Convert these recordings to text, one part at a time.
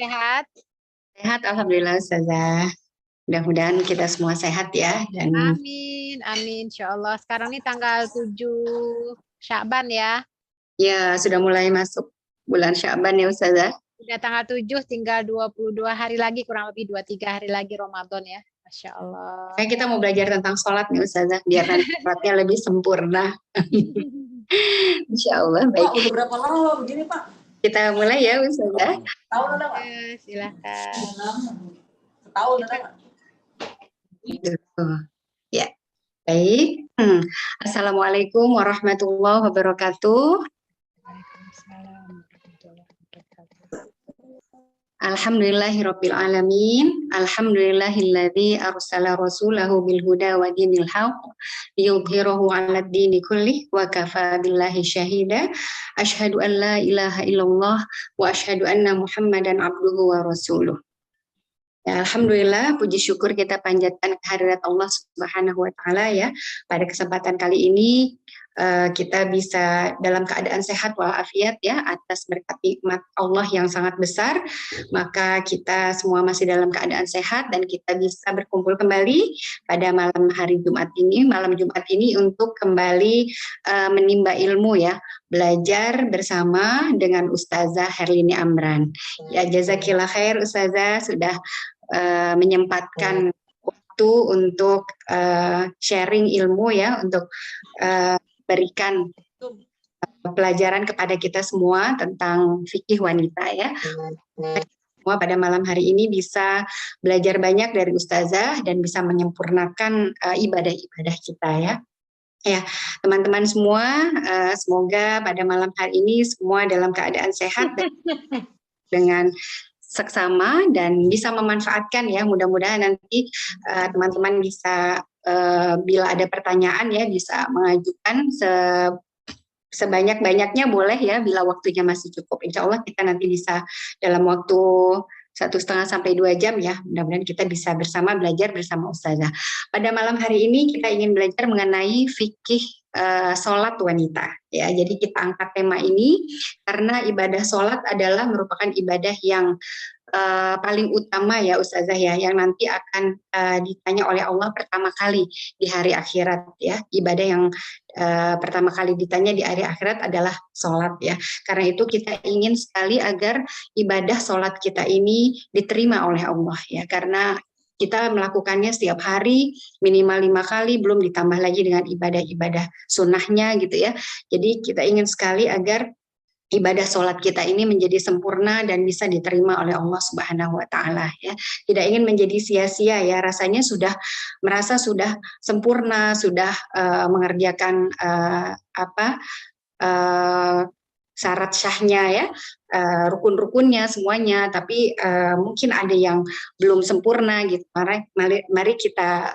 sehat? Sehat, alhamdulillah Ustazah. Mudah-mudahan kita semua sehat ya. Dan Amin, amin, insya Allah. Sekarang ini tanggal 7 Sya'ban ya. ya sudah mulai masuk bulan Sya'ban ya Ustazah. Sudah tanggal 7, tinggal 22 hari lagi, kurang lebih 23 hari lagi Ramadan ya. Masya Allah. Kayak kita mau belajar tentang sholat nih Ustazah, biar nanti sholatnya lebih sempurna. Insya Allah. Baik. Pak, udah berapa lama begini Pak? Kita mulai ya Ustazah. Tahun ada Pak? Silakan. Setahun ada Pak? Ya, baik. Assalamualaikum warahmatullahi wabarakatuh. Alhamdulillahirabbil alamin. Alhamdulillahilladzi arsala rasulahu bil huda wa dinil haqq liyudhhirahu 'alad dini kullih wa kafaa billahi syahida. Asyhadu an la ilaha illallah wa asyhadu anna Muhammadan abduhu wa rasuluh. Ya, alhamdulillah, puji syukur kita panjatkan kehadirat Allah Subhanahu wa taala ya. Pada kesempatan kali ini kita bisa dalam keadaan sehat walafiat ya, atas berkat nikmat Allah yang sangat besar, maka kita semua masih dalam keadaan sehat dan kita bisa berkumpul kembali pada malam hari Jumat ini, malam Jumat ini untuk kembali menimba ilmu ya, belajar bersama dengan Ustazah Herlini Amran. Ya, jazakillah khair Ustazah sudah menyempatkan waktu untuk sharing ilmu ya, untuk berikan pelajaran kepada kita semua tentang fikih wanita ya. Semua pada malam hari ini bisa belajar banyak dari Ustazah dan bisa menyempurnakan ibadah-ibadah kita ya. Ya, teman-teman semua, semoga pada malam hari ini semua dalam keadaan sehat dan dengan seksama dan bisa memanfaatkan ya. Mudah-mudahan nanti teman-teman bisa bila ada pertanyaan ya bisa mengajukan sebanyak-banyaknya boleh ya, bila waktunya masih cukup. Insya Allah kita nanti bisa dalam waktu 1,5 sampai 2 jam ya, mudah-mudahan kita bisa bersama belajar bersama Ustazah. Pada malam hari ini kita ingin belajar mengenai fikih sholat wanita ya. Jadi kita angkat tema ini karena ibadah sholat adalah merupakan ibadah yang paling utama ya Ustazah ya, yang nanti akan ditanya oleh Allah pertama kali di hari akhirat ya. Ibadah yang pertama kali ditanya di hari akhirat adalah sholat ya. Karena itu kita ingin sekali agar ibadah sholat kita ini diterima oleh Allah ya, karena kita melakukannya setiap hari minimal 5 kali, belum ditambah lagi dengan ibadah-ibadah sunnahnya gitu ya. Jadi kita ingin sekali agar ibadah sholat kita ini menjadi sempurna dan bisa diterima oleh Allah Subhanahu wa taala ya. Tidak ingin menjadi sia-sia ya, rasanya sudah merasa sudah sempurna, sudah mengerjakan syarat syahnya ya, rukun-rukunnya semuanya, tapi mungkin ada yang belum sempurna gitu. Mari kita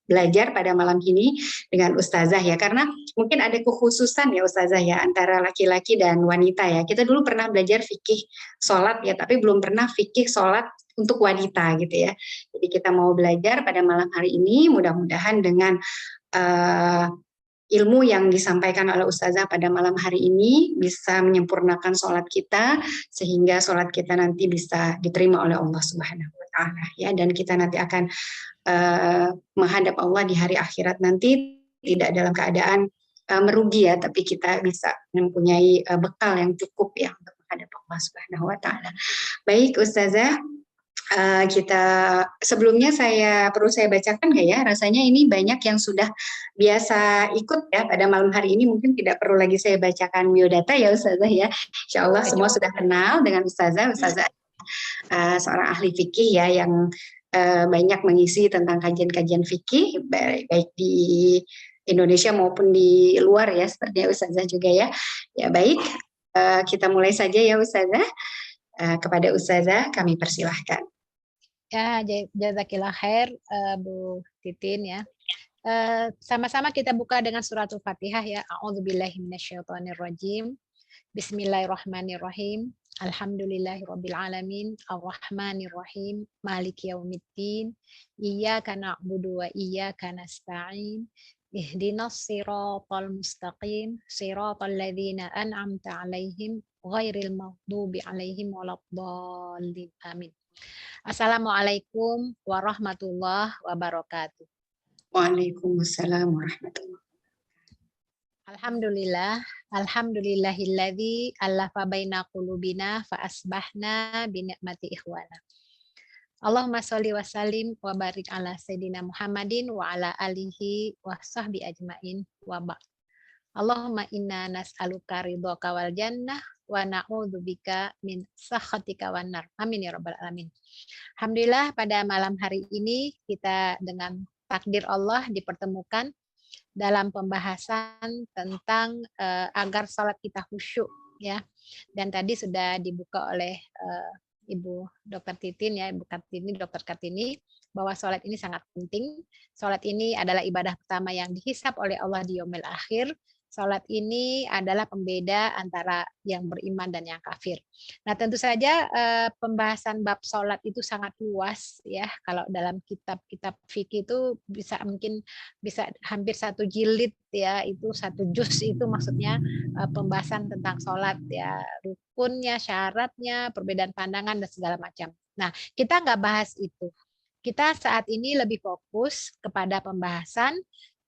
belajar pada malam ini dengan Ustazah ya, karena mungkin ada kekhususan ya Ustazah ya antara laki-laki dan wanita ya. Kita dulu pernah belajar fikih sholat ya, tapi belum pernah fikih sholat untuk wanita gitu ya. Jadi kita mau belajar pada malam hari ini, mudah-mudahan dengan ilmu yang disampaikan oleh Ustazah pada malam hari ini bisa menyempurnakan sholat kita, sehingga sholat kita nanti bisa diterima oleh Allah Subhanahu wa taala ya, dan kita nanti akan menghadap Allah di hari akhirat nanti tidak dalam keadaan merugi ya, tapi kita bisa mempunyai bekal yang cukup ya untuk menghadap Allah Subhanahu wa taala. Baik Ustazah, kita sebelumnya perlu saya bacakan nggak ya? Rasanya ini banyak yang sudah biasa ikut ya pada malam hari ini, mungkin tidak perlu lagi saya bacakan biodata ya Ustazah ya. Insya Allah semua sudah kenal dengan Ustazah. Ustazah seorang ahli fikih ya, yang banyak mengisi tentang kajian-kajian fikih baik di Indonesia maupun di luar ya, sepertinya Ustazah juga ya. Ya baik, kita mulai saja ya Ustazah. Kepada Ustazah kami persilahkan. Ya, jazakillah khair Bu Titin ya. Sama-sama kita buka dengan suratul Fatihah ya. A'udzubillahi minasyaitonirrajim. Bismillahirrahmanirrahim. Alhamdulillahirabbil alamin, arrahmanirrahim, maliki yaumiddin, iyyaka na'budu wa iyyaka nasta'in. Ihdinas siratal mustaqim, siratal ladzina an'amta 'alaihim ghairil maghdubi 'alaihim waladdallin. Amin. Assalamualaikum warahmatullahi wabarakatuh. Waalaikumsalam warahmatullahi. Alhamdulillahilladzi allafa baina qulubina fa asbahna bi ni'mati ikhwana. Allahumma sholli wa sallim wa barik ala sayyidina Muhammadin wa ala alihi wa sahbi ajmain wa ba'd. Allahumma inna nas'aluka ridhaka wal jannah wa na'udzubika min sakhatika wan nar. Amin ya rabbal alamin. Alhamdulillah pada malam hari ini kita dengan takdir Allah dipertemukan dalam pembahasan tentang agar salat kita khusyuk ya. Dan tadi sudah dibuka oleh Ibu Dr. Titin ya, Ibu Kartini, Dr. Kartini, bahwa sholat ini sangat penting. Sholat ini adalah ibadah pertama yang dihisab oleh Allah di yaumil akhir. Sholat ini adalah pembeda antara yang beriman dan yang kafir. Nah, tentu saja pembahasan bab sholat itu sangat luas ya. Kalau dalam kitab-kitab fikih itu mungkin bisa hampir 1 jilid ya, itu 1 juz itu maksudnya pembahasan tentang sholat ya, rukunnya, syaratnya, perbedaan pandangan dan segala macam. Nah, kita nggak bahas itu. Kita saat ini lebih fokus kepada pembahasan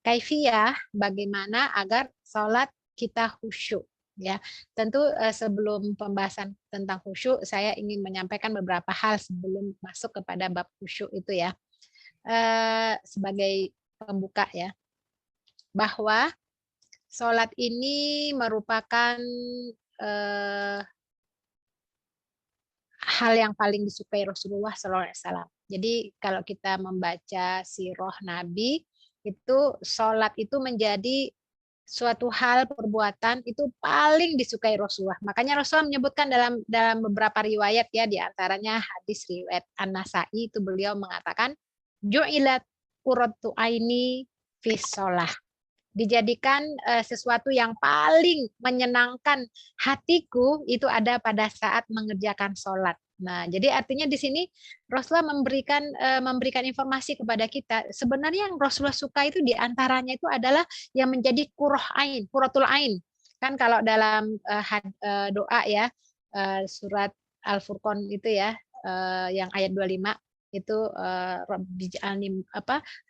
kaifiyah bagaimana agar sholat kita khusyuk ya. Tentu sebelum pembahasan tentang khusyuk saya ingin menyampaikan beberapa hal sebelum masuk kepada bab khusyuk itu ya. Sebagai pembuka ya, bahwa sholat ini merupakan hal yang paling disukai Rasulullah SAW. Jadi kalau kita membaca sirah Nabi, itu sholat itu menjadi suatu hal perbuatan itu paling disukai Rasulullah. Makanya Rasulullah menyebutkan dalam beberapa riwayat ya, di antaranya hadis riwayat An-Nasa'i itu beliau mengatakan ju'ilat qurratu aini fi shalah. Dijadikan sesuatu yang paling menyenangkan hatiku itu ada pada saat mengerjakan sholat. Nah, jadi artinya di sini Rasulullah memberikan informasi kepada kita. Sebenarnya yang Rasulullah suka itu diantaranya itu adalah yang menjadi qurratul ain. Kan kalau dalam doa ya, surat Al-Furqan itu ya, yang ayat 25 itu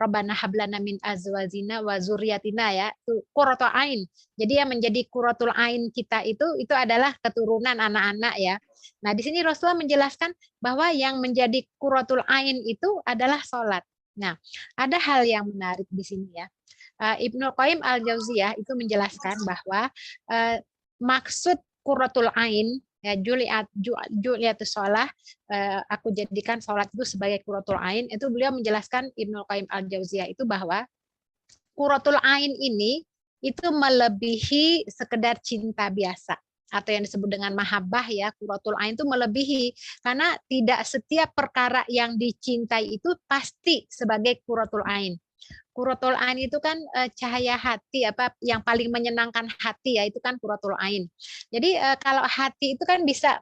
Rabbana hablana min azwajina wa dzurriyyatina ya, itu qurratul ain. Jadi yang menjadi qurratul ain kita itu adalah keturunan anak-anak ya. Nah, di sini Rasulullah menjelaskan bahwa yang menjadi qurratul ain itu adalah sholat. Nah, ada hal yang menarik di sini ya. Ibnu Qayyim al-Jauziyah itu menjelaskan bahwa maksud qurratul ain ya, juliatus sholah, aku jadikan sholat itu sebagai qurratul ain, itu beliau menjelaskan Ibnu Qayyim al-Jauziyah itu bahwa qurratul ain ini itu melebihi sekedar cinta biasa atau yang disebut dengan mahabbah ya. Qurratul ain itu melebihi, karena tidak setiap perkara yang dicintai itu pasti sebagai qurratul ain. Qurratul ain itu kan cahaya hati, apa yang paling menyenangkan hati ya, itu kan qurratul ain. Jadi kalau hati itu kan bisa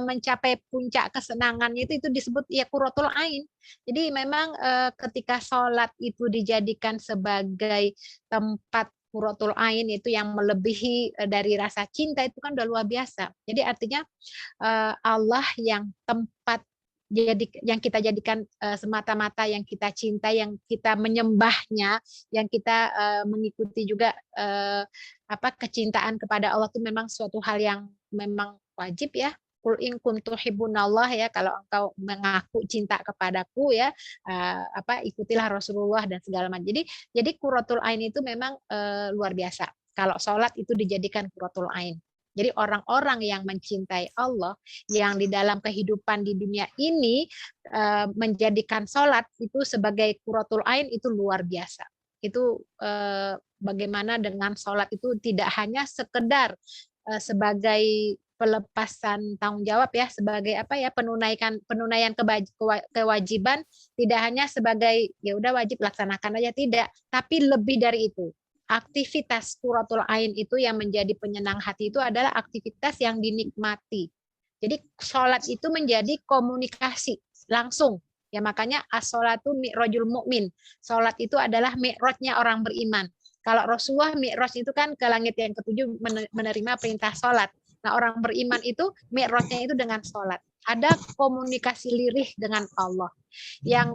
mencapai puncak kesenangannya itu disebut ya qurratul ain. Jadi memang ketika sholat itu dijadikan sebagai tempat qurratul ain itu yang melebihi dari rasa cinta, itu kan udah luar biasa. Jadi artinya Allah yang tempat yang kita jadikan semata-mata yang kita cinta, yang kita menyembahnya, yang kita mengikuti juga kecintaan kepada Allah itu memang suatu hal yang memang wajib ya. Qul in kuntum tuhibbunallah ya, kalau engkau mengaku cinta kepadaku ya, ikutilah Rasulullah dan segala macam. Jadi qurratul ain itu memang luar biasa. Kalau sholat itu dijadikan qurratul ain. Jadi orang-orang yang mencintai Allah, yang di dalam kehidupan di dunia ini menjadikan sholat itu sebagai qurratul ain, itu luar biasa. Itu bagaimana dengan sholat itu tidak hanya sekedar sebagai pelepasan tanggung jawab ya, sebagai penunaian kewajiban, tidak hanya sebagai ya udah wajib laksanakan aja, tidak, tapi lebih dari itu. Aktivitas qurratul ain itu yang menjadi penyenang hati itu adalah aktivitas yang dinikmati. Jadi sholat itu menjadi komunikasi langsung. Ya makanya as-sholatu mi'rajul mu'min. Sholat itu adalah mi'rajnya orang beriman. Kalau Rasulullah mi'raj itu kan ke langit yang ketujuh menerima perintah sholat. Nah, orang beriman itu mi'rajnya itu dengan sholat. Ada komunikasi lirih dengan Allah yang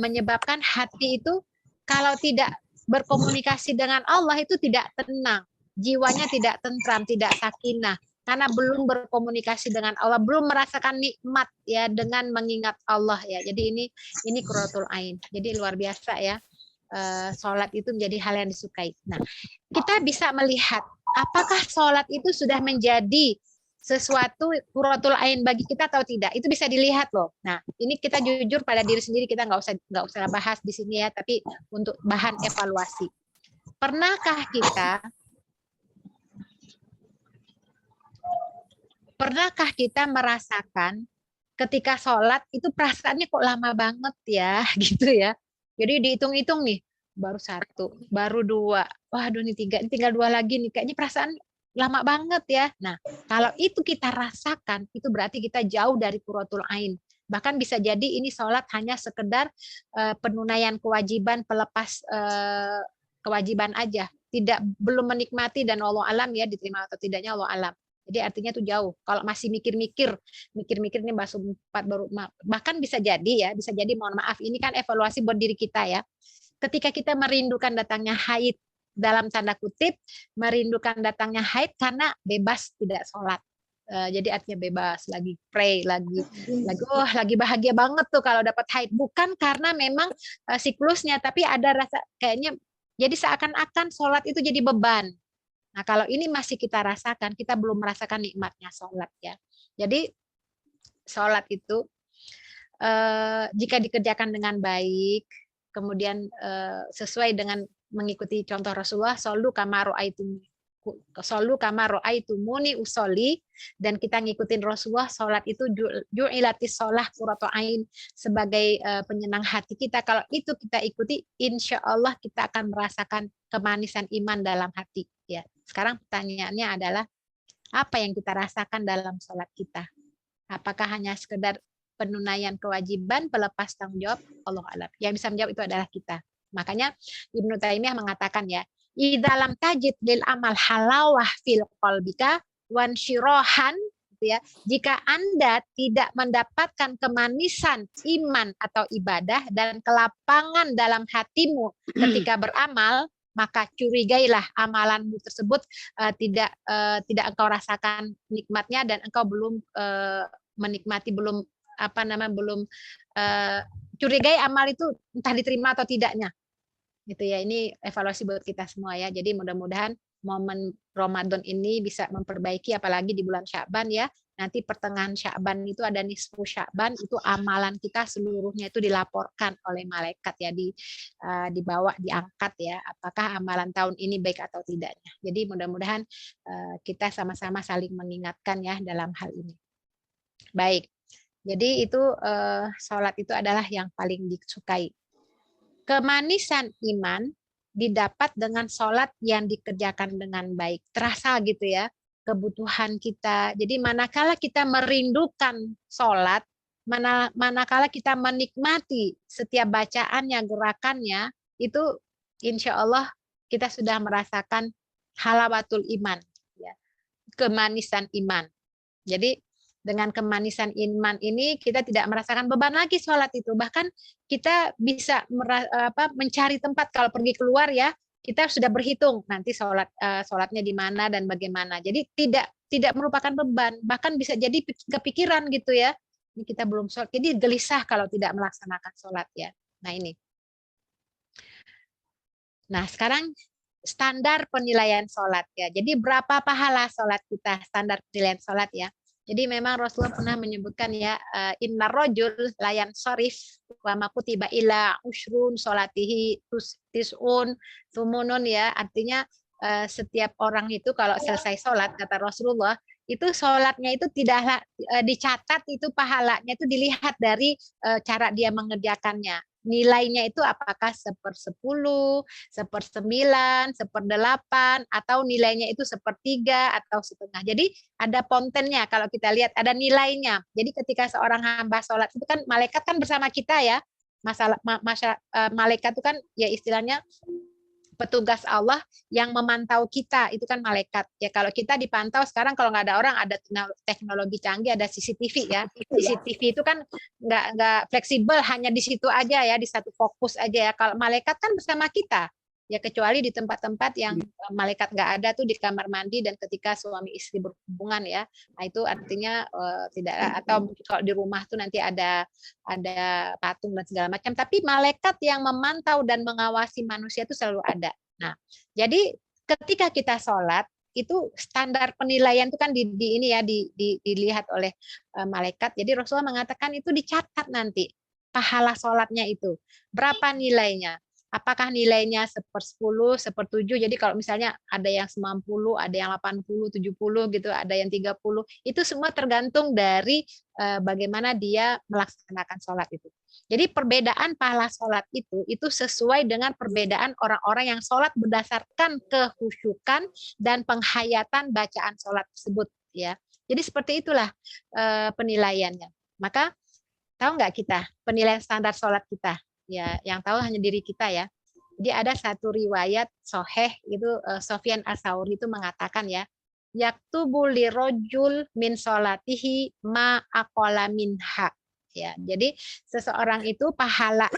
menyebabkan hati itu kalau tidak berkomunikasi dengan Allah itu tidak tenang, jiwanya tidak tentram, tidak sakinah, karena belum berkomunikasi dengan Allah, belum merasakan nikmat ya dengan mengingat Allah ya. Jadi ini qurratul ain. Jadi luar biasa ya. Sholat itu menjadi hal yang disukai. Nah, kita bisa melihat apakah sholat itu sudah menjadi sesuatu qurratul ain bagi kita atau tidak, itu bisa dilihat loh. Nah, ini kita jujur pada diri sendiri, kita nggak usah bahas di sini ya, tapi untuk bahan evaluasi. Pernahkah kita merasakan ketika sholat itu perasaannya kok lama banget ya, gitu ya? Jadi dihitung-hitung nih, baru 1, baru 2, waduh nih 3, tinggal 2 lagi nih, kayaknya perasaan lama banget ya. Nah, kalau itu kita rasakan, itu berarti kita jauh dari qurratul ain. Bahkan bisa jadi ini sholat hanya sekedar penunaian kewajiban, pelepas kewajiban aja. Belum menikmati dan Allah alam ya, diterima atau tidaknya Allah alam. Jadi artinya itu jauh. Kalau masih mikir-mikir ini baru 4, bahkan bisa jadi mohon maaf, ini kan evaluasi buat diri kita ya. Ketika kita merindukan datangnya haid, dalam tanda kutip merindukan datangnya haid karena bebas tidak sholat. Jadi artinya bebas, lagi pray, lagi bahagia banget tuh kalau dapat haid. Bukan karena memang siklusnya, tapi ada rasa kayaknya jadi seakan-akan sholat itu jadi beban. Nah, kalau ini masih kita rasakan, kita belum merasakan nikmatnya sholat ya. Jadi sholat itu jika dikerjakan dengan baik, kemudian sesuai dengan mengikuti contoh Rasulullah, solu kama ro'aitumuni usolli, dan kita ngikutin Rasulullah, sholat itu ju'ilatis sholah qurratu ain, sebagai penyenang hati kita. Kalau itu kita ikuti, insya Allah kita akan merasakan kemanisan iman dalam hati ya. Sekarang pertanyaannya adalah, apa yang kita rasakan dalam sholat kita? Apakah hanya sekedar penunaian kewajiban, pelepas tanggung jawab? Allah alam. Yang bisa menjawab itu adalah kita. Makanya Ibnu Taimiyah mengatakan ya, idza lam tajid lil amal halawah fil qalbika wan syirahan, gitu ya. Jika Anda tidak mendapatkan kemanisan iman atau ibadah dan kelapangan dalam hatimu ketika beramal, maka curigailah amalanmu tersebut tidak engkau rasakan nikmatnya, dan engkau belum menikmati, belum curigai amal itu entah diterima atau tidaknya, gitu ya. Ini evaluasi buat kita semua ya. Jadi mudah-mudahan momen Ramadan ini bisa memperbaiki, apalagi di bulan Sya'ban ya. Nanti pertengahan Sya'ban itu ada nisfu Sya'ban, itu amalan kita seluruhnya itu dilaporkan oleh malaikat ya, dibawa, diangkat ya, apakah amalan tahun ini baik atau tidaknya. Jadi mudah-mudahan kita sama-sama saling mengingatkan ya dalam hal ini. Baik. Jadi itu sholat itu adalah yang paling disukai. Kemanisan iman didapat dengan sholat yang dikerjakan dengan baik. Terasa gitu ya kebutuhan kita. Jadi manakala kita merindukan sholat, manakala kita menikmati setiap bacaannya, gerakannya, itu insya Allah kita sudah merasakan halawatul iman, ya, kemanisan iman. Jadi dengan kemanisan iman ini kita tidak merasakan beban lagi sholat itu. Bahkan kita bisa mencari tempat kalau pergi keluar ya, kita sudah berhitung nanti sholatnya di mana dan bagaimana. Jadi tidak merupakan beban. Bahkan bisa jadi kepikiran gitu ya. Ini kita belum sholat. Jadi gelisah kalau tidak melaksanakan sholat ya. Nah ini. Nah sekarang standar penilaian sholat ya. Jadi berapa pahala sholat kita, standar penilaian sholat ya. Jadi memang Rasulullah pernah menyebutkan ya, inna rajul layan sorif wa makutiba ila usrun sholatihi tis'un tumunun ya. Artinya setiap orang itu kalau selesai sholat, kata Rasulullah, itu sholatnya itu tidaklah dicatat, itu pahalanya itu dilihat dari cara dia mengerjakannya. Nilainya itu apakah 1/10, 1/9, 1/8, atau nilainya itu 1/3 atau setengah. Jadi ada pontennya kalau kita lihat, ada nilainya. Jadi ketika seorang hamba sholat itu kan malaikat kan bersama kita ya. Malaikat itu kan ya istilahnya petugas Allah yang memantau kita, itu kan malaikat. Ya kalau kita dipantau sekarang, kalau nggak ada orang, ada teknologi canggih, ada CCTV ya. CCTV itu kan nggak fleksibel, hanya di situ aja ya, di satu fokus aja ya. Kalau malaikat kan bersama kita. Ya kecuali di tempat-tempat yang malaikat nggak ada tuh, di kamar mandi dan ketika suami istri berhubungan ya. Nah itu artinya tidak, atau kalau di rumah tuh nanti ada patung dan segala macam. Tapi malaikat yang memantau dan mengawasi manusia itu selalu ada. Nah jadi ketika kita sholat itu standar penilaian itu kan ini ya dilihat oleh malaikat. Jadi Rasulullah mengatakan itu dicatat nanti pahala sholatnya itu berapa nilainya. Apakah nilainya 1/10, 1/7. Jadi kalau misalnya ada yang 90, ada yang 80, 70 gitu, ada yang 30. Itu semua tergantung dari bagaimana dia melaksanakan sholat itu. Jadi perbedaan pahala sholat itu sesuai dengan perbedaan orang-orang yang sholat berdasarkan kekhusyukan dan penghayatan bacaan sholat tersebut. Ya. Jadi seperti itulah penilaiannya. Maka tahu nggak kita penilaian standar sholat kita? Ya, yang tahu hanya diri kita ya. Jadi ada satu riwayat soheh itu Sofyan As-Sauri itu mengatakan ya, yaktubu lirojul min sholatihi ma aqala minha. Ya, jadi seseorang itu pahala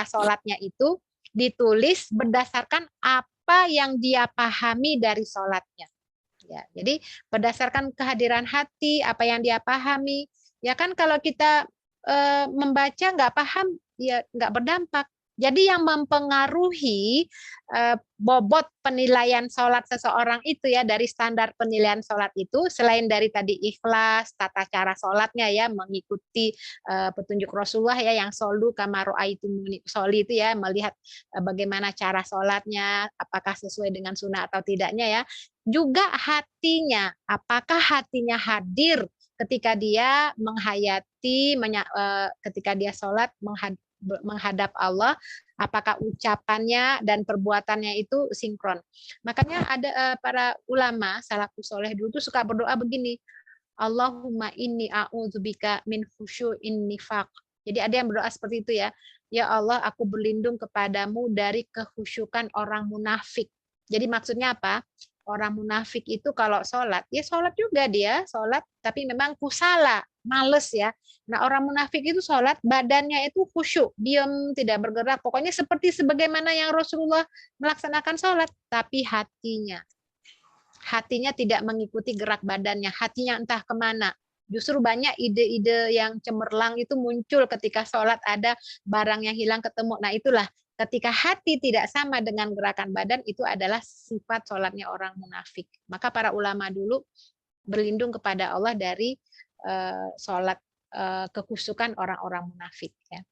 sholatnya itu ditulis berdasarkan apa yang dia pahami dari sholatnya. Ya, jadi berdasarkan kehadiran hati, apa yang dia pahami. Ya kan kalau kita membaca nggak paham, ya nggak berdampak. Jadi yang mempengaruhi bobot penilaian sholat seseorang itu ya, dari standar penilaian sholat itu, selain dari tadi ikhlas, tata cara sholatnya ya, mengikuti petunjuk Rasulullah ya, yang solu kama ro'aitumuni sholli itu ya, melihat bagaimana cara sholatnya, apakah sesuai dengan sunnah atau tidaknya ya. Juga hatinya, apakah hatinya hadir ketika dia menghayati, ketika dia sholat menghadap Allah, apakah ucapannya dan perbuatannya itu sinkron. Makanya ada para ulama salafus soleh dulu tuh suka berdoa begini, Allahumma inni a'udzubika min khusyu'in nifaq. Jadi ada yang berdoa seperti itu ya. Ya Allah, aku berlindung kepadamu dari kekhusyukan orang munafik. Jadi maksudnya apa? Orang munafik itu kalau sholat, ya sholat juga dia, sholat, tapi memang kusala, males ya. Nah orang munafik itu sholat, badannya itu khusyuk, diam, tidak bergerak. Pokoknya seperti sebagaimana yang Rasulullah melaksanakan sholat, tapi hatinya tidak mengikuti gerak badannya, hatinya entah kemana. Justru banyak ide-ide yang cemerlang itu muncul ketika sholat, ada barang yang hilang ketemu. Nah itulah, ketika hati tidak sama dengan gerakan badan, itu adalah sifat sholatnya orang munafik. Maka para ulama dulu berlindung kepada Allah dari sholat kekhusyukan orang-orang munafik. Ya.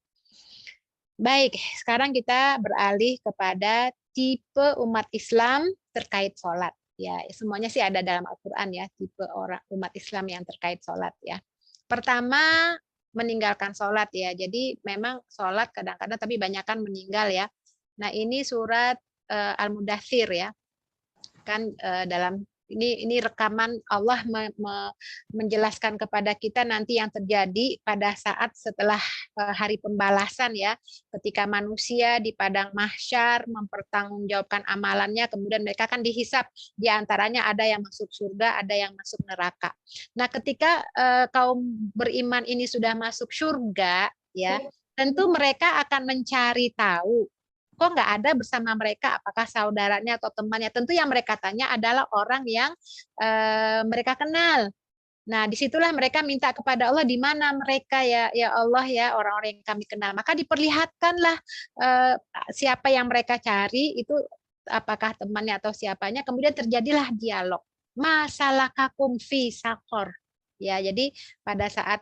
Baik, sekarang kita beralih kepada tipe umat Islam terkait sholat. Ya, semuanya sih ada dalam Al-Quran ya, tipe orang umat Islam yang terkait sholat ya. Pertama, meninggalkan sholat ya. Jadi memang sholat kadang-kadang tapi banyakkan meninggal ya. Nah ini surat Al-Mudaththir ya. Kan dalam ini rekaman Allah menjelaskan kepada kita nanti yang terjadi pada saat setelah hari pembalasan ya, ketika manusia di padang mahsyar mempertanggungjawabkan amalannya, kemudian mereka kan dihisap, di antaranya ada yang masuk surga, ada yang masuk neraka. Nah ketika kaum beriman ini sudah masuk surga ya, tentu mereka akan mencari tahu kok nggak ada bersama mereka, apakah saudaranya atau temannya. Tentu yang mereka tanya adalah orang yang mereka kenal. Nah, disitulah mereka minta kepada Allah, di mana mereka ya Allah ya, orang-orang yang kami kenal. Maka diperlihatkanlah siapa yang mereka cari, itu apakah temannya atau siapanya, kemudian terjadilah dialog. Masalakakum fi saqor. Ya, jadi pada saat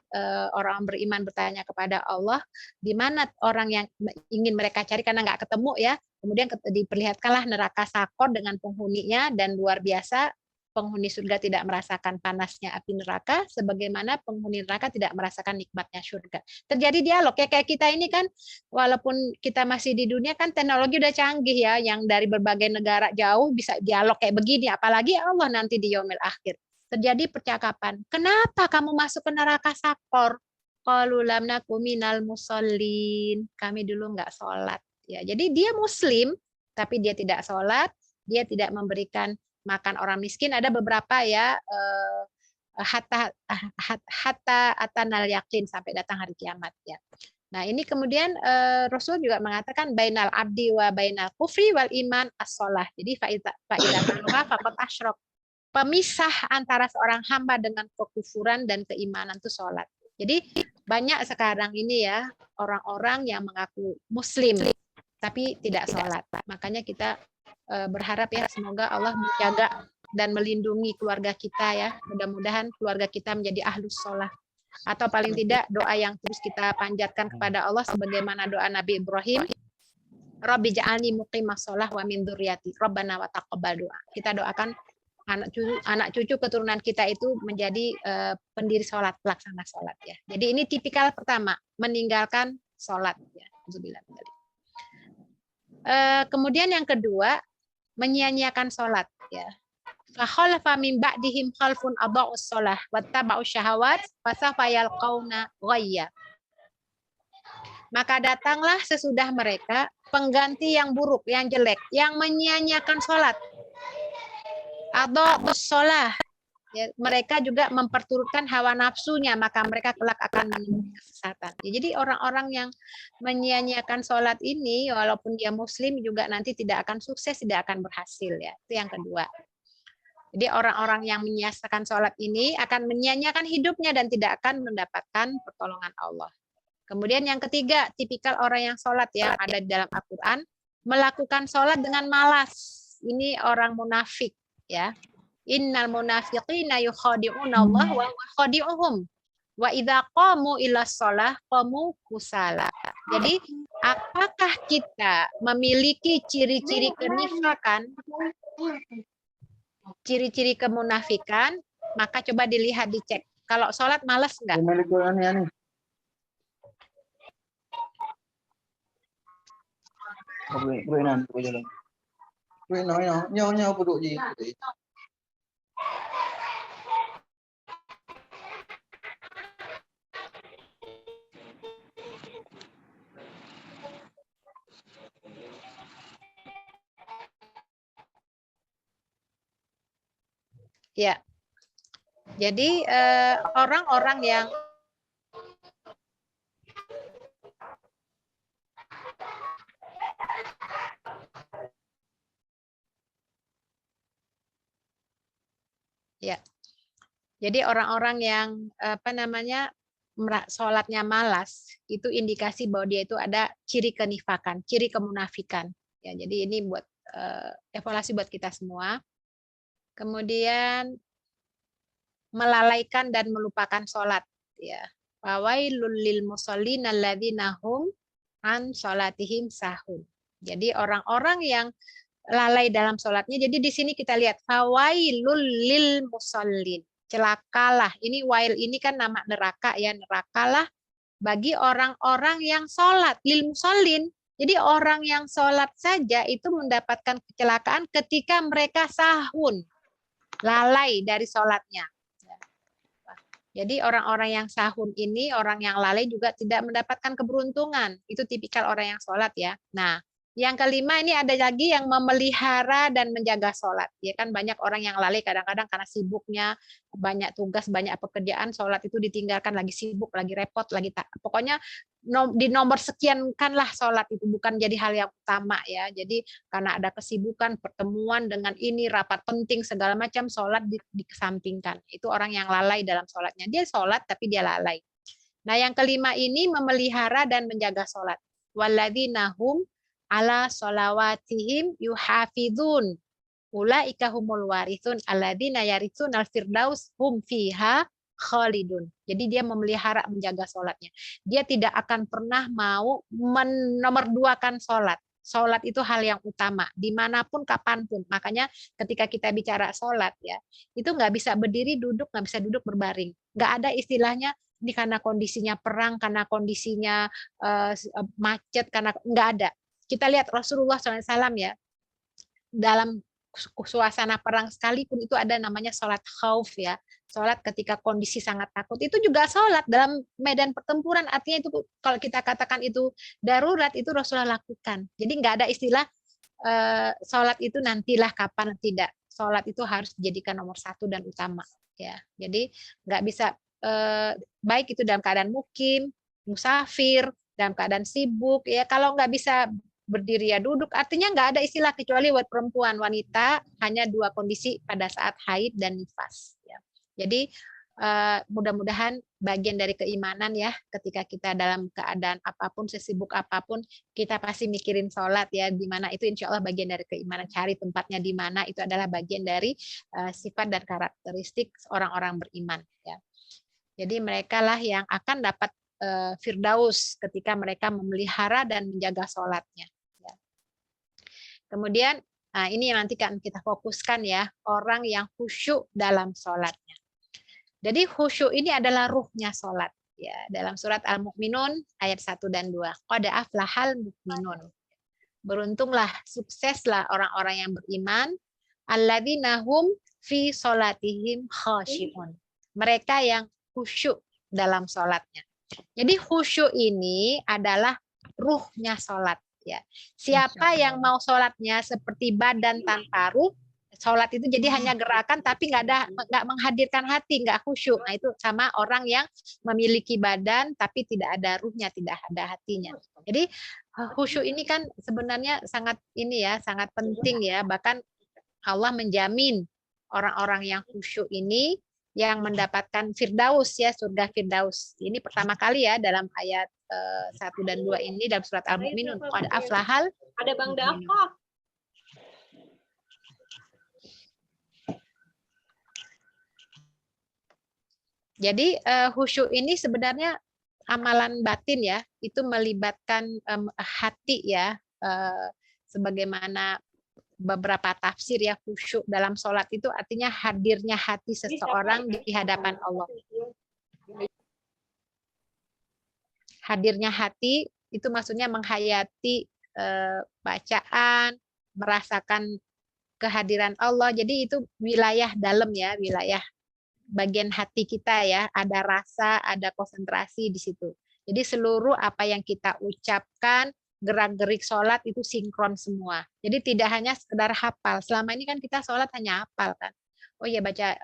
orang beriman bertanya kepada Allah, di mana orang yang ingin mereka cari karena nggak ketemu ya, kemudian diperlihatkanlah neraka Sakor dengan penghuninya, dan luar biasa penghuni surga tidak merasakan panasnya api neraka, sebagaimana penghuni neraka tidak merasakan nikmatnya surga. Terjadi dialog ya, kayak kita ini kan, walaupun kita masih di dunia kan teknologi udah canggih ya, yang dari berbagai negara jauh bisa dialog kayak begini, apalagi Allah nanti di yaumil akhir. Terjadi percakapan, kenapa kamu masuk ke neraka Sakor? Qalu lam naku minal musallin, kami dulu nggak sholat. Ya, jadi dia muslim, tapi dia tidak sholat, dia tidak memberikan makan orang miskin. Ada beberapa ya, hatta atanal yakin, sampai datang hari kiamat ya. Nah ini kemudian Rasul juga mengatakan bainal abdi wa bainal kufri wal iman as-sholah. Jadi fa'idha taruha faqad asyrok. Pemisah antara seorang hamba dengan kekufuran dan keimanan itu sholat. Jadi banyak sekarang ini ya orang-orang yang mengaku muslim tapi tidak sholat. Makanya kita berharap ya semoga Allah menjaga dan melindungi keluarga kita ya. Mudah-mudahan keluarga kita menjadi ahlus sholat. Atau paling tidak doa yang terus kita panjatkan kepada Allah sebagaimana doa Nabi Ibrahim. Rabbi ja'alni muqimas sholah wa min dzurriyyati. Rabbana wa taqabbal doa. Kita doakan anak cucu keturunan kita itu menjadi pendiri sholat, pelaksana sholat ya. Jadi ini tipikal pertama, meninggalkan sholat ya. Kemudian yang kedua, menyia-nyiakan sholat ya. Fakhalafa min ba'dihim khalfun adha'us shalah wattaba'us syahawat fasawfa yalqauna ghayya. Maka datanglah sesudah mereka pengganti yang buruk, yang jelek, yang menyia-nyiakan sholat. Adha'us shalah. Ya, mereka juga memperturutkan hawa nafsunya, maka mereka kelak akan menemui kesesatan. Ya, jadi orang-orang yang menyia-nyiakan sholat ini, walaupun dia muslim juga nanti tidak akan sukses, tidak akan berhasil ya. Itu yang kedua. Jadi orang-orang yang menyia-nyiakan sholat ini akan menyia-nyiakan hidupnya dan tidak akan mendapatkan pertolongan Allah. Kemudian yang ketiga, tipikal orang yang sholat yang ada di dalam Al-Quran, melakukan sholat dengan malas. Ini orang munafik ya. Innal munafiqina yukhadi'una Allah wa huwa khadi'uhum. Wa idza qamu ila shalah qamu kusala. Jadi, apakah kita memiliki ciri-ciri kenifakan, ciri-ciri kemunafikan? Maka coba dilihat, dicek. Kalau sholat malas enggak? Ya. Jadi orang-orang yang ya. Jadi orang-orang yang sholatnya malas, itu indikasi bahwa dia itu ada ciri kenifakan, ciri kemunafikan. Ya, jadi ini buat evaluasi buat kita semua. Kemudian melalaikan dan melupakan sholat ya. Fawailul lil musallin alladzina hum an sholatihim sahun. Jadi orang-orang yang lalai dalam sholatnya. Jadi di sini kita lihat fawailul lil musallin. Celakalah. Ini wail ini kan nama neraka ya, nerakalah bagi orang-orang yang sholat, lil musallin. Jadi orang yang sholat saja itu mendapatkan kecelakaan ketika mereka sahun, lalai dari sholatnya. Jadi orang-orang yang sahun ini, orang yang lalai juga tidak mendapatkan keberuntungan. Itu tipikal orang yang sholat ya. Nah, yang kelima ini ada lagi yang memelihara dan menjaga sholat. Ya kan banyak orang yang lalai kadang-kadang karena sibuknya, banyak tugas, banyak pekerjaan, sholat itu ditinggalkan, lagi sibuk, lagi repot, lagi tak. Pokoknya di nomor sekian kanlah sholat itu bukan jadi hal yang utama ya. Jadi karena ada kesibukan, pertemuan dengan ini, rapat penting, segala macam, sholat dikesampingkan. Itu orang yang lalai dalam sholatnya. Dia sholat tapi dia lalai. Nah yang kelima ini memelihara dan menjaga sholat. Walladzina hum ala sholawatihim yuhafidun. Ulaika humul warithun alladzina yarithunal firdaus hum fiha khalidun. Jadi dia memelihara, menjaga sholatnya. Dia tidak akan pernah mau menomorduakan sholat. Sholat itu hal yang utama, dimanapun, kapanpun. Makanya ketika kita bicara sholat ya, itu nggak bisa berdiri, duduk, nggak bisa duduk berbaring. Nggak ada istilahnya ini karena kondisinya perang, karena kondisinya macet, karena nggak ada. Kita lihat Rasulullah SAW ya, dalam suasana perang sekalipun itu ada namanya sholat khauf ya, sholat ketika kondisi sangat takut, itu juga sholat dalam medan pertempuran. Artinya itu kalau kita katakan itu darurat, itu Rasulullah lakukan. Jadi nggak ada istilah sholat itu nantilah kapan, tidak. Sholat itu harus dijadikan nomor satu dan utama. Ya, jadi nggak bisa baik itu dalam keadaan mukim, musafir, dalam keadaan sibuk. Ya, kalau nggak bisa berdiri ya duduk, artinya nggak ada istilah kecuali buat perempuan, wanita hanya dua kondisi pada saat haid dan nifas. Ya. Jadi mudah-mudahan bagian dari keimanan ya, ketika kita dalam keadaan apapun, sesibuk apapun, kita pasti mikirin sholat ya, di mana itu insya Allah bagian dari keimanan. Cari tempatnya di mana, itu adalah bagian dari sifat dan karakteristik orang-orang beriman ya. Jadi mereka lah yang akan dapat firdaus ketika mereka memelihara dan menjaga sholatnya ya. Kemudian ini yang nanti kan kita fokuskan ya, orang yang khusyuk dalam sholatnya. Jadi khusyuk ini adalah ruhnya sholat. Ya, dalam surat Al-Mu'minun ayat 1 dan 2. Qad aflahal mu'minun. Beruntunglah, sukseslah orang-orang yang beriman. Alladzina hum fi sholatihim khasyi'un. Mereka yang khusyuk dalam sholatnya. Jadi khusyuk ini adalah ruhnya sholat. Ya. Siapa yang mau sholatnya seperti badan tanpa ruh, sholat itu jadi hanya gerakan tapi nggak menghadirkan hati, nggak khusyuk. Nah itu sama orang yang memiliki badan tapi tidak ada ruhnya, tidak ada hatinya. Jadi khusyuk ini kan sebenarnya sangat ini ya, sangat penting ya. Bahkan Allah menjamin orang-orang yang khusyuk ini yang mendapatkan firdaus ya, surga firdaus. Ini pertama kali ya dalam ayat 1 dan 2 ini dalam surat Al-Mu'minun. Qad aflahal. Ada Bang Dava. Jadi khusyuk ini sebenarnya amalan batin ya, itu melibatkan hati ya, sebagaimana beberapa tafsir ya, khusyuk dalam sholat itu artinya hadirnya hati seseorang di hadapan Allah. Hadirnya hati itu maksudnya menghayati bacaan, merasakan kehadiran Allah. Jadi itu wilayah dalam ya, wilayah bagian hati kita ya, ada rasa, ada konsentrasi di situ. Jadi seluruh apa yang kita ucapkan, gerak-gerik sholat itu sinkron semua. Jadi tidak hanya sekedar hafal. Selama ini kan kita sholat hanya hafal kan. Oh ya baca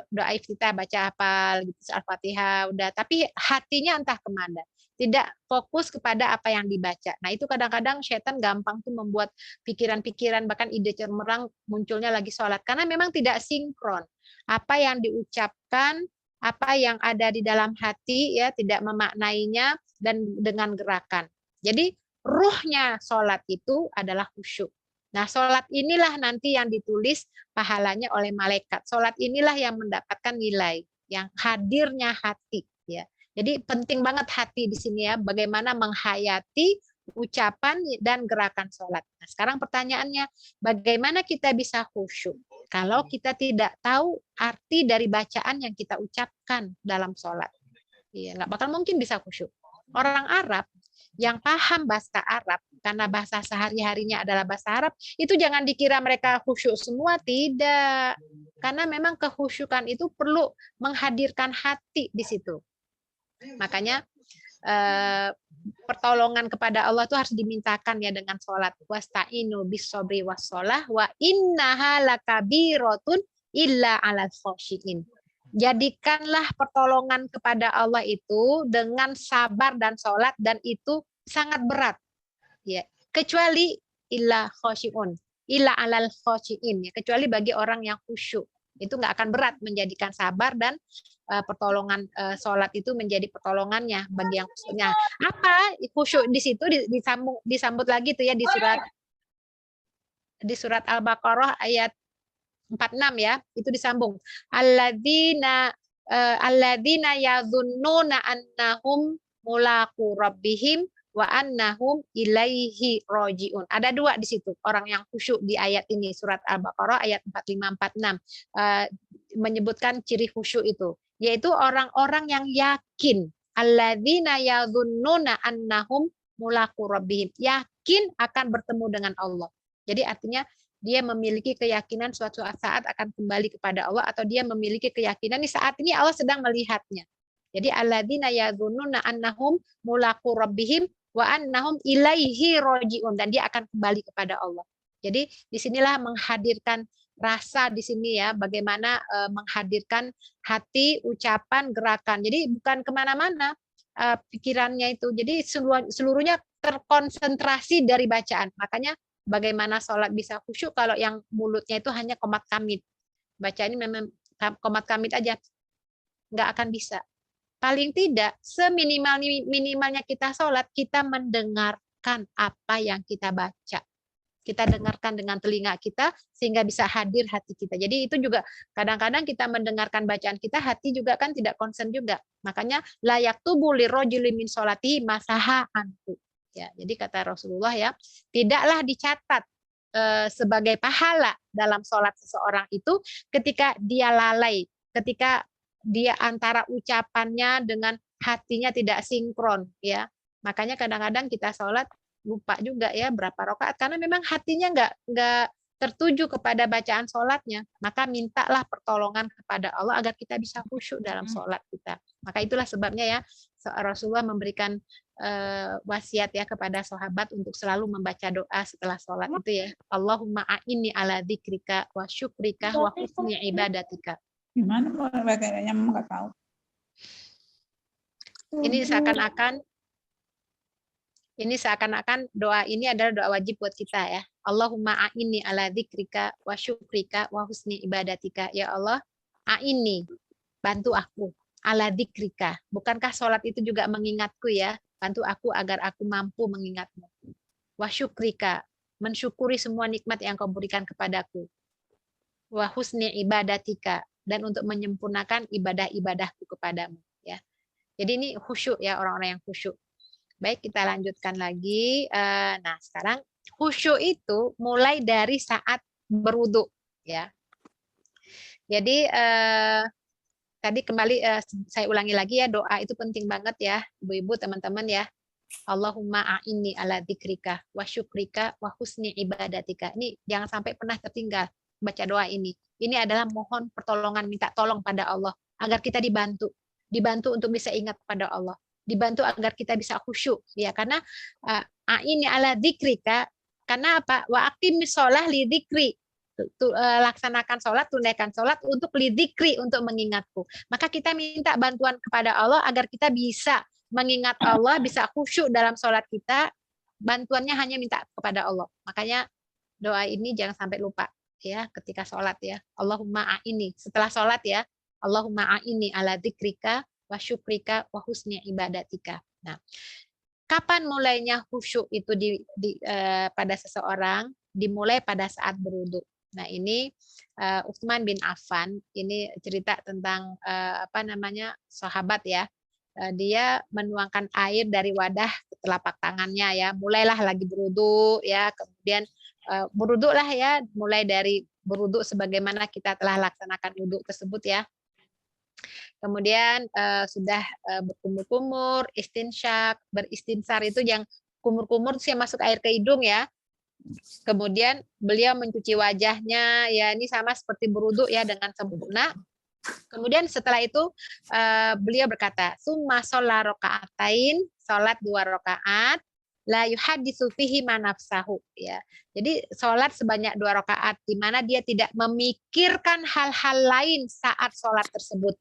doa iftitah, baca hafal gitu, Al-Fatihah udah. Tapi hatinya entah kemana. Tidak fokus kepada apa yang dibaca. Nah itu kadang-kadang setan gampang tuh membuat pikiran-pikiran bahkan ide cemerlang munculnya lagi sholat karena memang tidak sinkron. Apa yang diucapkan, apa yang ada di dalam hati ya tidak memaknainya dan dengan gerakan. Jadi ruhnya sholat itu adalah khusyuk. Nah sholat inilah nanti yang ditulis pahalanya oleh malaikat. Sholat inilah yang mendapatkan nilai, yang hadirnya hati ya. Jadi penting banget hati di sini ya, bagaimana menghayati ucapan dan gerakan sholat. Nah, sekarang pertanyaannya, bagaimana kita bisa khusyuk? Kalau kita tidak tahu arti dari bacaan yang kita ucapkan dalam sholat. Iya, nggak bakal mungkin bisa khusyuk. Orang Arab yang paham bahasa Arab, karena bahasa sehari-harinya adalah bahasa Arab, itu jangan dikira mereka khusyuk semua, tidak. Karena memang kekhusyukan itu perlu menghadirkan hati di situ. Makanya pertolongan kepada Allah itu harus dimintakan ya dengan sholat. Wasta'inu bis-shobri was-sholah wa innaha lakabiratun illa 'alal khosyiin. Jadikanlah pertolongan kepada Allah itu dengan sabar dan sholat, dan itu sangat berat. Ya, kecuali illa khosyiun, illa 'alal khosyiin ya, kecuali bagi orang yang khusyuk. Itu nggak akan berat menjadikan sabar dan pertolongan sholat itu menjadi pertolongannya bagi yang khusyuknya. Apa khusyuk di situ disambut lagi tuh ya di surat Al-Baqarah ayat 46 ya, itu disambung. Alladzina yadhunnuna annahum mulaqu rabbihim wa annahum ilaihi rojiun. Ada dua di situ orang yang khusyuk di ayat ini, surat Al-Baqarah ayat 45-46 menyebutkan ciri khusyuk itu, yaitu orang-orang yang yakin. Alladzina yadhunnuna annahum mulaqu rabbihim, yakin akan bertemu dengan Allah. Jadi artinya dia memiliki keyakinan suatu saat akan kembali kepada Allah, atau dia memiliki keyakinan di saat ini Allah sedang melihatnya. Jadi alladzina yadhunnuna annahum mulaqu rabbihim wa annahum ilaihi rojiun, dan dia akan kembali kepada Allah. Jadi disinilah menghadirkan rasa di sini ya, bagaimana menghadirkan hati, ucapan, gerakan. Jadi bukan kemana-mana pikirannya itu. Jadi seluruhnya terkonsentrasi dari bacaan. Makanya bagaimana sholat bisa khusyuk kalau yang mulutnya itu hanya qomat kamit. Baca ini memang qomat kamit aja, nggak akan bisa. Paling tidak seminimal-minimalnya kita sholat, kita mendengarkan apa yang kita baca. Kita dengarkan dengan telinga kita sehingga bisa hadir hati kita. Jadi itu juga kadang-kadang kita mendengarkan bacaan kita, hati juga kan tidak konsen juga. Makanya layak tubuh lirojuli min sholati masaha antu. Ya, jadi kata Rasulullah ya, tidaklah dicatat sebagai pahala dalam sholat seseorang itu ketika dia lalai, ketika dia antara ucapannya dengan hatinya tidak sinkron ya. Makanya kadang-kadang kita sholat lupa juga ya berapa rakaat karena memang hatinya nggak tertuju kepada bacaan sholatnya. Maka mintalah pertolongan kepada Allah agar kita bisa khusyuk dalam sholat kita. Maka itulah sebabnya ya Rasulullah memberikan wasiat ya kepada sahabat untuk selalu membaca doa setelah sholat itu ya. Allahumma a'inni ala dzikrika wa syukrika wa husni ibadatika. Gimana mau bacanya nggak tahu. Ini seakan-akan doa ini adalah doa wajib buat kita ya. Allahumma a'inni ala dzikrika wa syukrika wa husni ibadatika. Ya Allah, a'inni, bantu aku ala dzikrika. Bukankah sholat itu juga mengingatku ya? Bantu aku agar aku mampu mengingatmu. Wa syukrika, mensyukuri semua nikmat yang kau berikan kepadaku. Wa husni ibadatika, dan untuk menyempurnakan ibadah-ibadahku kepadamu ya. Jadi ini khusyuk ya, orang-orang yang khusyuk. Baik, kita lanjutkan lagi. Nah, sekarang khusyuk itu mulai dari saat berwudu ya. Jadi tadi kembali saya ulangi lagi ya, doa itu penting banget ya, ibu-ibu, teman-teman ya. Allahumma a'inni ala dzikrika wa syukrika wa husni ibadatika. Ini jangan sampai pernah tertinggal baca doa ini. Ini adalah mohon pertolongan, minta tolong pada Allah agar kita dibantu untuk bisa ingat pada Allah, dibantu agar kita bisa khusyuk ya, karena ini ala dzikrika, karena apa? Wa aqimis shalah li dzikri, laksanakan sholat, tunaikan sholat untuk lidzikri, untuk mengingatku. Maka kita minta bantuan kepada Allah agar kita bisa mengingat Allah, bisa khusyuk dalam sholat kita. Bantuannya hanya minta kepada Allah. Makanya doa ini jangan sampai lupa ya ketika sholat ya. Allahumma a'inni, setelah sholat ya, Allahumma a'inni ala dzikrika wa syukrika wa husni ibadatika. Nah, kapan mulainya khusyuk itu pada seseorang? Dimulai pada saat berwudu. Nah, ini Utsman bin Affan, ini cerita tentang sahabat ya. Dia menuangkan air dari wadah ke telapak tangannya ya. Mulailah lagi berwudu ya, kemudian berwudu lah ya, mulai dari berwudu sebagaimana kita telah laksanakan wudu tersebut ya. Kemudian sudah berkumur-kumur, istinsyak, beristinsar itu yang kumur-kumur itu yang masuk air ke hidung ya. Kemudian beliau mencuci wajahnya ya, ini sama seperti berwudu ya dengan sempurna. Kemudian setelah itu beliau berkata, summa sholla raka'atain, sholat 2 rakaat, la yuhaditsu fihi ma nafsahu ya. Jadi sholat sebanyak 2 rakaat di mana dia tidak memikirkan hal-hal lain saat sholat tersebut.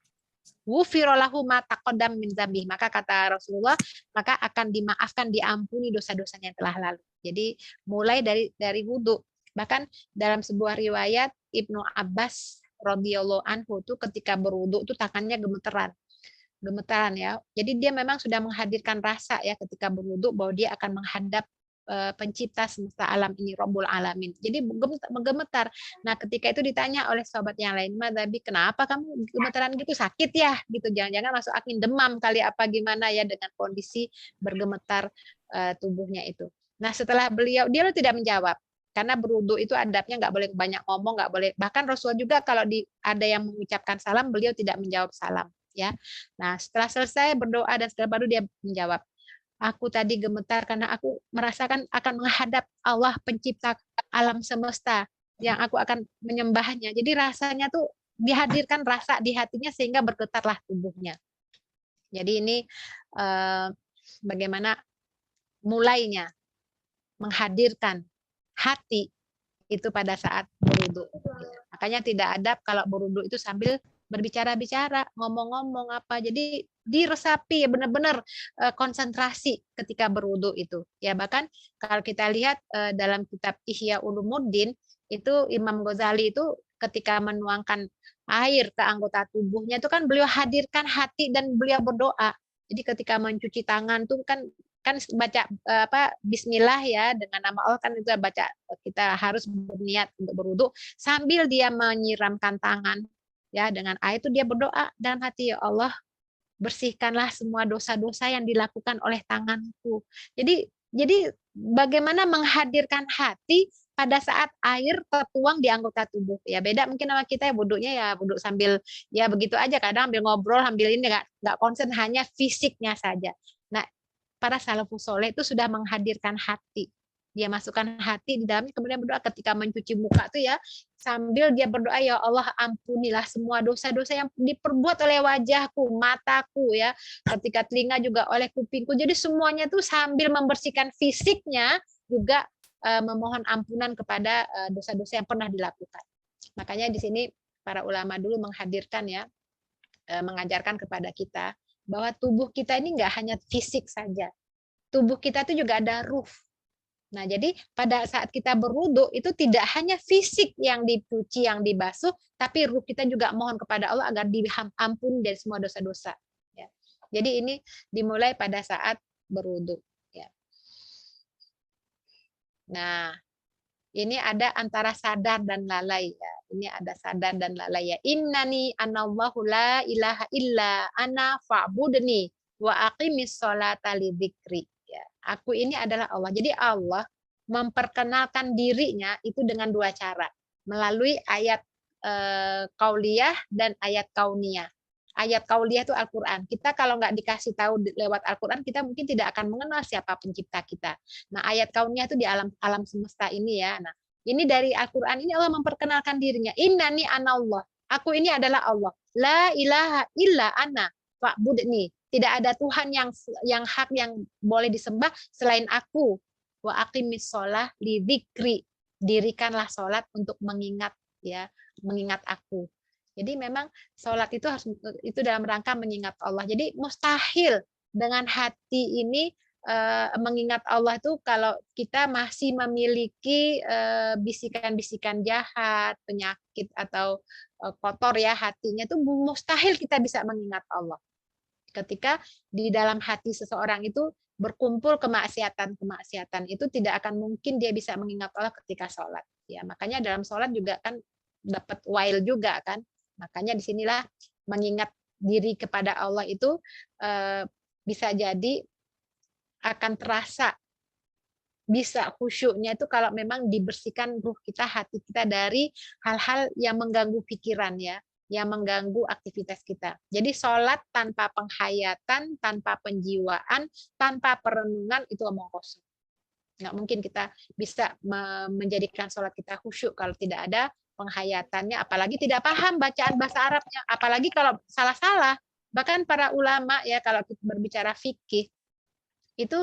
Ghufira lahu ma taqaddam min dzambi, maka kata Rasulullah, maka akan dimaafkan, diampuni dosa-dosanya yang telah lalu. Jadi mulai dari wudu. Bahkan dalam sebuah riwayat Ibnu Abbas radhiyallahu anhu tuh ketika berwudu tuh tangannya gemeteran ya. Jadi dia memang sudah menghadirkan rasa ya ketika berwudu bahwa dia akan menghadap pencipta semesta alam ini, Rabbul Alamin. Jadi menggemetar. Nah, ketika itu ditanya oleh sahabat yang lain, "Madhabi, kenapa kamu gemeteran gitu? Sakit ya?" gitu. Jangan-jangan masuk angin, demam kali apa gimana ya dengan kondisi bergemetar tubuhnya itu. Nah, setelah dia tidak menjawab. Karena berwudu itu adabnya nggak boleh banyak ngomong, nggak boleh. Bahkan Rasulullah juga kalau ada yang mengucapkan salam, beliau tidak menjawab salam. Ya, nah setelah selesai berdoa dan setelah baru dia menjawab, aku tadi gemetar karena aku merasakan akan menghadap Allah pencipta alam semesta yang aku akan menyembahnya. Jadi rasanya tuh dihadirkan rasa di hatinya sehingga bergetarlah tubuhnya. Jadi ini bagaimana mulainya menghadirkan hati itu pada saat berwudu. Makanya tidak adab kalau berwudu itu sambil berbicara-bicara, ngomong-ngomong apa. Jadi diresapi ya, benar-benar konsentrasi ketika berwudu itu. Ya bahkan kalau kita lihat dalam kitab Ihya Ulumuddin itu Imam Ghazali itu ketika menuangkan air ke anggota tubuhnya itu kan beliau hadirkan hati dan beliau berdoa. Jadi ketika mencuci tangan tuh kan baca Bismillah ya, dengan nama Allah kan itu baca, kita harus berniat untuk berwudu sambil dia menyiramkan tangan ya dengan air itu dia berdoa dalam hati, ya Allah bersihkanlah semua dosa-dosa yang dilakukan oleh tanganku. Jadi bagaimana menghadirkan hati pada saat air tertuang di anggota tubuh ya, beda mungkin sama kita ya, wudunya ya wudhu sambil ya begitu aja, kadang ambil ngobrol sambil ini nggak konsen, hanya fisiknya saja. Nah, para salafus soleh itu sudah menghadirkan hati. Dia masukkan hati di dalamnya, kemudian berdoa ketika mencuci muka tuh ya, sambil dia berdoa, ya Allah ampunilah semua dosa-dosa yang diperbuat oleh wajahku, mataku ya, ketika telinga juga oleh kupingku. Jadi semuanya tuh sambil membersihkan fisiknya juga memohon ampunan kepada dosa-dosa yang pernah dilakukan. Makanya di sini para ulama dulu menghadirkan ya, mengajarkan kepada kita bahwa tubuh kita ini nggak hanya fisik saja. Tubuh kita itu juga ada ruh. Nah, jadi pada saat kita berwudu itu tidak hanya fisik yang dicuci, yang dibasuh, tapi ruh kita juga mohon kepada Allah agar diampuni dari semua dosa-dosa. Ya. Jadi ini dimulai pada saat berwudu. Ya. Nah, ini ada antara sadar dan lalai ya. Ini ada sadar dan lalai ya. Innani anallahu la ilaha illa ana fa'budni wa aqimis sholata lidzikri. Ya, aku ini adalah Allah. Jadi Allah memperkenalkan dirinya itu dengan dua cara, melalui ayat kauliyah dan ayat kauniyah. Ayat kauliyah itu Al-Quran. Kita kalau nggak dikasih tahu lewat Al-Quran, kita mungkin tidak akan mengenal siapa pencipta kita. Nah, ayat kauniyah itu di alam semesta ini ya. Nah, ini dari Al-Quran ini Allah memperkenalkan dirinya. Innani anallah. Aku ini adalah Allah. La ilaha illa ana fa'budni. Tidak ada Tuhan yang hak yang boleh disembah selain aku. Wa aqimis sholah lidzikri. Dirikanlah sholat untuk mengingat ya, mengingat aku. Jadi memang sholat itu dalam rangka mengingat Allah. Jadi mustahil dengan hati ini mengingat Allah itu kalau kita masih memiliki bisikan-bisikan jahat, penyakit atau kotor ya hatinya, itu mustahil kita bisa mengingat Allah. Ketika di dalam hati seseorang itu berkumpul kemaksiatan itu tidak akan mungkin dia bisa mengingat Allah ketika sholat. Ya, makanya dalam sholat juga kan dapat wail juga kan. Makanya disinilah mengingat diri kepada Allah itu bisa jadi akan terasa bisa khusyuknya itu kalau memang dibersihkan ruh kita, hati kita dari hal-hal yang mengganggu pikiran ya, yang mengganggu aktivitas kita. Jadi sholat tanpa penghayatan, tanpa penjiwaan, tanpa perenungan itu omong kosong. Nggak mungkin kita bisa menjadikan sholat kita khusyuk kalau tidak ada penghayatannya, apalagi tidak paham bacaan bahasa Arabnya, apalagi kalau salah-salah. Bahkan para ulama ya kalau kita berbicara fikih, itu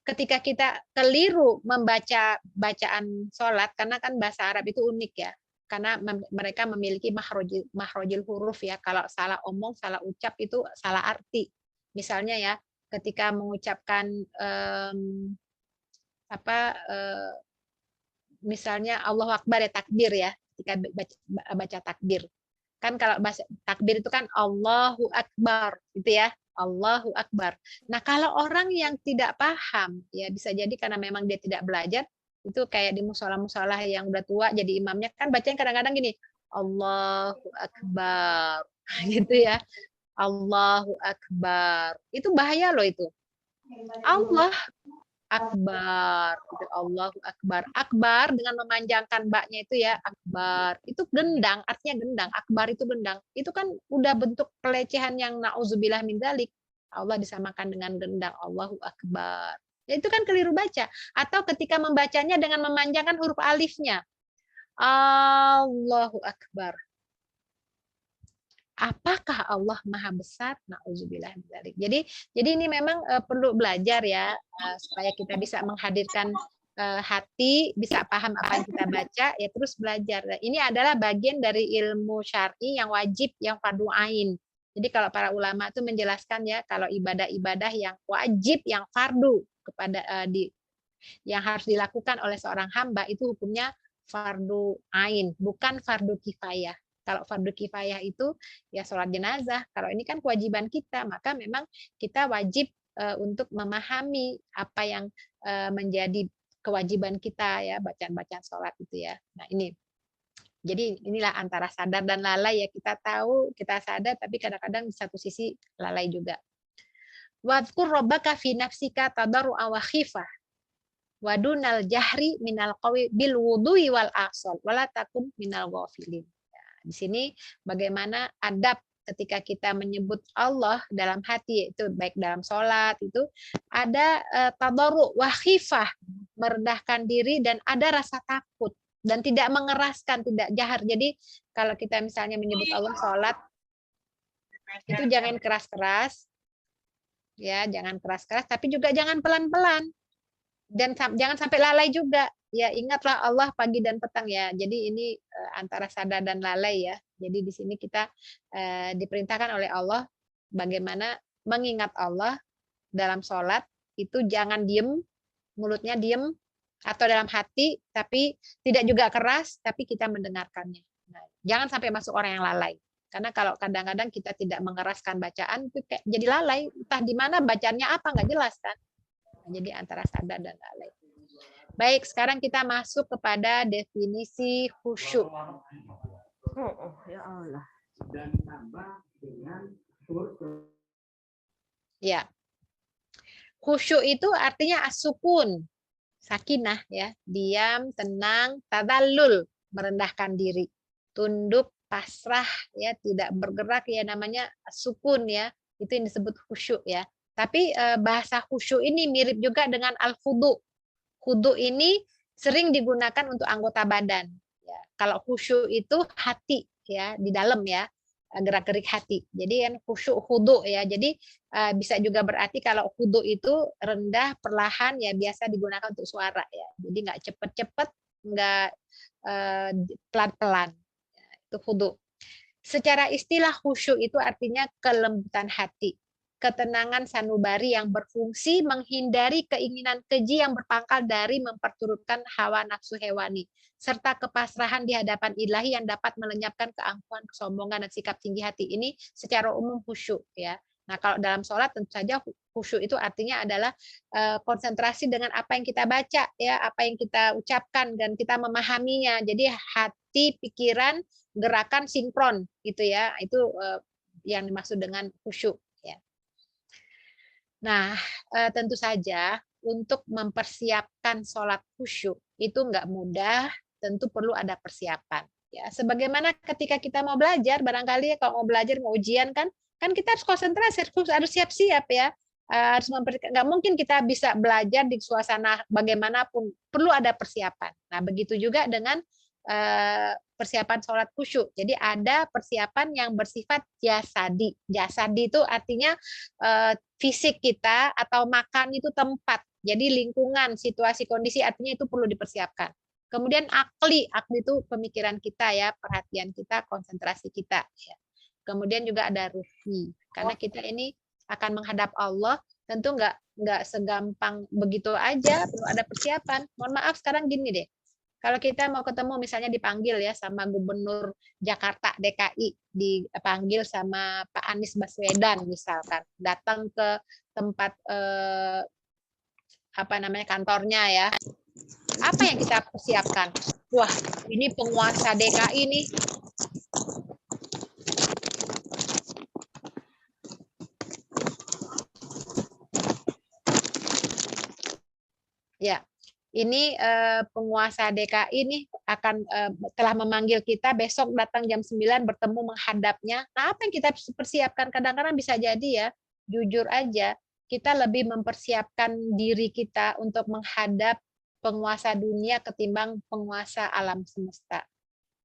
ketika kita keliru membaca bacaan sholat, karena kan bahasa Arab itu unik ya, karena mereka memiliki makhrajil huruf ya, kalau salah omong, salah ucap itu salah arti. Misalnya ya, ketika mengucapkan misalnya Allahu Akbar ya, takbir ya, ketika baca takbir. Kan kalau bahasa takbir itu kan Allahu Akbar gitu ya. Allahu Akbar. Nah, kalau orang yang tidak paham, ya bisa jadi karena memang dia tidak belajar, itu kayak di musola-musola yang udah tua jadi imamnya kan bacanya kadang-kadang gini, Allahu Akbar, gitu ya. Allahu Akbar. Itu bahaya loh itu. Allah Akbar, gitu. Allahu Akbar. Akbar dengan memanjangkan baknya itu ya, Akbar. Itu gendang, artinya gendang. Akbar itu gendang. Itu kan udah bentuk pelecehan yang na'udzubillah min dzalik. Allah disamakan dengan gendang. Allahu Akbar. Ya, itu kan keliru baca. Atau ketika membacanya dengan memanjangkan huruf alifnya. Allahu Akbar. Apakah Allah Maha Besar? Nauzubillah min dzalik. Jadi ini memang perlu belajar ya, supaya kita bisa menghadirkan hati, bisa paham apa yang kita baca, ya terus belajar. Nah, ini adalah bagian dari ilmu syar'i yang wajib, yang fardu ain. Jadi kalau para ulama itu menjelaskan ya, kalau ibadah-ibadah yang wajib, yang fardu kepada yang harus dilakukan oleh seorang hamba itu hukumnya fardu ain, bukan fardu kifayah. Kalau fardu kifayah itu ya sholat jenazah. Kalau ini kan kewajiban kita, maka memang kita wajib untuk memahami apa yang menjadi kewajiban kita ya, bacaan-bacaan sholat itu ya. Nah ini, jadi inilah antara sadar dan lalai ya, kita tahu, kita sadar, tapi kadang-kadang di satu sisi lalai juga. Wadhkur rabbaka fi nafsika tadarru'a wa khifah wadunal jahri minal qawi bil wudhui wal asal wala takun minal ghafilin. Di sini bagaimana adab ketika kita menyebut Allah dalam hati, itu baik dalam sholat itu ada tadarru wa khifah, merendahkan diri dan ada rasa takut dan tidak mengeraskan, tidak jahar. Jadi kalau kita misalnya menyebut Allah sholat itu jangan keras-keras ya, jangan keras-keras, tapi juga jangan pelan-pelan dan jangan sampai lalai juga. Ya, ingatlah Allah pagi dan petang ya. Jadi ini antara sadar dan lalai ya. Jadi di sini kita diperintahkan oleh Allah bagaimana mengingat Allah dalam sholat itu jangan diem, mulutnya diem atau dalam hati, tapi tidak juga keras, tapi kita mendengarkannya. Nah, jangan sampai masuk orang yang lalai. Karena kalau kadang-kadang kita tidak mengeraskan bacaan itu kayak jadi lalai. Entah di mana bacaannya apa nggak jelas kan. Jadi antara sadar dan lalai. Baik, sekarang kita masuk kepada definisi khusyuk. Ya Allah. Ya. Khusyuk itu artinya as-sukun, sakinah ya, diam, tenang, tadallul, merendahkan diri, tunduk, pasrah ya, tidak bergerak ya, namanya sukun ya. Itu yang disebut khusyuk ya. Tapi bahasa khusyuk ini mirip juga dengan al-khudu. Khudu ini sering digunakan untuk anggota badan. Ya, kalau khusyuk itu hati ya, di dalam ya, gerak-gerik hati. Jadi kan khusyuk khudu ya. Jadi bisa juga berarti kalau khudu itu rendah, perlahan ya, biasa digunakan untuk suara ya. Jadi nggak cepet-cepet, nggak pelan-pelan. Ya, itu khudu. Secara istilah khusyuk itu artinya kelembutan hati, ketenangan sanubari yang berfungsi menghindari keinginan keji yang berpangkal dari memperturutkan hawa nafsu hewani, serta kepasrahan di hadapan ilahi yang dapat melenyapkan keangkuhan, kesombongan, dan sikap tinggi hati. Ini secara umum khusyuk ya. Nah kalau dalam sholat tentu saja khusyuk itu artinya adalah konsentrasi dengan apa yang kita baca ya, apa yang kita ucapkan dan kita memahaminya. Jadi hati, pikiran, gerakan sinkron gitu ya. Itu yang dimaksud dengan khusyuk. Nah, tentu saja untuk mempersiapkan sholat khusyuk itu nggak mudah, tentu perlu ada persiapan. Ya, sebagaimana ketika kita mau belajar, barangkali kalau mau belajar, mau ujian kan kita harus konsentrasi, harus siap-siap ya. Harus nggak mungkin kita bisa belajar di suasana bagaimanapun, perlu ada persiapan. Nah, begitu juga dengan persiapan sholat khusyuk. Jadi ada persiapan yang bersifat jasadi. Jasadi itu artinya fisik kita atau makan itu tempat. Jadi lingkungan, situasi, kondisi artinya itu perlu dipersiapkan. Kemudian akli itu pemikiran kita ya, perhatian kita, konsentrasi kita. Ya. Kemudian juga ada ruhi. Karena kita ini akan menghadap Allah, tentu nggak segampang begitu aja, perlu ada persiapan. Mohon maaf sekarang gini deh. Kalau kita mau ketemu misalnya dipanggil ya sama Gubernur Jakarta DKI, dipanggil sama Pak Anies Baswedan misalkan, datang ke tempat kantornya ya. Apa yang kita persiapkan? Wah, ini penguasa DKI nih. Ya. Ini penguasa DKI nih akan telah memanggil kita besok datang jam 9 bertemu menghadapnya. Nah, apa yang kita persiapkan? Kadang-kadang bisa jadi ya, jujur aja, kita lebih mempersiapkan diri kita untuk menghadap penguasa dunia ketimbang penguasa alam semesta.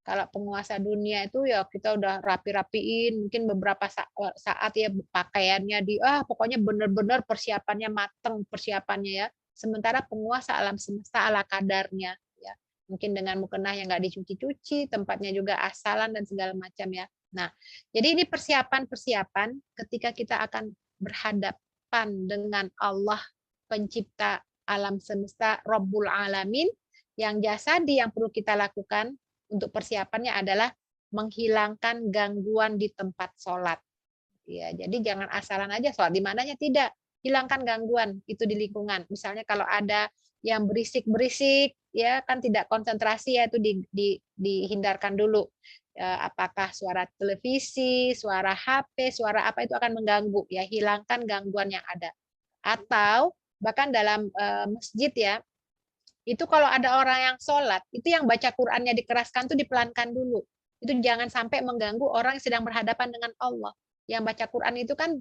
Kalau penguasa dunia itu ya kita udah rapi-rapiin, mungkin beberapa saat ya pakaiannya pokoknya benar-benar persiapannya mateng persiapannya ya. Sementara penguasa alam semesta ala kadarnya ya. Mungkin dengan mukena yang nggak dicuci-cuci, tempatnya juga asalan dan segala macam ya. Nah, jadi ini persiapan-persiapan ketika kita akan berhadapan dengan Allah pencipta alam semesta Rabbul Alamin, yang jasadi yang perlu kita lakukan untuk persiapannya adalah menghilangkan gangguan di tempat sholat. Ya, jadi jangan asalan aja sholat di mananya, tidak. Hilangkan gangguan itu di lingkungan. Misalnya kalau ada yang berisik-berisik, ya kan tidak konsentrasi, ya itu dihindarkan dulu. Apakah suara televisi, suara HP, suara apa itu akan mengganggu. Ya, hilangkan gangguan yang ada. Atau bahkan dalam masjid ya, itu kalau ada orang yang sholat, itu yang baca Qur'annya dikeraskan tuh dipelankan dulu. Itu jangan sampai mengganggu orang yang sedang berhadapan dengan Allah. Yang baca Qur'an itu kan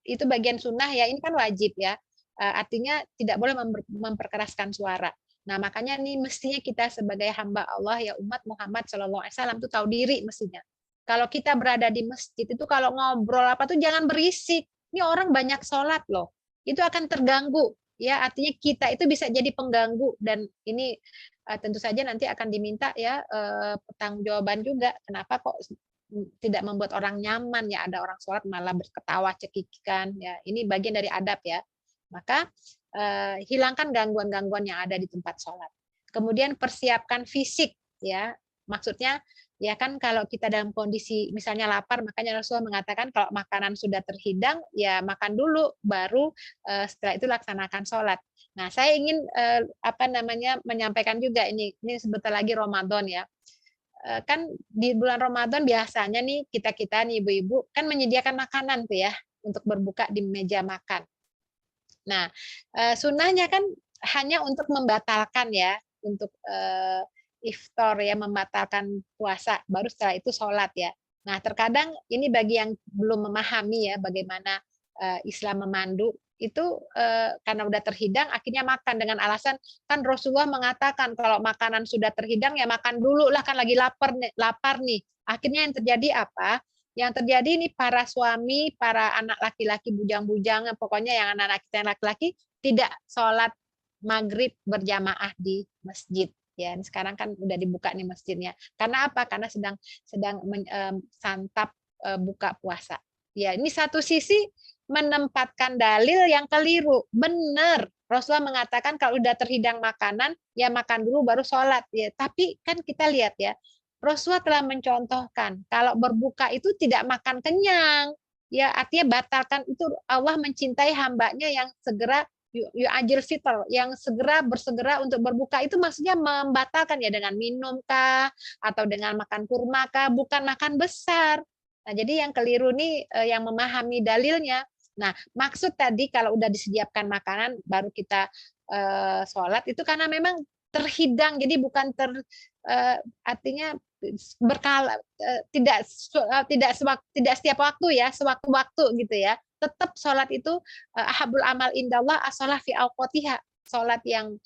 itu bagian sunnah ya, ini kan wajib ya. Artinya tidak boleh memperkeraskan suara. Nah, makanya nih mestinya kita sebagai hamba Allah ya, umat Muhammad SAW tuh tahu diri mestinya. Kalau kita berada di masjid itu kalau ngobrol apa tuh jangan berisik. Ini orang banyak sholat loh. Itu akan terganggu. Ya, artinya kita itu bisa jadi pengganggu, dan ini tentu saja nanti akan diminta ya pertanggungjawaban juga. Kenapa kok tidak membuat orang nyaman ya, ada orang sholat malah berketawa cekikikan ya. Ini bagian dari adab ya. Maka hilangkan gangguan-gangguan yang ada di tempat sholat. Kemudian persiapkan fisik ya. Maksudnya ya kan kalau kita dalam kondisi misalnya lapar, makanya Rasulullah mengatakan kalau makanan sudah terhidang ya makan dulu, baru setelah itu laksanakan sholat. Nah, saya ingin menyampaikan juga ini sebentar lagi Ramadan ya. Kan di bulan Ramadan biasanya nih kita nih ibu-ibu kan menyediakan makanan tuh ya untuk berbuka di meja makan. Nah, sunnahnya kan hanya untuk membatalkan ya, untuk iftar ya, membatalkan puasa, baru setelah itu sholat ya. Nah, terkadang ini bagi yang belum memahami ya bagaimana Islam memandu, itu karena udah terhidang akhirnya makan dengan alasan kan Rasulullah mengatakan kalau makanan sudah terhidang ya makan dulu lah, kan lagi lapar nih. Akhirnya yang terjadi apa? Yang terjadi ini para suami, para anak laki-laki bujang-bujang, pokoknya yang anak-anak kita yang laki-laki tidak sholat maghrib berjamaah di masjid. Ya, sekarang kan udah dibuka nih masjidnya. Karena apa? Karena sedang santap buka puasa. Ya, ini satu sisi menempatkan dalil yang keliru. Benar, Rasulullah mengatakan kalau udah terhidang makanan, ya makan dulu baru sholat. Ya, tapi kan kita lihat ya, Rasulullah telah mencontohkan kalau berbuka itu tidak makan kenyang. Ya, artinya batalkan itu. Allah mencintai hambanya yang segera yu'ajil fitr, yang bersegera untuk berbuka, itu maksudnya membatalkan ya dengan minum kah atau dengan makan kurma kah, bukan makan besar. Nah, jadi yang keliru nih yang memahami dalilnya. Nah, maksud tadi kalau udah disediakan makanan baru kita sholat itu karena memang terhidang, jadi bukan artinya berkala, tidak setiap waktu ya, sewaktu-waktu gitu ya. Tetap sholat itu ahabul amal indallah as-sholah fi awqatiha. Sholat yang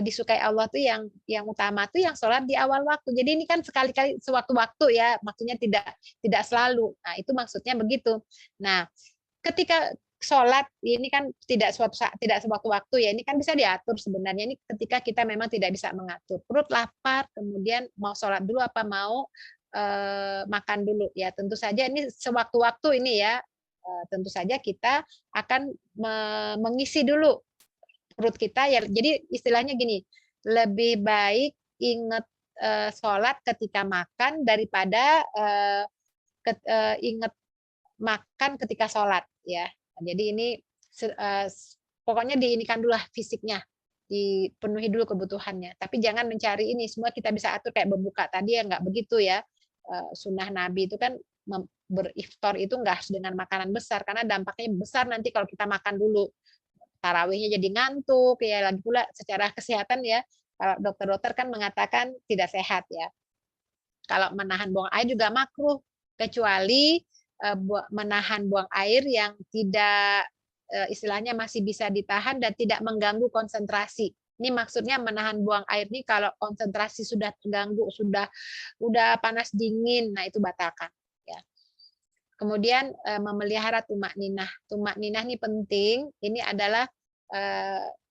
disukai Allah tuh yang utama tuh yang sholat di awal waktu. Jadi ini kan sekali-kali sewaktu-waktu ya, maksudnya tidak selalu. Nah, itu maksudnya begitu. Nah, ketika sholat ini kan tidak sewaktu-waktu ya, ini kan bisa diatur sebenarnya. Ini ketika kita memang tidak bisa mengatur, perut lapar, kemudian mau sholat dulu apa mau makan dulu ya, tentu saja ini sewaktu-waktu ini ya. Tentu saja kita akan mengisi dulu perut kita ya. Jadi istilahnya gini, lebih baik ingat sholat ketika makan daripada ingat makan ketika sholat ya. Jadi ini pokoknya diinikan dulu lah fisiknya, dipenuhi dulu kebutuhannya. Tapi jangan mencari ini semua kita bisa atur kayak berbuka tadi ya, nggak begitu ya. Sunnah Nabi itu kan beriftar itu nggak harus dengan makanan besar, karena dampaknya besar nanti kalau kita makan dulu. Tarawihnya jadi ngantuk ya, lagi pula secara kesehatan ya, kalau dokter-dokter kan mengatakan tidak sehat ya. Kalau menahan buang air juga makruh, kecuali menahan buang air yang tidak istilahnya masih bisa ditahan dan tidak mengganggu konsentrasi. Ini maksudnya menahan buang air nih kalau konsentrasi sudah terganggu, udah panas dingin, nah itu batalkan ya. Kemudian memelihara tumak ninah. Tumak ninah ini penting, ini adalah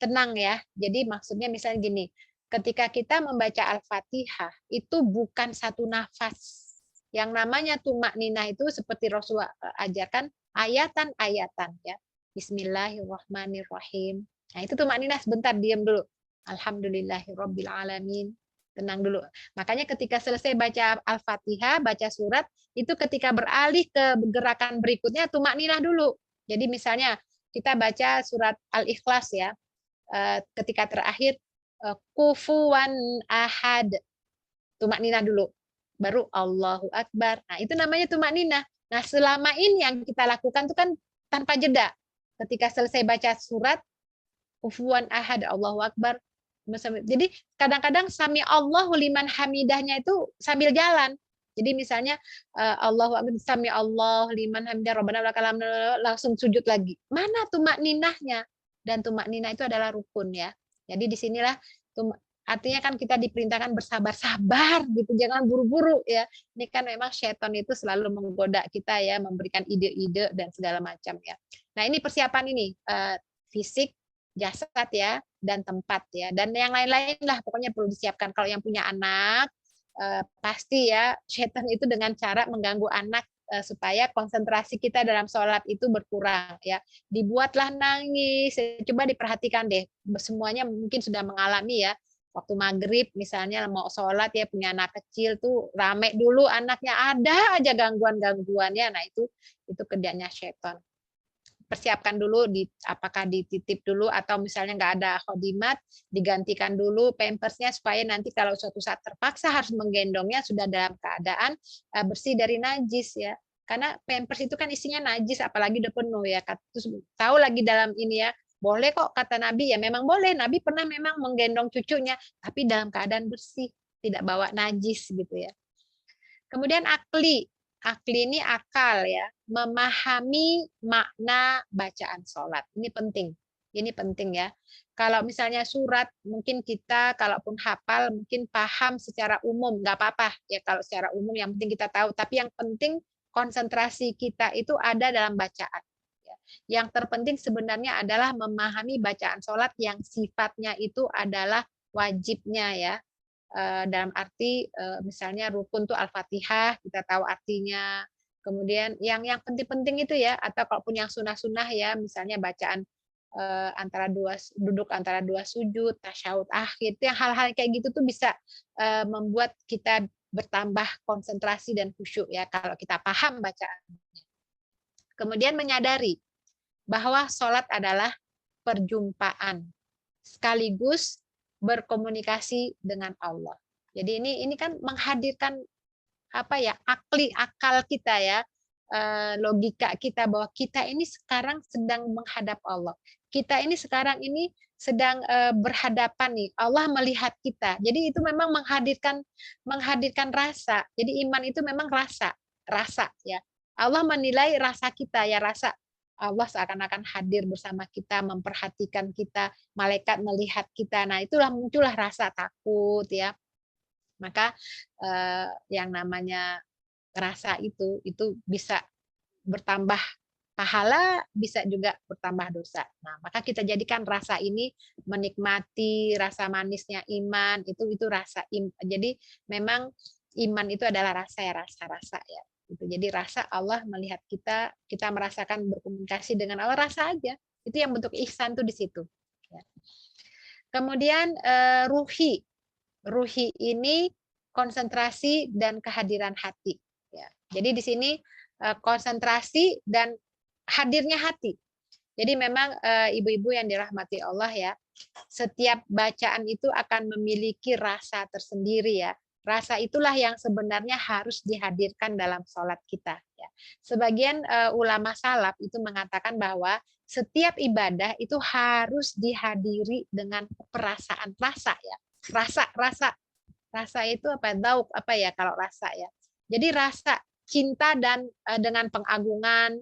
tenang ya. Jadi maksudnya misalnya gini, ketika kita membaca Al-Fatihah itu bukan satu nafas. Yang namanya tumak ninah itu seperti Rasulullah ajarkan ayatan-ayatan ya. Bismillahirrahmanirrahim. Nah, itu tumak ninah, sebentar diam dulu. Alhamdulillahirabbil alamin. Tenang dulu. Makanya ketika selesai baca Al-Fatihah, baca surat, itu ketika beralih ke gerakan berikutnya tumak ninah dulu. Jadi misalnya kita baca surat Al-Ikhlas ya. Ketika terakhir kufuwan ahad. Tumak ninah dulu. Baru Allahu Akbar. Nah, itu namanya tumak ninah. Nah, selama ini yang kita lakukan itu kan tanpa jeda. Ketika selesai baca surat kufuwan ahad, Allahu Akbar. Jadi kadang-kadang sami Allahu liman hamidahnya itu sambil jalan. Jadi misalnya Allahu Akbar, sami Allah liman hamidah, Rabbana lakal hamd, langsung sujud lagi. Mana tumak ninahnya? Dan tumak ninah itu adalah rukun ya. Jadi disinilah artinya kan kita diperintahkan bersabar-sabar gitu, jangan buru-buru ya. Ini kan memang setan itu selalu menggoda kita ya, memberikan ide-ide dan segala macam ya. Nah ini persiapan ini fisik, jasad ya, dan tempat ya, dan yang lain-lain lah pokoknya perlu disiapkan. Kalau yang punya anak pasti ya setan itu dengan cara mengganggu anak supaya konsentrasi kita dalam sholat itu berkurang ya, dibuatlah nangis. Coba diperhatikan deh, semuanya mungkin sudah mengalami ya, waktu maghrib misalnya mau sholat ya, punya anak kecil tuh rame dulu anaknya, ada aja gangguan-gangguannya. Nah itu kerjanya setan. Persiapkan dulu apakah dititip dulu atau misalnya nggak ada khodimat, digantikan dulu pampersnya supaya nanti kalau suatu saat terpaksa harus menggendongnya sudah dalam keadaan bersih dari najis ya. Karena pampers itu kan isinya najis, apalagi udah penuh ya. Terus tahu lagi dalam ini ya, boleh kok kata Nabi ya, memang boleh. Nabi pernah memang menggendong cucunya tapi dalam keadaan bersih, tidak bawa najis gitu ya. Kemudian akli. Akli ini akal ya, memahami makna bacaan sholat. Ini penting. Ini penting ya. Kalau misalnya surat, mungkin kita kalaupun hafal, mungkin paham secara umum, nggak apa-apa ya kalau secara umum, yang penting kita tahu. Tapi yang penting konsentrasi kita itu ada dalam bacaan. Yang terpenting sebenarnya adalah memahami bacaan sholat yang sifatnya itu adalah wajibnya ya. Dalam arti misalnya rukun tuh Al-Fatihah, kita tahu artinya. Kemudian yang penting-penting itu ya, atau kalaupun yang sunah-sunah ya, misalnya bacaan duduk antara dua sujud, tasyahud akhir, yang hal-hal kayak gitu tuh bisa membuat kita bertambah konsentrasi dan khusyuk ya kalau kita paham bacaannya. Kemudian menyadari bahwa sholat adalah perjumpaan sekaligus berkomunikasi dengan Allah. Jadi ini kan menghadirkan apa ya, akal kita ya, logika kita bahwa kita ini sekarang sedang menghadap Allah. Kita ini sekarang ini sedang berhadapan nih, Allah melihat kita. Jadi itu memang menghadirkan rasa. Jadi iman itu memang rasa ya. Allah menilai rasa kita ya, rasa. Allah seakan-akan hadir bersama kita, memperhatikan kita, malaikat melihat kita. Nah, itulah muncullah rasa takut ya. Maka yang namanya rasa itu bisa bertambah pahala, bisa juga bertambah dosa. Nah, maka kita jadikan rasa ini menikmati rasa manisnya iman, itu rasa. Jadi memang iman itu adalah rasa ya, rasa ya. Jadi rasa Allah melihat kita, kita merasakan berkomunikasi dengan Allah, rasa aja. Itu yang bentuk ihsan tuh di situ. Kemudian ruhi. Ruhi ini konsentrasi dan kehadiran hati. Jadi di sini konsentrasi dan hadirnya hati. Jadi memang ibu-ibu yang dirahmati Allah ya, setiap bacaan itu akan memiliki rasa tersendiri ya. Rasa itulah yang sebenarnya harus dihadirkan dalam sholat kita. Ya. Sebagian ulama salaf itu mengatakan bahwa setiap ibadah itu harus dihadiri dengan perasaan rasa ya. Rasa itu apa? Dauk apa ya kalau rasa ya. Jadi rasa cinta dan dengan pengagungan,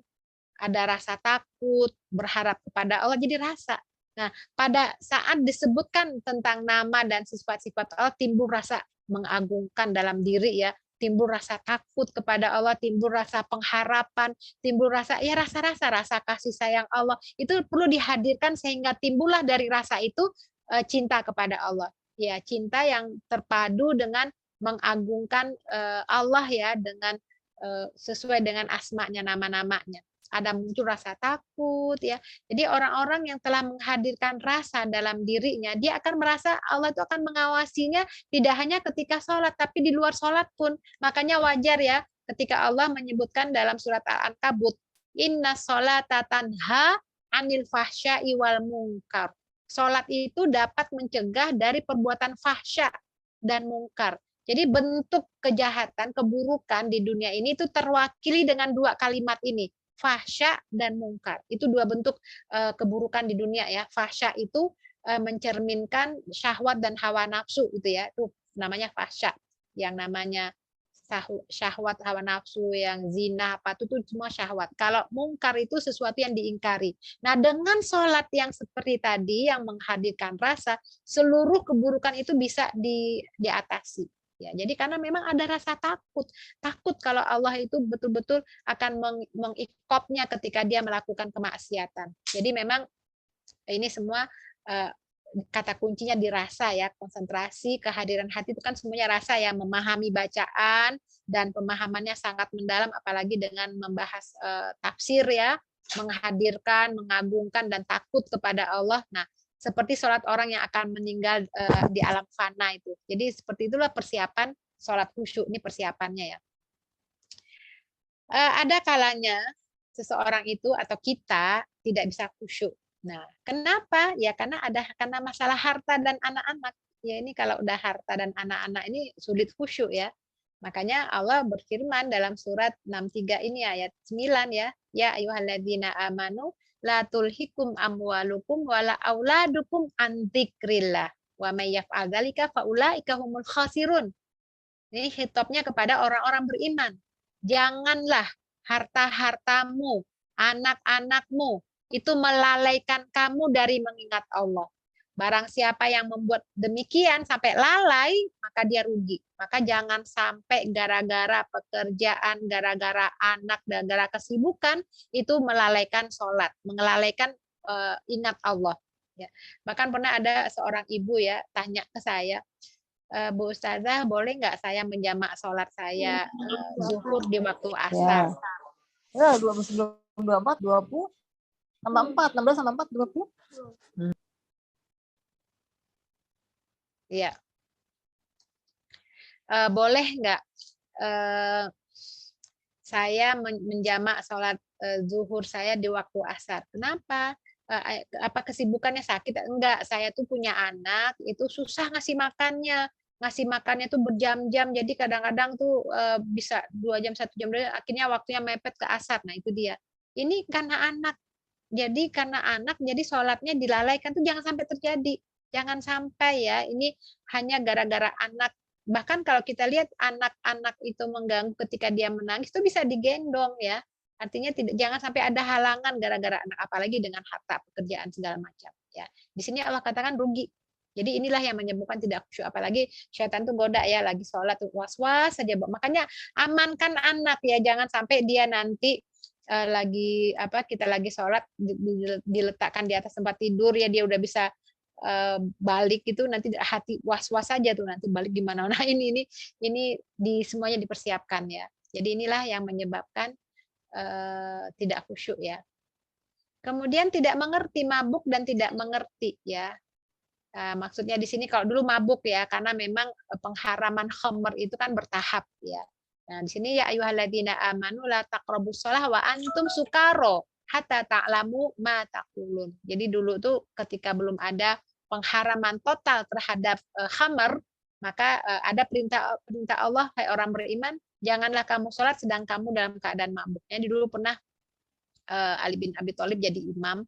ada rasa takut, berharap kepada Allah, jadi rasa. Nah, pada saat disebutkan tentang nama dan sifat-sifat Allah, timbul rasa mengagungkan dalam diri ya, timbul rasa takut kepada Allah, timbul rasa pengharapan, timbul rasa ya rasa kasih sayang Allah. Itu perlu dihadirkan sehingga timbullah dari rasa itu cinta kepada Allah. Ya, cinta yang terpadu dengan mengagungkan Allah ya, dengan sesuai dengan asmanya, nama-namanya. Ada muncul rasa takut ya. Jadi orang-orang yang telah menghadirkan rasa dalam dirinya, dia akan merasa Allah itu akan mengawasinya tidak hanya ketika sholat, tapi di luar sholat pun. Makanya wajar ya ketika Allah menyebutkan dalam surat Al-Ankabut, Inna sholata tanha anil fahsya'i wal munkar. Sholat itu dapat mencegah dari perbuatan fahsya dan mungkar. Jadi bentuk kejahatan, keburukan di dunia ini itu terwakili dengan dua kalimat ini, fahsya dan mungkar. Itu dua bentuk keburukan di dunia ya. Fahsya itu mencerminkan syahwat dan hawa nafsu itu ya. Itu namanya fahsya. Yang namanya syahwat, hawa nafsu, yang zina, apa itu semua syahwat. Kalau mungkar itu sesuatu yang diingkari. Nah, dengan sholat yang seperti tadi yang menghadirkan rasa, seluruh keburukan itu bisa diatasi. Ya, jadi karena memang ada rasa takut kalau Allah itu betul-betul akan mengikopnya ketika dia melakukan kemaksiatan. Jadi memang ini semua kata kuncinya dirasa ya, konsentrasi, kehadiran hati itu kan semuanya rasa ya, memahami bacaan dan pemahamannya sangat mendalam, apalagi dengan membahas tafsir ya, menghadirkan, mengagungkan dan takut kepada Allah. Nah, seperti sholat orang yang akan meninggal di alam fana itu. Jadi seperti itulah persiapan sholat khusyuk, ini persiapannya ya. Ada kalanya seseorang itu atau kita tidak bisa khusyuk. Nah, kenapa? Ya karena masalah harta dan anak-anak. Ya ini kalau udah harta dan anak-anak ini sulit khusyuk ya. Makanya Allah berfirman dalam surat 63 ini ayat 9 ya. Ya ayyuhalladzina amanu la tulhikum amwalukum wala auladukum an dzikrillah wa may yaf'al dzalika faulaika humul khasirun. Ini hitopnya kepada orang-orang beriman. Janganlah harta-hartamu, anak-anakmu itu melalaikan kamu dari mengingat Allah. Barang siapa yang membuat demikian sampai lalai, maka dia rugi. Maka jangan sampai gara-gara pekerjaan, gara-gara anak, gara-gara kesibukan, itu melalaikan sholat, melalaikan ingat Allah. Ya. Bahkan pernah ada seorang ibu ya tanya ke saya, Bu Ustazah, boleh nggak saya menjamak sholat saya zuhur di waktu asar? Ya, 24, 20. Tambah 4, 16 sama 4, 20. Iya. Boleh nggak saya menjamak sholat zuhur saya di waktu asar? Kenapa? Apa kesibukannya sakit? Enggak, saya tuh punya anak, itu susah ngasih makannya. Ngasih makannya tuh berjam-jam, jadi kadang-kadang tuh bisa 2 jam, 1 jam, akhirnya waktunya mepet ke asar. Nah itu dia. Ini karena anak. Jadi karena anak, jadi sholatnya dilalaikan tuh jangan sampai terjadi. Jangan sampai ya, ini hanya gara-gara anak. Bahkan kalau kita lihat anak-anak itu mengganggu ketika dia menangis, itu bisa digendong ya. Artinya jangan sampai ada halangan gara-gara anak, apalagi dengan harta, pekerjaan segala macam. Ya, di sini Allah katakan rugi. Jadi inilah yang menyebabkan tidak khusyuk, apalagi syaitan tuh goda ya, lagi sholat tuh was-was saja. Makanya amankan anak ya, jangan sampai dia nanti kita lagi sholat diletakkan di atas tempat tidur ya, dia udah bisa balik itu nanti hati was-was saja tuh nanti balik gimana. Nah ini di semuanya dipersiapkan ya. Jadi inilah yang menyebabkan tidak khusyuk ya. Kemudian tidak mengerti, mabuk dan tidak mengerti ya. Maksudnya di sini kalau dulu mabuk ya, karena memang pengharaman khamr itu kan bertahap ya. Nah, di sini ya ayyuhalladzina amanu la taqrabus shalah wa antum sukaro hatta ta'lamu ma taqulun. Jadi dulu tuh ketika belum ada pengharaman total terhadap khamr, maka ada perintah Allah, hai orang beriman, janganlah kamu sholat sedang kamu dalam keadaan mabuk. Jadi dulu pernah Ali bin Abi Thalib jadi imam.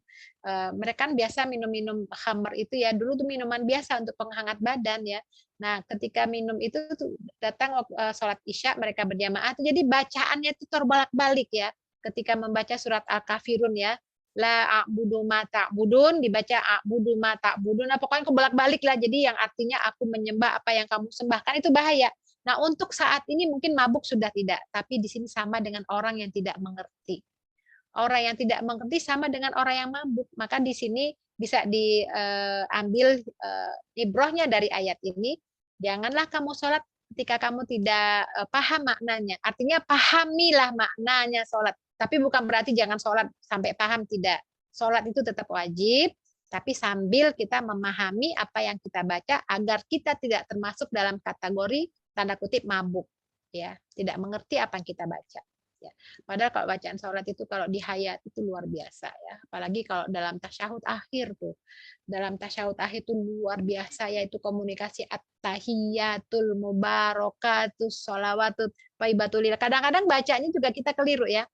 Mereka kan biasa minum-minum khamr itu ya, dulu tuh minuman biasa untuk penghangat badan ya. Nah, ketika minum itu tuh datang sholat Isya, mereka berjamaah, jadi bacaannya itu terbolak-balik ya. Ketika membaca surat Al-Kafirun ya, la a'budu ma ta'budun, dibaca a'budu ma ta'budun. Nah, pokoknya kebolak-balik lah. Jadi yang artinya aku menyembah apa yang kamu sembah. Kan itu bahaya. Nah, untuk saat ini mungkin mabuk sudah tidak, tapi di sini sama dengan orang yang tidak mengerti. Orang yang tidak mengerti sama dengan orang yang mabuk. Maka di sini bisa diambil ibrohnya dari ayat ini. Janganlah kamu sholat ketika kamu tidak paham maknanya. Artinya pahamilah maknanya sholat. Tapi bukan berarti jangan sholat sampai paham, tidak. Sholat itu tetap wajib, tapi sambil kita memahami apa yang kita baca agar kita tidak termasuk dalam kategori tanda kutip mabuk, ya, tidak mengerti apa yang kita baca. Ya. Padahal kalau bacaan sholat itu kalau dihayat itu luar biasa, ya. Apalagi kalau dalam tasyahud akhir tuh, dalam tasyahud akhir itu luar biasa, yaitu komunikasi at-tahiyatul mubarakatus sholawatut thayyibatulillah. Kadang-kadang bacanya juga kita keliru, ya.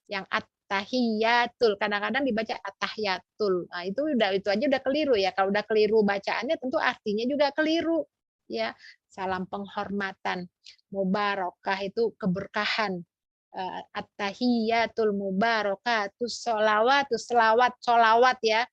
Yang at-tahiyatul kadang-kadang dibaca at-tahiyatul. Nah, itu aja udah keliru, ya. Kalau udah keliru bacaannya tentu artinya juga keliru, ya. Salam penghormatan, mubarakah itu keberkahan, at-tahiyatul mubarakatus sholawatus, selawat ya,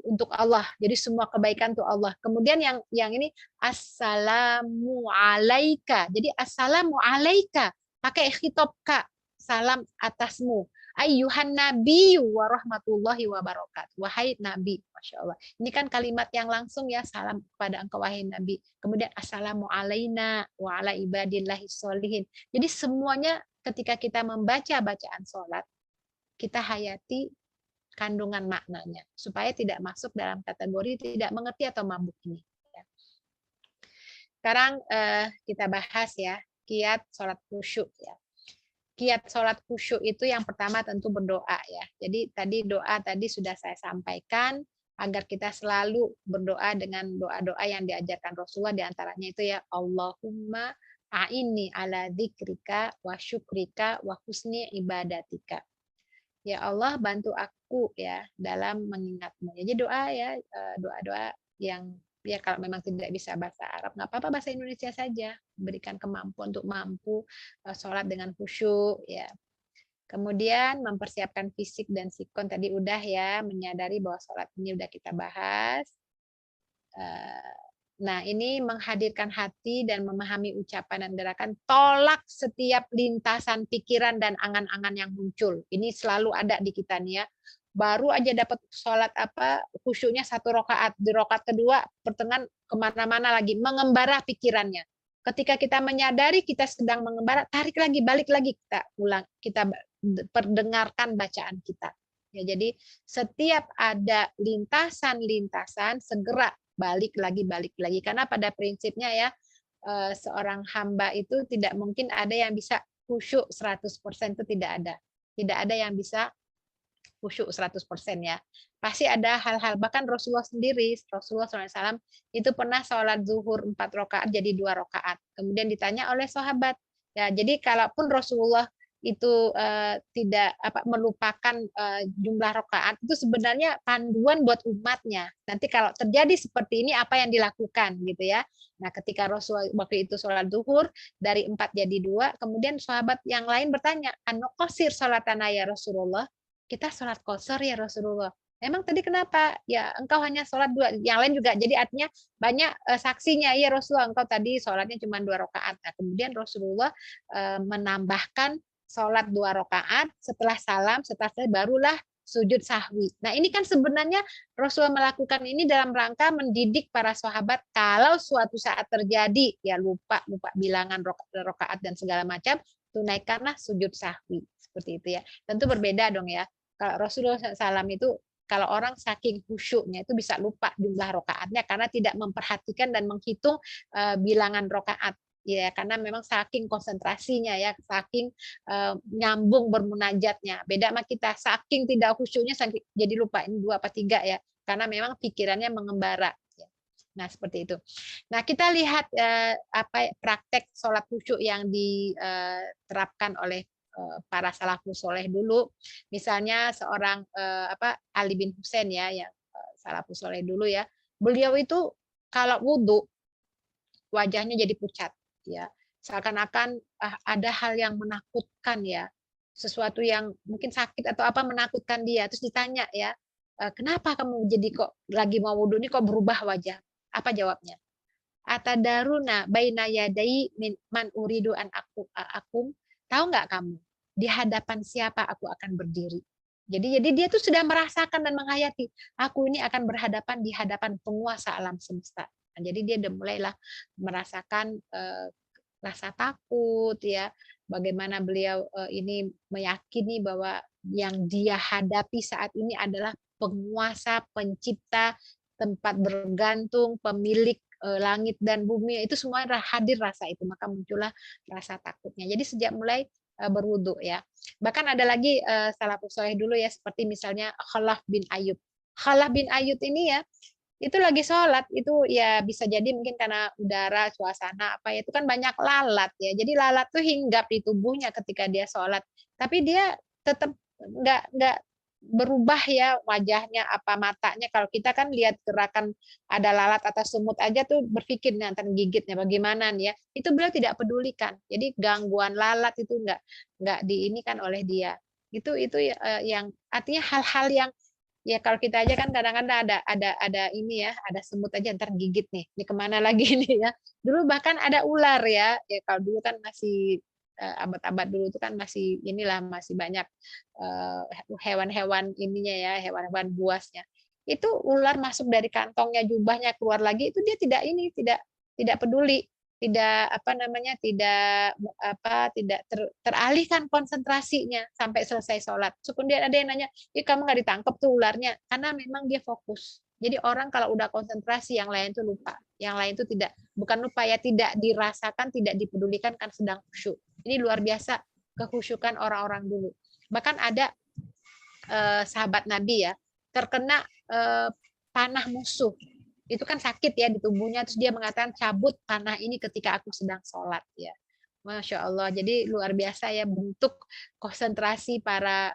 untuk Allah. Jadi semua kebaikan untuk Allah. Kemudian yang ini assalamu alaika. Jadi assalamu alaika pakai khitab ka, salam atasmu. Ayyuhan nabiyyu wa rahmatullahi wa barakatuh. Wahai nabi, Masya Allah. Ini kan kalimat yang langsung, ya, salam kepada engkau wahai nabi. Kemudian assalamu alaina wa ala ibadillahi sholihin. Jadi semuanya ketika kita membaca bacaan sholat, kita hayati kandungan maknanya supaya tidak masuk dalam kategori tidak mengerti atau mabuk ini. Sekarang kita bahas, ya, kiat sholat khusyuk, ya. Kiat sholat khusyuk itu yang pertama tentu berdoa, ya. Jadi tadi doa tadi sudah saya sampaikan agar kita selalu berdoa dengan doa-doa yang diajarkan Rasulullah, diantaranya itu, ya, Allahumma a'inni ala dzikrika wa syukrika wa husni ibadatika. Ya Allah, bantu aku, ya, dalam mengingatmu. Jadi doa, ya, doa-doa yang, ya, kalau memang tidak bisa bahasa Arab nggak apa-apa, bahasa Indonesia saja. Berikan kemampuan untuk mampu sholat dengan khusyuk, ya. Kemudian mempersiapkan fisik dan sikon tadi udah, ya, menyadari bahwa sholat ini udah kita bahas. Nah, ini menghadirkan hati dan memahami ucapan dan gerakan, tolak setiap lintasan pikiran dan angan-angan yang muncul. Ini selalu ada di kita nih, ya. Baru aja dapat sholat khusyuknya 1 rakaat, di rakaat kedua pertengahan kemana-mana lagi, mengembara pikirannya. Ketika kita menyadari kita sedang mengembara, tarik lagi, balik lagi, kita ulang, kita perdengarkan bacaan kita. Ya, jadi setiap ada lintasan-lintasan segera balik lagi, karena pada prinsipnya, ya, seorang hamba itu tidak mungkin ada yang bisa khusyuk 100%, itu tidak ada yang bisa khusyuk 100%, ya. Pasti ada hal-hal, bahkan Rasulullah SAW itu pernah sholat zuhur 4 rakaat jadi 2 rakaat. Kemudian ditanya oleh sahabat, ya, jadi kalaupun Rasulullah itu tidak melupakan jumlah rakaat, itu sebenarnya panduan buat umatnya. Nanti kalau terjadi seperti ini apa yang dilakukan, gitu, ya. Nah, ketika Rasulullah waktu itu sholat zuhur dari 4 jadi 2, kemudian sahabat yang lain bertanya, an-nuqsir sholatana ya Rasulullah, kita sholat qasar ya Rasulullah. Emang tadi kenapa? Ya, engkau hanya sholat 2, yang lain juga. Jadi artinya banyak saksinya, ya Rasulullah, engkau tadi sholatnya cuma 2 rakaat. Nah, kemudian Rasulullah menambahkan sholat 2 rakaat, setelah salam, setelah barulah sujud sahwi. Nah, ini kan sebenarnya Rasulullah melakukan ini dalam rangka mendidik para sahabat kalau suatu saat terjadi, ya, lupa bilangan rakaat dan segala macam, tunaikanlah sujud sahwi. Seperti itu, ya. Tentu berbeda dong, ya. Kalau Rasulullah SAW itu, kalau orang saking khusyuknya itu bisa lupa jumlah rakaatnya karena tidak memperhatikan dan menghitung bilangan rakaat, ya, karena memang saking konsentrasinya, ya, saking nyambung bermunajatnya. Beda sama kita, saking tidak khusyuknya jadi lupa ini 2 apa 3, ya, karena memang pikirannya mengembara. Ya. Nah, seperti itu. Nah, kita lihat praktek sholat khusyuk yang diterapkan oleh para salafus soleh dulu. Misalnya seorang Ali bin Husain, ya, yang salafus soleh dulu, ya. Beliau itu kalau wudhu wajahnya jadi pucat, ya, seakan-akan ada hal yang menakutkan, ya. sesuatu yang mungkin sakit atau apa menakutkan dia, terus ditanya ya, kenapa kamu jadi kok lagi mau wudhu ini kok berubah wajah? Apa jawabnya? Atadaruna baina yadai man uridu an akum. Tahu nggak kamu di hadapan siapa aku akan berdiri? Jadi dia tuh sudah merasakan dan menghayati, aku ini akan berhadapan di hadapan penguasa alam semesta. Nah, jadi dia udah mulailah merasakan rasa takut ya, bagaimana beliau ini meyakini bahwa yang dia hadapi saat ini adalah penguasa, pencipta, tempat bergantung, pemilik langit dan bumi, itu semua hadir rasa itu, maka muncullah rasa takutnya. Jadi sejak mulai berwudu ya. Bahkan ada lagi salafus saleh dulu ya, seperti misalnya Khalaf bin Ayub. Khalaf bin Ayub ini ya, itu lagi sholat, itu ya bisa jadi mungkin karena udara, suasana apa ya, itu kan banyak lalat ya. Jadi lalat tuh hinggap di tubuhnya ketika dia sholat. Tapi dia tetap nggak berubah ya wajahnya, apa matanya. Kalau kita kan lihat gerakan ada lalat atau semut aja tuh berpikir nih antar gigitnya bagaimana nih ya. Itu beliau tidak pedulikan. Jadi gangguan lalat itu nggak diinikan oleh dia. Itu yang artinya hal-hal yang ya kalau kita aja kan kadang-kadang ada ini ya, ada semut aja ntar gigit nih. Ini kemana lagi nih ya. Dulu bahkan ada ular ya. Ya kalau dulu kan masih abad-abad dulu itu kan masih inilah masih banyak hewan-hewan ininya ya, hewan-hewan buasnya. Itu ular masuk dari kantongnya, jubahnya keluar lagi, itu dia tidak peduli, tidak teralihkan konsentrasinya sampai selesai sholat. Kemudian ada yang nanya, kamu nggak ditangkap tuh ularnya? Karena memang dia fokus. Jadi orang kalau udah konsentrasi, yang lain tuh lupa, yang lain tuh bukan lupa ya, tidak dirasakan, tidak dipedulikan kan sedang khusyuk. Ini luar biasa kekhusyukan orang-orang dulu. Bahkan ada sahabat Nabi ya, terkena panah musuh. Itu kan sakit ya di tubuhnya, terus dia mengatakan cabut panah ini ketika aku sedang sholat ya. Masya Allah, jadi luar biasa ya bentuk konsentrasi para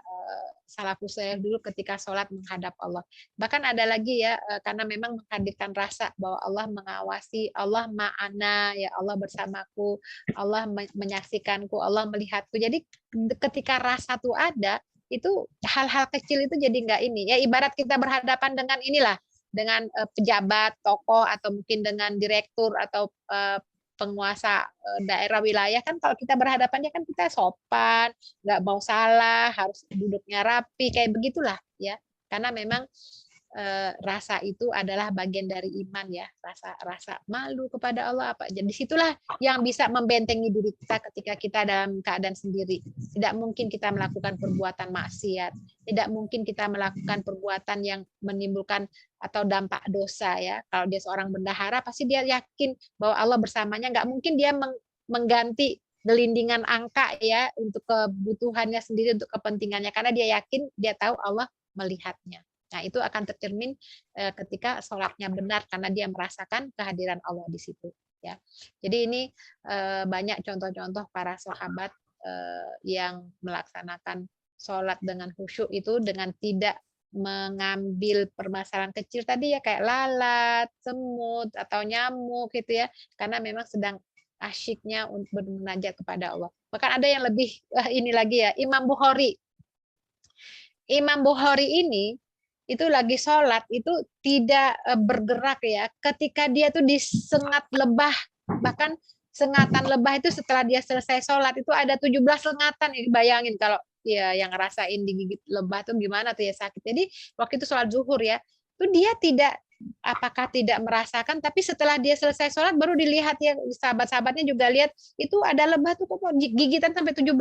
salafus saleh dulu ketika sholat menghadap Allah. Bahkan ada lagi ya, karena memang menghadirkan rasa bahwa Allah mengawasi, Allah ma'ana, ya Allah bersamaku, Allah menyaksikanku, Allah melihatku. Jadi ketika rasa itu ada, itu hal-hal kecil itu jadi nggak ini. Ya ibarat kita berhadapan dengan inilah, dengan pejabat, tokoh, atau mungkin dengan direktur atau penguasa daerah wilayah, kan kalau kita berhadapannya kan kita sopan, nggak mau salah, harus duduknya rapi, kayak begitulah ya. Karena memang rasa itu adalah bagian dari iman ya, rasa malu kepada Allah apa. Jadi situlah yang bisa membentengi diri kita ketika kita dalam keadaan sendiri. Tidak mungkin kita melakukan perbuatan maksiat, tidak mungkin kita melakukan perbuatan yang menimbulkan atau dampak dosa ya. Kalau dia seorang bendahara pasti dia yakin bahwa Allah bersamanya, nggak mungkin dia mengganti gelindingan angka ya untuk kebutuhannya sendiri, untuk kepentingannya, karena dia yakin, dia tahu Allah melihatnya. Nah, itu akan tercermin ketika sholatnya benar karena dia merasakan kehadiran Allah di situ ya. Jadi ini banyak contoh-contoh para sahabat yang melaksanakan sholat dengan khusyuk itu dengan tidak mengambil permasalahan kecil tadi ya, kayak lalat, semut atau nyamuk gitu ya, karena memang sedang asyiknya untuk bermunajat kepada Allah. Bahkan ada yang lebih ini lagi ya, Imam Bukhari. Imam Bukhari ini itu lagi sholat itu tidak bergerak ya, ketika dia tuh disengat lebah, bahkan sengatan lebah itu setelah dia selesai sholat itu ada 17 sengatan. Bayangin kalau ya yang ngerasain digigit lebah tuh gimana tuh ya, sakit. Jadi waktu itu sholat zuhur ya, itu dia apakah tidak merasakan, tapi setelah dia selesai sholat baru dilihat ya, sahabat-sahabatnya juga lihat itu ada lebah tuh kok gigitan sampai 17.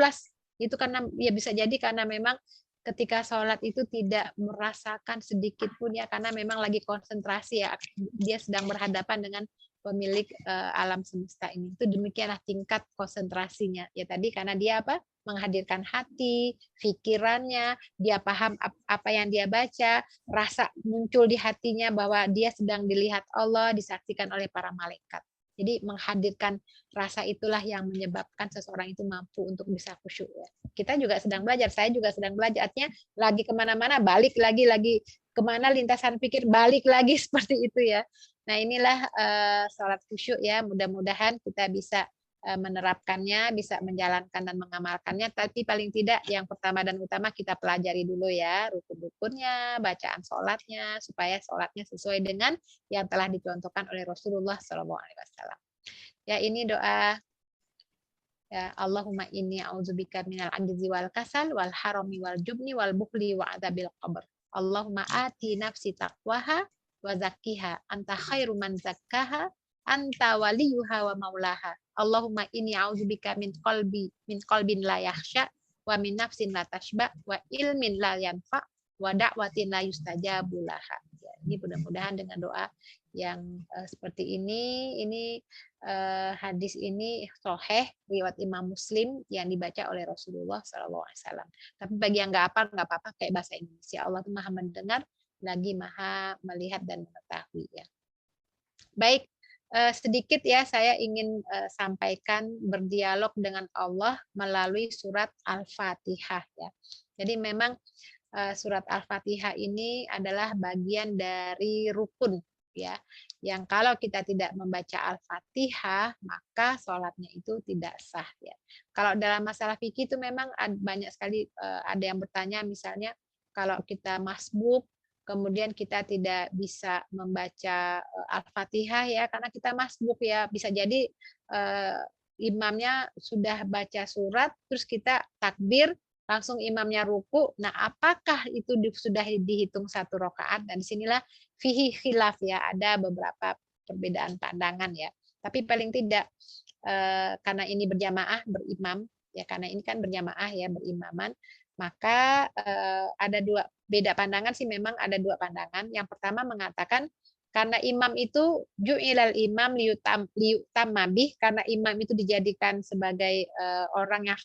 Itu karena ya bisa jadi karena memang ketika sholat itu tidak merasakan sedikit pun ya, karena memang lagi konsentrasi ya, dia sedang berhadapan dengan pemilik alam semesta ini. Itu demikianlah tingkat konsentrasinya ya tadi, karena dia menghadirkan hati, pikirannya, dia paham apa yang dia baca, rasa muncul di hatinya bahwa dia sedang dilihat Allah, disaksikan oleh para malaikat. Jadi menghadirkan rasa itulah yang menyebabkan seseorang itu mampu untuk bisa khusyuk. Kita juga sedang belajar, saya juga sedang belajar. Artinya lagi kemana-mana, balik lagi kemana lintasan pikir, balik lagi seperti itu ya. Nah inilah sholat khusyuk ya. Mudah-mudahan kita bisa menerapkannya, bisa menjalankan dan mengamalkannya, tapi paling tidak yang pertama dan utama kita pelajari dulu ya rukun-rukunnya, bacaan sholatnya, supaya sholatnya sesuai dengan yang telah dicontohkan oleh Rasulullah SAW. Ya, ini doa. Ya, Allahumma inni a'udzubika minal ajzi wal kasal wal harami wal jubni wal bukhli wa adzabil qabr. Allahumma ati nafsi taqwaha wa zakkiha anta khairu man zakkaha anta waliyuha wa maulaha. Allahumma inni a'udzubika min qalbin la yakhsha wa min nafsin la tashba wa ilmin la yanfa wa da'watin la yustajabu laha. Ya, ini mudah-mudahan dengan doa yang seperti ini hadis ini sahih riwayat Imam Muslim yang dibaca oleh Rasulullah SAW. Tapi bagi yang nggak apa-apa kayak bahasa Indonesia. Allah itu Maha mendengar lagi Maha melihat dan mengetahui ya. Baik, sedikit ya saya ingin sampaikan berdialog dengan Allah melalui surat Al-Fatihah ya. Jadi memang surat Al-Fatihah ini adalah bagian dari rukun ya, yang kalau kita tidak membaca Al-Fatihah maka sholatnya itu tidak sah ya. Kalau dalam masalah fikih itu memang banyak sekali ada yang bertanya, misalnya kalau kita masbuk kemudian kita tidak bisa membaca Al-Fatihah ya karena kita masbuk ya, bisa jadi imamnya sudah baca surat terus kita takbir langsung imamnya ruku. Nah, apakah itu sudah dihitung satu rakaat? Dan disinilah fihi khilaf ya, ada beberapa perbedaan pandangan ya. Tapi paling tidak karena ini berjamaah berimam ya, karena ini kan berjamaah ya berimaman, maka ada dua beda pandangan sih, memang ada dua pandangan. Yang pertama mengatakan karena imam itu ju'ilal imam liyutamma bih, karena imam itu dijadikan sebagai orang yang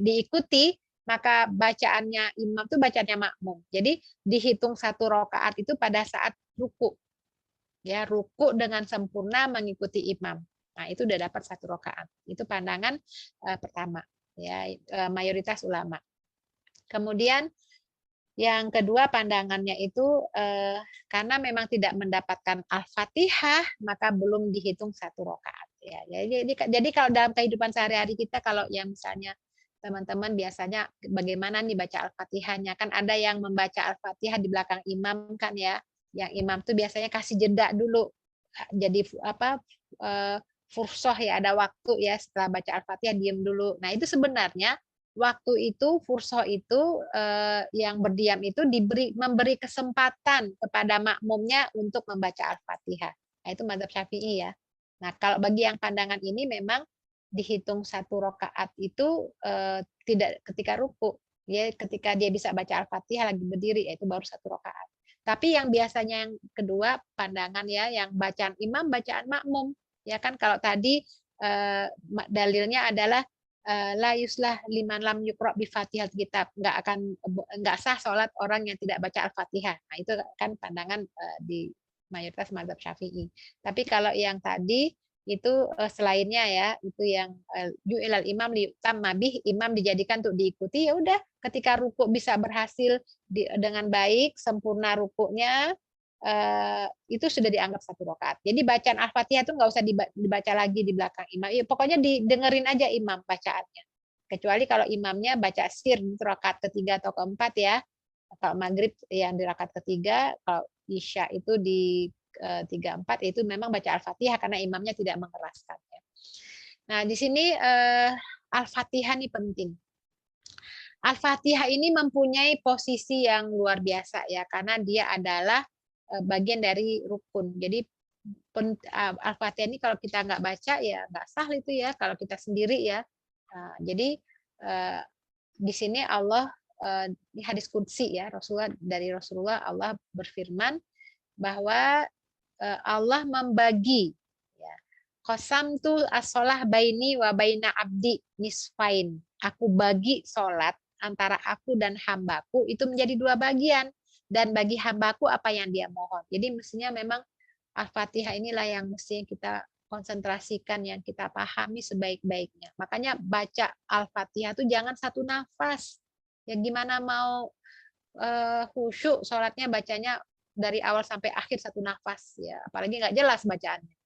diikuti, maka bacaannya imam itu bacaannya makmum. Jadi dihitung satu rakaat itu pada saat ruku. Ya, ruku dengan sempurna mengikuti imam. Nah, itu udah dapat satu rakaat. Itu pandangan pertama ya, mayoritas ulama. Kemudian yang kedua pandangannya itu karena memang tidak mendapatkan Al-Fatihah maka belum dihitung satu rakaat ya. Jadi kalau dalam kehidupan sehari-hari kita, kalau yang misalnya teman-teman biasanya bagaimana nih baca Al-Fatihahnya, kan ada yang membaca Al-Fatihah di belakang imam kan ya, yang imam tuh biasanya kasih jeda dulu, jadi fursoh ya, ada waktu ya setelah baca Al-Fatihah diam dulu. Nah itu sebenarnya waktu itu fursoh itu yang berdiam itu memberi kesempatan kepada makmumnya untuk membaca Al-Fatihah. Nah itu mazhab Syafi'i ya. Nah kalau bagi yang pandangan ini memang dihitung satu rakaat itu tidak ketika ruku ya, ketika dia bisa baca Al-Fatihah lagi berdiri, yaitu baru satu rakaat. Tapi yang biasanya yang kedua pandangan ya, yang bacaan imam bacaan makmum ya kan, kalau tadi dalilnya adalah la yuslah liman lam yuqra bi Fatihah kitab, nggak sah sholat orang yang tidak baca Al-Fatihah. Nah itu kan pandangan di mayoritas mazhab Syafi'i. Tapi kalau yang tadi itu selainnya ya, itu yang ju'ilal imam liyutamma bih, imam dijadikan untuk diikuti, ya udah ketika ruku bisa berhasil dengan baik, sempurna rukunya, itu sudah dianggap satu rakaat. Jadi bacaan Al-Fatihah itu nggak usah dibaca lagi di belakang imam. Ya, pokoknya didengerin aja imam bacaannya. Kecuali kalau imamnya baca sir di rakaat ketiga atau keempat ya. Kalau maghrib yang di rakaat ketiga, kalau isya itu di 3-4 itu memang baca Al-Fatihah karena imamnya tidak mengeraskan. Nah di sini Al-Fatihah ini penting. Al-Fatihah ini mempunyai posisi yang luar biasa ya, karena dia adalah bagian dari rukun. Jadi Al-Fatihah ini kalau kita nggak baca ya nggak sah itu ya, kalau kita sendiri ya. Nah, jadi di sini Allah di hadis qudsi ya, dari Rasulullah Allah berfirman bahwa Allah membagi ya, qasamtu as-shalah baini wa baina abdi nisfain. Aku bagi sholat antara aku dan hambaku itu menjadi dua bagian, dan bagi hambaku apa yang dia mohon. Jadi mestinya memang Al-Fatihah inilah yang mesti kita konsentrasikan, yang kita pahami sebaik-baiknya. Makanya baca Al-Fatihah itu jangan satu nafas. Ya gimana mau khusyuk sholatnya bacanya dari awal sampai akhir satu nafas ya, apalagi nggak jelas bacaannya.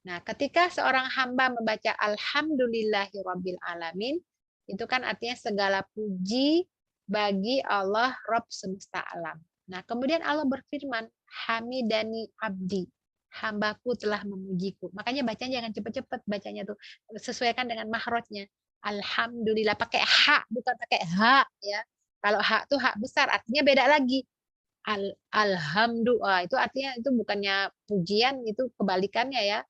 Nah, ketika seorang hamba membaca alhamdulillahirabbil alamin, itu kan artinya segala puji bagi Allah Rabb semesta alam. Nah, kemudian Allah berfirman, hamidani abdi, hambaku telah memujiku. Makanya bacanya jangan cepet-cepet, bacanya tuh sesuaikan dengan mahrojnya. Alhamdulillah pakai ha, bukan pakai ha ya. Kalau ha tuh hak besar, artinya beda lagi. Alhamdulillah itu artinya itu bukannya pujian, itu kebalikannya ya.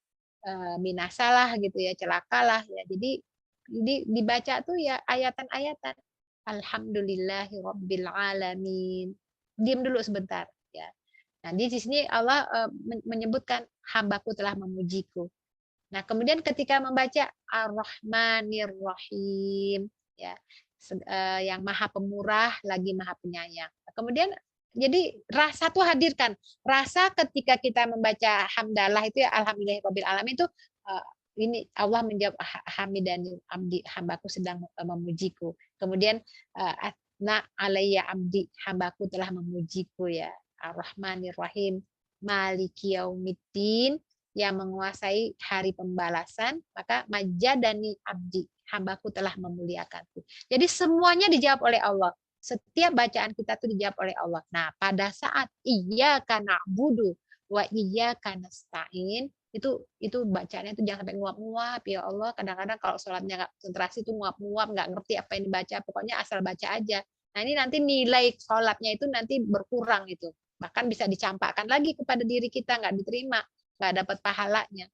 Binasalah gitu ya, celakalah ya. Jadi dibaca tuh ya ayatan-ayatan. Alhamdulillahirabbil alamin. Diam dulu sebentar ya. Nah, di sini Allah menyebutkan hambaku telah memujiku. Nah, kemudian ketika membaca Ar-Rahmanir Rahim ya, yang Maha Pemurah lagi Maha Penyayang. Kemudian jadi rasa tuh hadirkan. Rasa ketika kita membaca hamdalah itu ya alhamdulillahirabbil alamin itu ini Allah menjawab hamidani abdi, hambaku sedang memujiku. Kemudian na alayya abdi, hambaku telah memujiku ya. Ar-Rahmanir Rahim, Maliki Yaumiddin, yang menguasai hari pembalasan, maka majadani abdi, hambaku telah memuliakanku. Jadi semuanya dijawab oleh Allah. Setiap bacaan kita itu dijawab oleh Allah. Nah, pada saat iyyaka na'budu wa iyyaka nasta'in, itu bacaannya itu jangan sampai nguap-nguap ya Allah. Kadang-kadang kalau sholatnya nggak konsentrasi itu nguap-nguap, nggak ngerti apa yang dibaca, pokoknya asal baca aja. Nah, ini nanti nilai sholatnya itu nanti berkurang itu. Bahkan bisa dicampakkan lagi kepada diri kita, nggak diterima, nggak dapat pahalanya.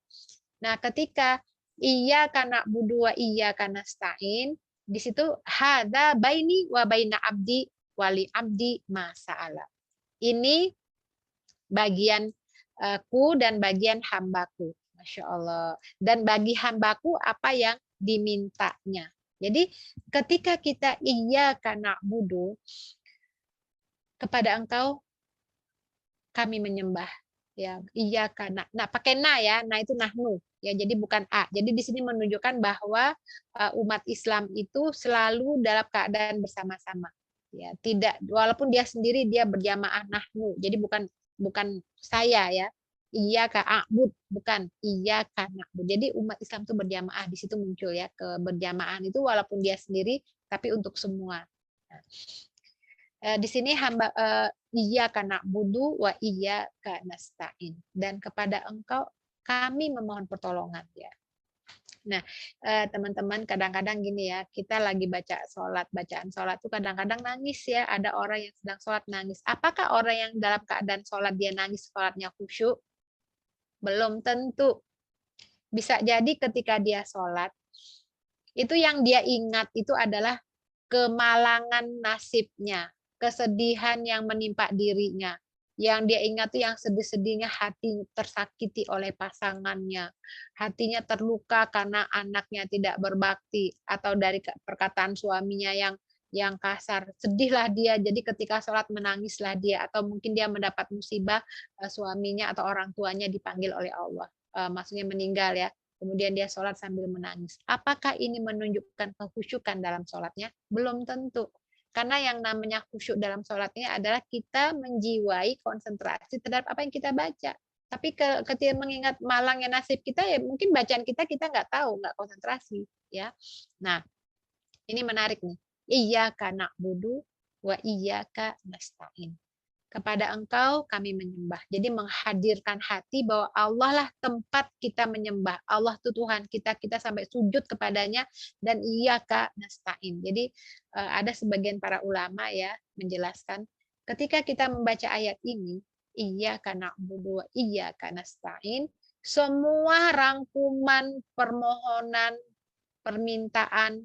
Nah, ketika iyyaka na'budu wa iyyaka nasta'in, di situ hadza baini wa baina abdi wali abdi masa'ala. Ini bagian ku dan bagian hambaku. Masya Allah. Dan bagi hambaku apa yang dimintanya. Jadi ketika kita iyyaka na'budu, kepada engkau kami menyembah. Ya, iyyaka nah pakai na ya, na itu nahnu ya, jadi bukan a. Jadi di sini menunjukkan bahwa umat Islam itu selalu dalam keadaan bersama-sama ya, tidak, walaupun dia sendiri dia berjamaah nahnu, jadi bukan saya ya, iyyaka a'bud, bukan iyyaka na'bud. Jadi umat Islam itu berjamaah, di situ muncul ya keberjamahan itu, walaupun dia sendiri tapi untuk semua. Nah, di sini hamba iyyaka na'budu wa iyyaka nasta'in, dan kepada engkau kami memohon pertolongan ya. Nah, teman-teman, kadang-kadang gini ya, kita lagi baca sholat, bacaan sholat itu kadang-kadang nangis ya, ada orang yang sedang sholat nangis. Apakah orang yang dalam keadaan sholat dia nangis, sholatnya khusyuk? Belum tentu. Bisa jadi ketika dia sholat, itu yang dia ingat itu adalah kemalangan nasibnya, kesedihan yang menimpa dirinya. Yang dia ingat tuh yang sedih-sedihnya hati tersakiti oleh pasangannya, hatinya terluka karena anaknya tidak berbakti, atau dari perkataan suaminya yang kasar. Sedihlah dia, jadi ketika sholat menangislah dia, atau mungkin dia mendapat musibah, suaminya atau orang tuanya dipanggil oleh Allah, maksudnya meninggal ya. Kemudian dia sholat sambil menangis. Apakah ini menunjukkan kekhusyukan dalam sholatnya? Belum tentu. Karena yang namanya khusyuk dalam sholatnya adalah kita menjiwai konsentrasi terhadap apa yang kita baca. Tapi ketika mengingat malangnya nasib kita, ya mungkin bacaan kita nggak tahu, nggak konsentrasi. Ya. Nah, ini menarik nih. Iyyaka na'budu wa iyyaka nasta'in. Kepada engkau kami menyembah. Jadi menghadirkan hati bahwa Allah lah tempat kita menyembah. Allah itu Tuhan kita, kita sampai sujud kepadanya, dan iyyaka nasta'in. Jadi ada sebagian para ulama ya menjelaskan, ketika kita membaca ayat ini, iyyaka na'budu wa iyyaka nasta'in, semua rangkuman permohonan, permintaan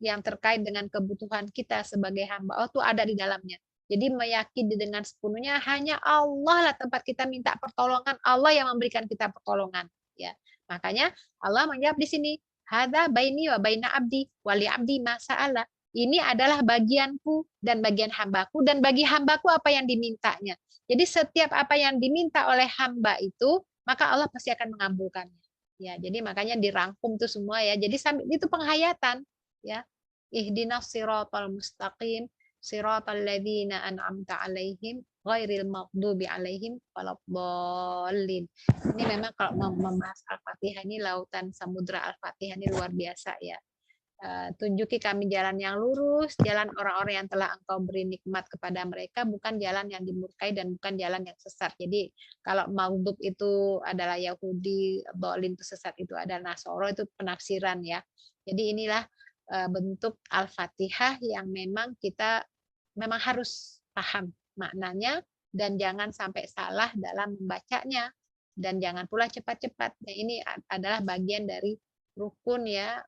yang terkait dengan kebutuhan kita sebagai hamba Allah itu ada di dalamnya. Jadi meyakini dengan sepenuhnya hanya Allah lah tempat kita minta pertolongan, Allah yang memberikan kita pertolongan. Ya, makanya Allah menjawab di sini, hadza baini wa baina abdi wali abdi masa'ala. Ini adalah bagianku dan bagian hambaku, dan bagi hambaku apa yang dimintanya. Jadi setiap apa yang diminta oleh hamba itu, maka Allah pasti akan mengabulkannya. Ya, jadi makanya dirangkum tuh semua ya. Jadi sambil itu penghayatan ya. Ihdinas siratal mustaqim, Siratal ladzina an'amta 'alaihim ghairil maghdubi 'alaihim waladdallin. Ini memang kalau membahas Al-Fatihah ini lautan samudra Al-Fatihah ini luar biasa ya. Tunjuki kami jalan yang lurus, jalan orang-orang yang telah Engkau beri nikmat kepada mereka, bukan jalan yang dimurkai dan bukan jalan yang sesat. Jadi kalau maghdub itu adalah Yahudi, dhalin itu sesat, itu adalah Nasoro, itu penafsiran ya. Jadi inilah bentuk Al-Fatihah yang memang kita memang harus paham maknanya dan jangan sampai salah dalam membacanya dan jangan pula cepat-cepat. Nah, ini adalah bagian dari rukun ya.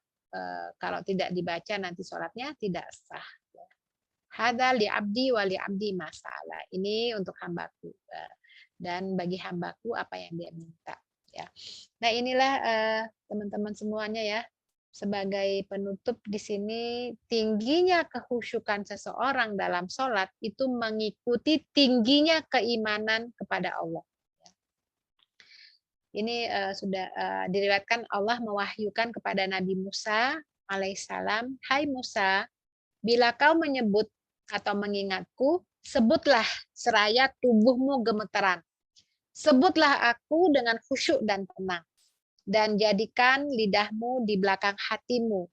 Kalau tidak dibaca nanti sholatnya tidak sah. Hada li abdi wa li abdi masalah. Ini untuk hambaku dan bagi hambaku apa yang dia minta. Ya. Nah inilah teman-teman semuanya ya. Sebagai penutup di sini tingginya kehusyukan seseorang dalam sholat itu mengikuti tingginya keimanan kepada Allah. Ini sudah diriwayatkan Allah mewahyukan kepada Nabi Musa alaihissalam, hai Musa, bila kau menyebut atau mengingatku, sebutlah seraya tubuhmu gemeteran. Sebutlah aku dengan khusyuk dan tenang. Dan jadikan lidahmu di belakang hatimu.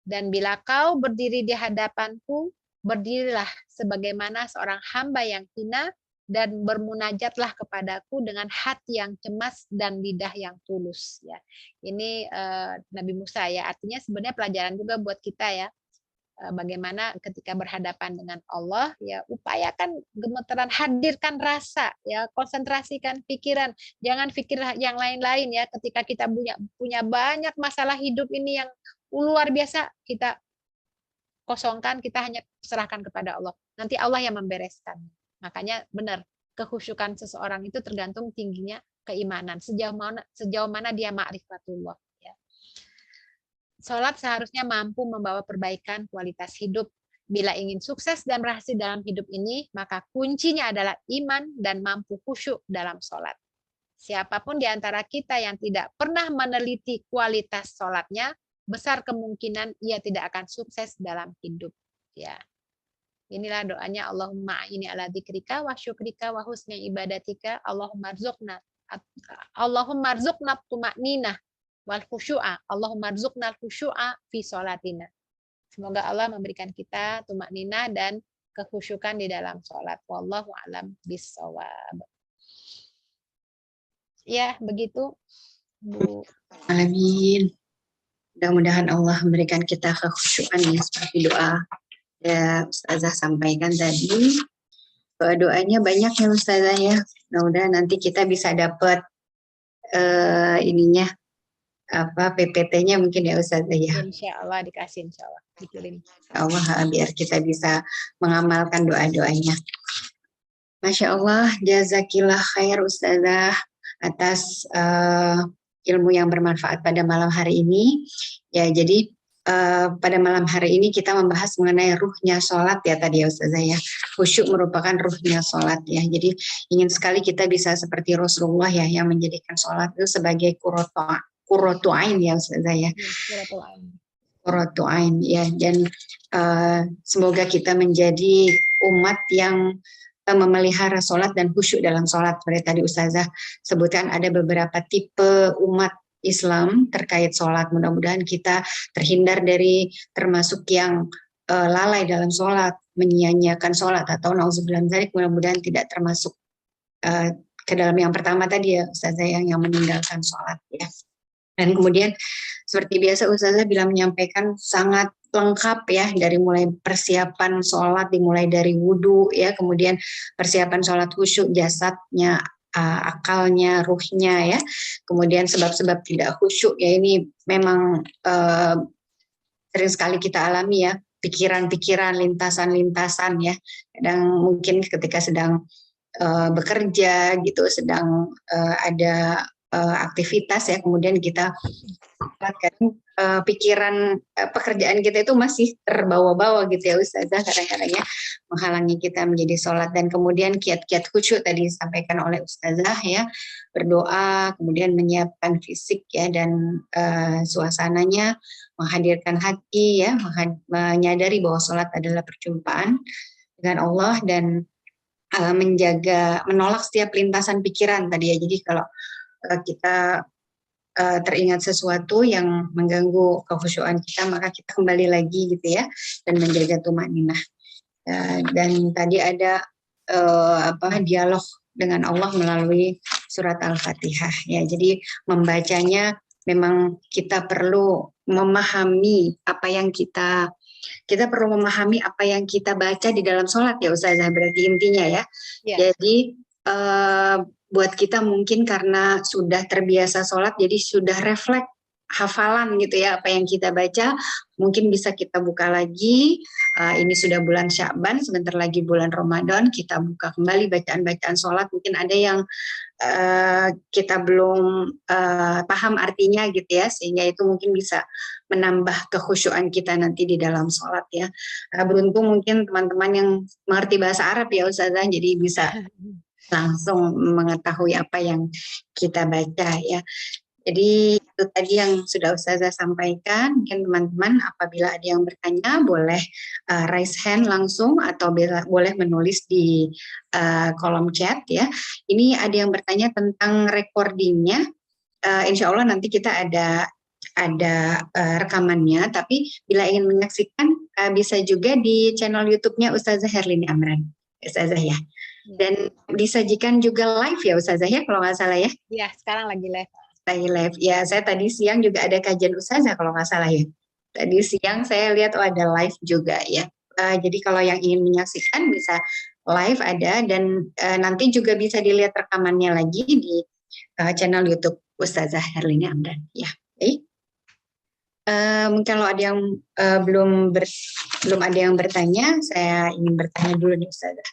Dan bila kau berdiri di hadapanku, berdirilah sebagaimana seorang hamba yang hina, dan bermunajatlah kepadaku dengan hati yang cemas dan lidah yang tulus ya. Ini Nabi Musa ya, artinya sebenarnya pelajaran juga buat kita ya. Bagaimana ketika berhadapan dengan Allah ya, upayakan gemeteran, hadirkan rasa ya, konsentrasikan pikiran, jangan pikir yang lain-lain ya. Ketika kita punya banyak masalah hidup ini yang luar biasa, kita kosongkan, kita hanya serahkan kepada Allah. Nanti Allah yang membereskan. Makanya benar, kekhusyukan seseorang itu tergantung tingginya keimanan, sejauh mana dia ma'rifatullah ya. Salat seharusnya mampu membawa perbaikan kualitas hidup. Bila ingin sukses dan berhasil dalam hidup ini, maka kuncinya adalah iman dan mampu khusyuk dalam salat. Siapapun di antara kita yang tidak pernah meneliti kualitas salatnya, besar kemungkinan ia tidak akan sukses dalam hidup ya. Inilah doanya, Allahumma ini ala dzikrika wa syukrika wa husni ibadatika, Allahumma rzuqna tuma'ninah wal khusyu'a, Allahumma rzuqna khusyu'a fi sholatina. Semoga Allah memberikan kita tuma'ninah dan kekhusyukan di dalam sholat. Wallahu a'lam bissawab. Ya, begitu Bu. Amin. Mudah-mudahan Allah memberikan kita kekhusyukan ya, seperti doa ya Ustazah sampaikan tadi. Doanya banyak ya Ustazah ya. Mudah-mudahan nanti kita bisa dapat ininya apa PPT-nya mungkin ya Ustazah ya. Insya Allah dikasih, insya Allah dikirim. Allah biar kita bisa mengamalkan doa-doanya. Masya Allah, jazakillah khair Ustazah atas ilmu yang bermanfaat pada malam hari ini. Ya, jadi pada malam hari ini kita membahas mengenai ruhnya sholat ya tadi ya Ustazah ya. Khusyuk merupakan ruhnya sholat ya. Jadi ingin sekali kita bisa seperti Rasulullah ya, yang menjadikan sholat itu sebagai qurratu ain ya Ustazah ya. Qurratu ain ya. Dan semoga kita menjadi umat yang memelihara sholat dan khusyuk dalam sholat. Seperti tadi Ustazah sebutkan ada beberapa tipe umat Islam terkait sholat. Mudah-mudahan kita terhindar dari termasuk yang lalai dalam sholat, menyia-nyiakan sholat, atau nauzubillah min dzalik, mudah-mudahan tidak termasuk ke dalam yang pertama tadi ya Ustazah, yang meninggalkan sholat ya. Dan kemudian seperti biasa Ustazah bila menyampaikan sangat lengkap ya, dari mulai persiapan sholat, dimulai dari wudhu ya, kemudian persiapan sholat khusyuk, jasadnya, akalnya, ruhnya ya, kemudian sebab-sebab tidak khusyuk ya, ini memang sering sekali kita alami ya, pikiran-pikiran, lintasan-lintasan ya, kadang mungkin ketika sedang bekerja gitu, sedang ada aktivitas ya, kemudian kita pikiran pekerjaan kita itu masih terbawa-bawa gitu ya Ustazah, kadang-kadang ya menghalangi kita menjadi sholat. Dan kemudian kiat-kiat khusyuk tadi disampaikan oleh Ustazah ya, berdoa, kemudian menyiapkan fisik ya, dan suasananya, menghadirkan hati ya, menyadari bahwa sholat adalah perjumpaan dengan Allah dan menolak setiap lintasan pikiran tadi ya. Jadi kalau kita teringat sesuatu yang mengganggu kekhusyuan kita, maka kita kembali lagi gitu ya, dan menjaga tumaninah. Dan tadi ada dialog dengan Allah melalui surat Al-Fatihah ya. Jadi membacanya memang kita perlu memahami apa yang kita perlu memahami apa yang kita baca di dalam sholat ya Ustazah, berarti intinya ya. Jadi buat kita mungkin karena sudah terbiasa sholat, jadi sudah refleks hafalan gitu ya apa yang kita baca, mungkin bisa kita buka lagi. Ini sudah bulan Sya'ban, sebentar lagi bulan Ramadan, kita buka kembali bacaan-bacaan sholat. Mungkin ada yang kita belum paham artinya gitu ya, sehingga itu mungkin bisa menambah kekhusyuan kita nanti di dalam sholat ya. Beruntung mungkin teman-teman yang mengerti bahasa Arab ya Ustazah, jadi bisa langsung mengetahui apa yang kita baca ya. Jadi itu tadi yang sudah Ustazah sampaikan. Mungkin teman-teman apabila ada yang bertanya boleh raise hand langsung atau boleh menulis di kolom chat ya. Ini ada yang bertanya tentang recordingnya. Insya Allah nanti kita ada rekamannya. Tapi bila ingin menyaksikan bisa juga di channel YouTube-nya Ustazah Herlini Amran, Ustazah ya. Dan disajikan juga live ya Ustazah ya, kalau nggak salah ya. Iya, sekarang lagi live. Live ya, saya tadi siang juga ada kajian Ustazah kalau nggak salah ya. Tadi siang saya lihat ada live juga ya. Jadi kalau yang ingin menyaksikan bisa live ada, dan nanti juga bisa dilihat rekamannya lagi di channel YouTube Ustazah Herlini Amran ya. Mungkin kalau ada yang belum ada yang bertanya, saya ingin bertanya dulu nih Ustazah.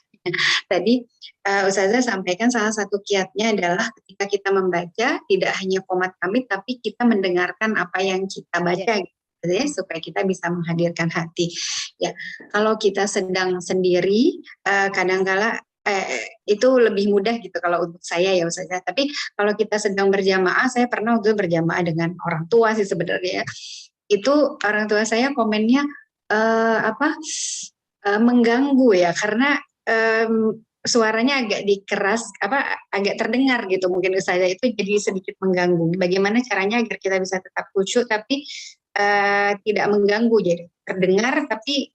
Tadi Ustazah sampaikan salah satu kiatnya adalah ketika kita membaca tidak hanya qomat kamit, tapi kita mendengarkan apa yang kita baca gitu ya, supaya kita bisa menghadirkan hati. Ya, kalau kita sedang sendiri kadang-kala itu lebih mudah gitu kalau untuk saya ya Ustazah. Tapi kalau kita sedang berjamaah, saya pernah waktu berjamaah dengan orang tua sih sebenarnya. Itu orang tua saya komennya mengganggu ya, karena suaranya agak dikeras, agak terdengar gitu. Mungkin saya itu jadi sedikit mengganggu. Bagaimana caranya agar kita bisa tetap khusyuk tapi tidak mengganggu, jadi terdengar tapi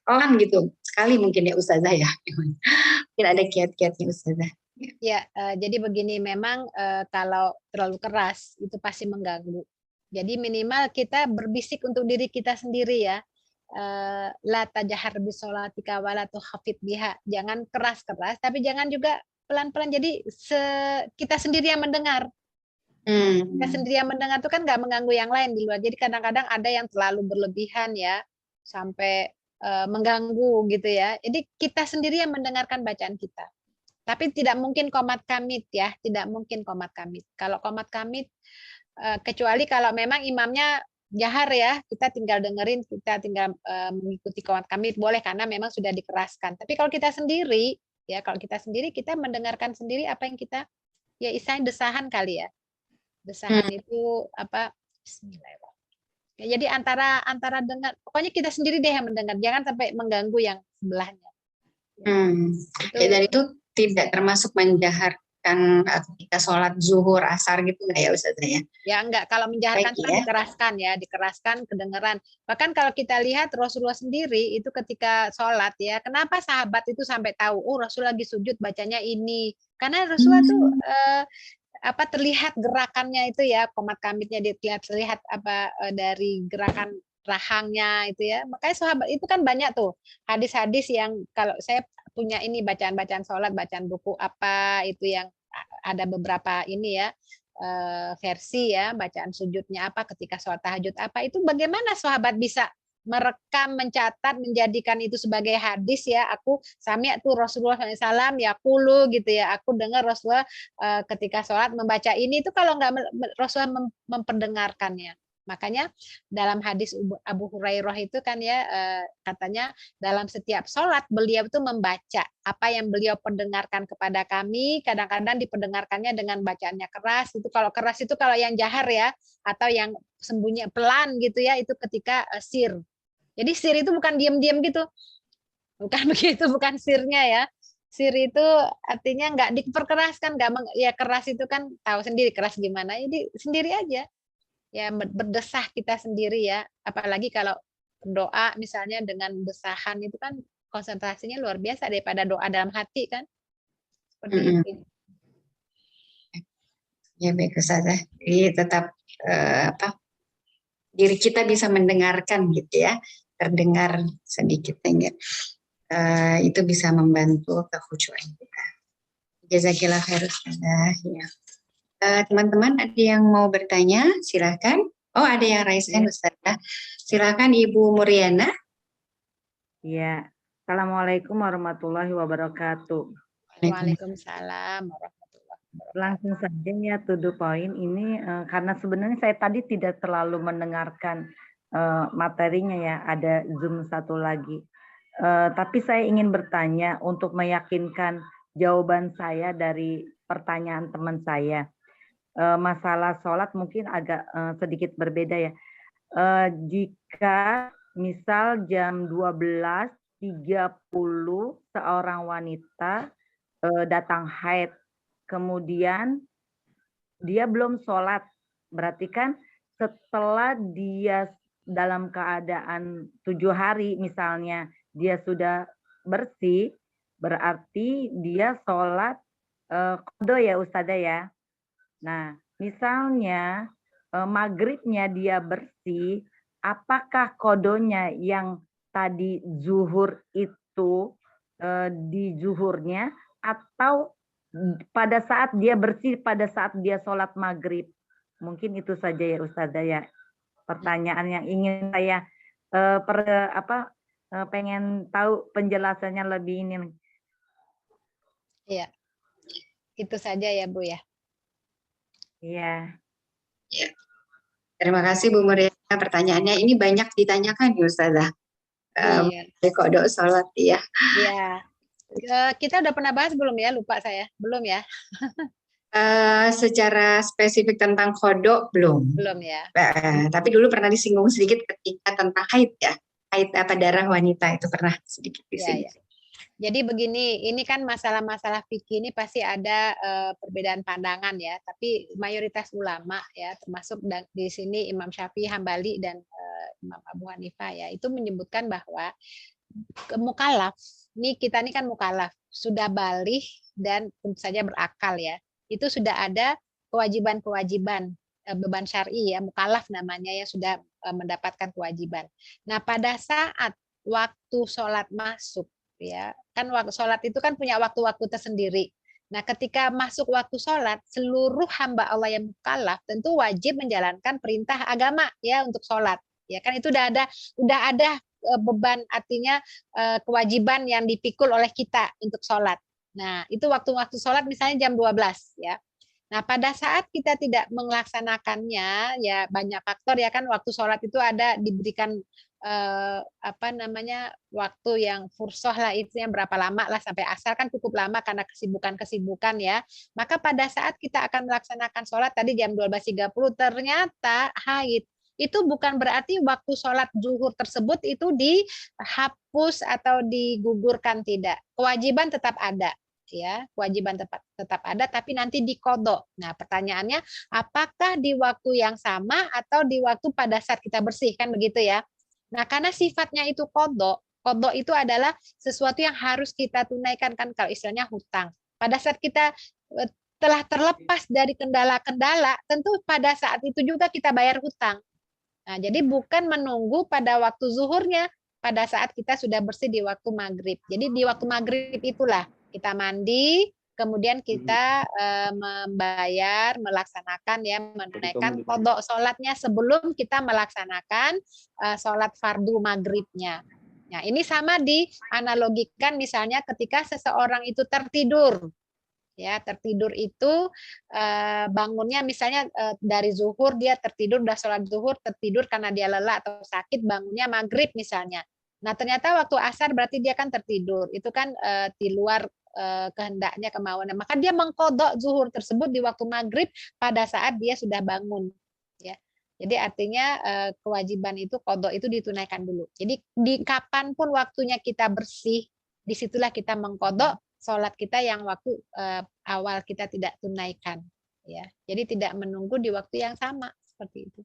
pelan gitu sekali mungkin ya Ustazah ya. Mungkin ada kiat-kiatnya Ustazah. Ya, jadi begini, memang kalau terlalu keras itu pasti mengganggu. Jadi minimal kita berbisik untuk diri kita sendiri ya. La tajahar bisolatika wala tukhafit biha. Jangan keras-keras, tapi jangan juga pelan-pelan. Jadi kita sendiri yang mendengar. Kita sendiri yang mendengar itu kan nggak mengganggu yang lain di luar. Jadi kadang-kadang ada yang terlalu berlebihan ya, sampai mengganggu gitu ya. Jadi kita sendiri yang mendengarkan bacaan kita. Tapi tidak mungkin qomat kamit ya, tidak mungkin qomat kamit. Kalau qomat kamit, kecuali kalau memang imamnya jahar ya, kita tinggal dengerin, kita tinggal mengikuti qomat kamit boleh karena memang sudah dikeraskan. Tapi kalau kita sendiri ya, kita mendengarkan sendiri apa yang kita ya istilahnya desahan kali ya. Desahan itu apa? Bismillahirrahmanirrahim. Ya, jadi antara dengar, pokoknya kita sendiri deh yang mendengar, jangan sampai mengganggu yang sebelahnya. Dan itu tidak termasuk menjaharkan ketika sholat zuhur, asar gitu nggak ya Ustazah ya? Ya enggak, kalau menjaharkan itu dikeraskan kedengeran. Bahkan kalau kita lihat Rasulullah sendiri itu ketika sholat ya, kenapa sahabat itu sampai tahu, oh Rasul lagi sujud bacanya ini, karena Rasulullah tuh terlihat gerakannya itu ya, qomat kamitnya terlihat dari gerakan rahangnya itu ya. Makanya sahabat itu kan banyak tuh hadis-hadis yang kalau saya punya ini bacaan-bacaan sholat, bacaan buku apa itu yang ada beberapa ini ya versi ya, bacaan sujudnya apa ketika sholat tahajud apa, itu bagaimana sahabat bisa merekam, mencatat, menjadikan itu sebagai hadis ya. Aku sami'tu Rasulullah SAW yaqulu gitu ya. Aku dengar Rasulullah ketika sholat membaca ini, itu kalau nggak Rasulullah memperdengarkannya. Makanya dalam hadis Abu Hurairah itu kan ya katanya dalam setiap sholat beliau itu membaca apa yang beliau pendengarkan kepada kami. Kadang-kadang dipendengarkannya dengan bacaannya keras. Itu kalau keras itu kalau yang jahar ya, atau yang sembunyi pelan gitu ya, itu ketika sir. Jadi sir itu bukan diam-diam gitu. Bukan begitu, bukan sirnya ya. Sir itu artinya nggak diperkeraskan, ya keras itu kan tahu sendiri keras gimana. Jadi sendiri aja. Ya berdesah kita sendiri ya. Apalagi kalau doa misalnya dengan desahan itu kan konsentrasinya luar biasa daripada doa dalam hati kan. Seperti Mm-mm. itu. Ya baik Ustazah. Jadi tetap diri kita bisa mendengarkan gitu ya, terdengar sedikit sehingga itu bisa membantu kekhusyuan kita. Jazakillah khair Ustazah. Ya. Teman-teman ada yang mau bertanya? Silakan. Oh ada yang raise hand Ustazah. Silakan Ibu Muriana. Iya. Assalamualaikum warahmatullahi wabarakatuh. Waalaikumsalam warahmatullahi wabarakatuh. Langsung saja ya to the point ini karena sebenarnya saya tadi tidak terlalu mendengarkan materinya ya, ada Zoom satu lagi. Tapi saya ingin bertanya untuk meyakinkan jawaban saya dari pertanyaan teman saya. Masalah sholat mungkin agak sedikit berbeda ya. Jika misal jam 12.30 seorang wanita datang haid, kemudian dia belum sholat, berarti kan setelah dia dalam keadaan 7 hari misalnya dia sudah bersih, berarti dia sholat qadha ya Ustazah ya. Nah misalnya maghribnya dia bersih, apakah kodonya yang tadi zuhur itu di zuhurnya atau pada saat dia bersih pada saat dia sholat maghrib? Mungkin itu saja ya Ustazah ya pertanyaan yang ingin saya pengen tahu penjelasannya lebih ini. Iya. Itu saja ya Bu ya. Iya. Ya. Terima kasih Bu Muriana pertanyaannya. Ini banyak ditanyakan ya Ustazah. Iya. Kodok sholat ya. Iya. Kita udah pernah bahas belum ya? Lupa saya. Belum ya? Secara spesifik tentang kodok belum. Belum ya. Tapi dulu pernah disinggung sedikit ketika tentang haid ya. Haid apa darah wanita itu pernah sedikit disinggung. Ya. Jadi begini, ini kan masalah-masalah fikih ini pasti ada perbedaan pandangan ya. Tapi mayoritas ulama ya, termasuk di sini Imam Syafi'i, Hambali dan Imam Abu Hanifah ya, itu menyebutkan bahwa mukallaf, kita ini kan mukallaf, sudah baligh dan tentu saja berakal ya. Itu sudah ada kewajiban-kewajiban beban syar'i ya, mukallaf namanya ya, sudah mendapatkan kewajiban. Nah, pada saat waktu sholat masuk ya, kan waktu sholat itu kan punya waktu-waktu tersendiri. Nah, ketika masuk waktu sholat, seluruh hamba Allah yang mukallaf tentu wajib menjalankan perintah agama ya untuk sholat. Ya kan itu udah ada beban, artinya kewajiban yang dipikul oleh kita untuk sholat. Nah, itu waktu-waktu sholat misalnya jam 12 ya. Nah, pada saat kita tidak melaksanakannya, ya banyak faktor ya kan, waktu sholat itu ada diberikan waktu yang fursoh lah, itu yang berapa lama lah, sampai asar kan cukup lama karena kesibukan ya. Maka pada saat kita akan melaksanakan sholat tadi jam 12.30 ternyata haid, itu bukan berarti waktu sholat zuhur tersebut itu dihapus atau digugurkan, tidak. Kewajiban tetap ada. Ya, kewajiban tetap ada, tapi nanti dikodok. Nah, pertanyaannya, apakah di waktu yang sama atau di waktu pada saat kita bersih, kan begitu ya? Nah, karena sifatnya itu kodok itu adalah sesuatu yang harus kita tunaikan, kan kalau istilahnya hutang. Pada saat kita telah terlepas dari kendala-kendala, tentu pada saat itu juga kita bayar hutang. Nah, jadi bukan menunggu pada waktu zuhurnya, pada saat kita sudah bersih di waktu maghrib. Jadi di waktu maghrib itulah kita mandi, kemudian kita membayar, melaksanakan ya, menunaikan qadha sholatnya sebelum kita melaksanakan sholat fardu maghribnya. Nah, ini sama dianalogikan misalnya ketika seseorang itu tertidur. Ya, tertidur itu bangunnya misalnya dari zuhur, dia tertidur, udah sholat zuhur, tertidur karena dia lelah atau sakit, bangunnya maghrib misalnya. Nah, ternyata waktu asar berarti dia kan tertidur. Itu kan di luar kehendaknya, kemauannya. Maka dia mengkodok zuhur tersebut di waktu maghrib pada saat dia sudah bangun. Ya. Jadi artinya kewajiban itu qadha itu ditunaikan dulu. Jadi di kapanpun waktunya kita bersih, disitulah kita mengqadha sholat kita yang waktu awal kita tidak tunaikan. Ya, jadi tidak menunggu di waktu yang sama seperti itu.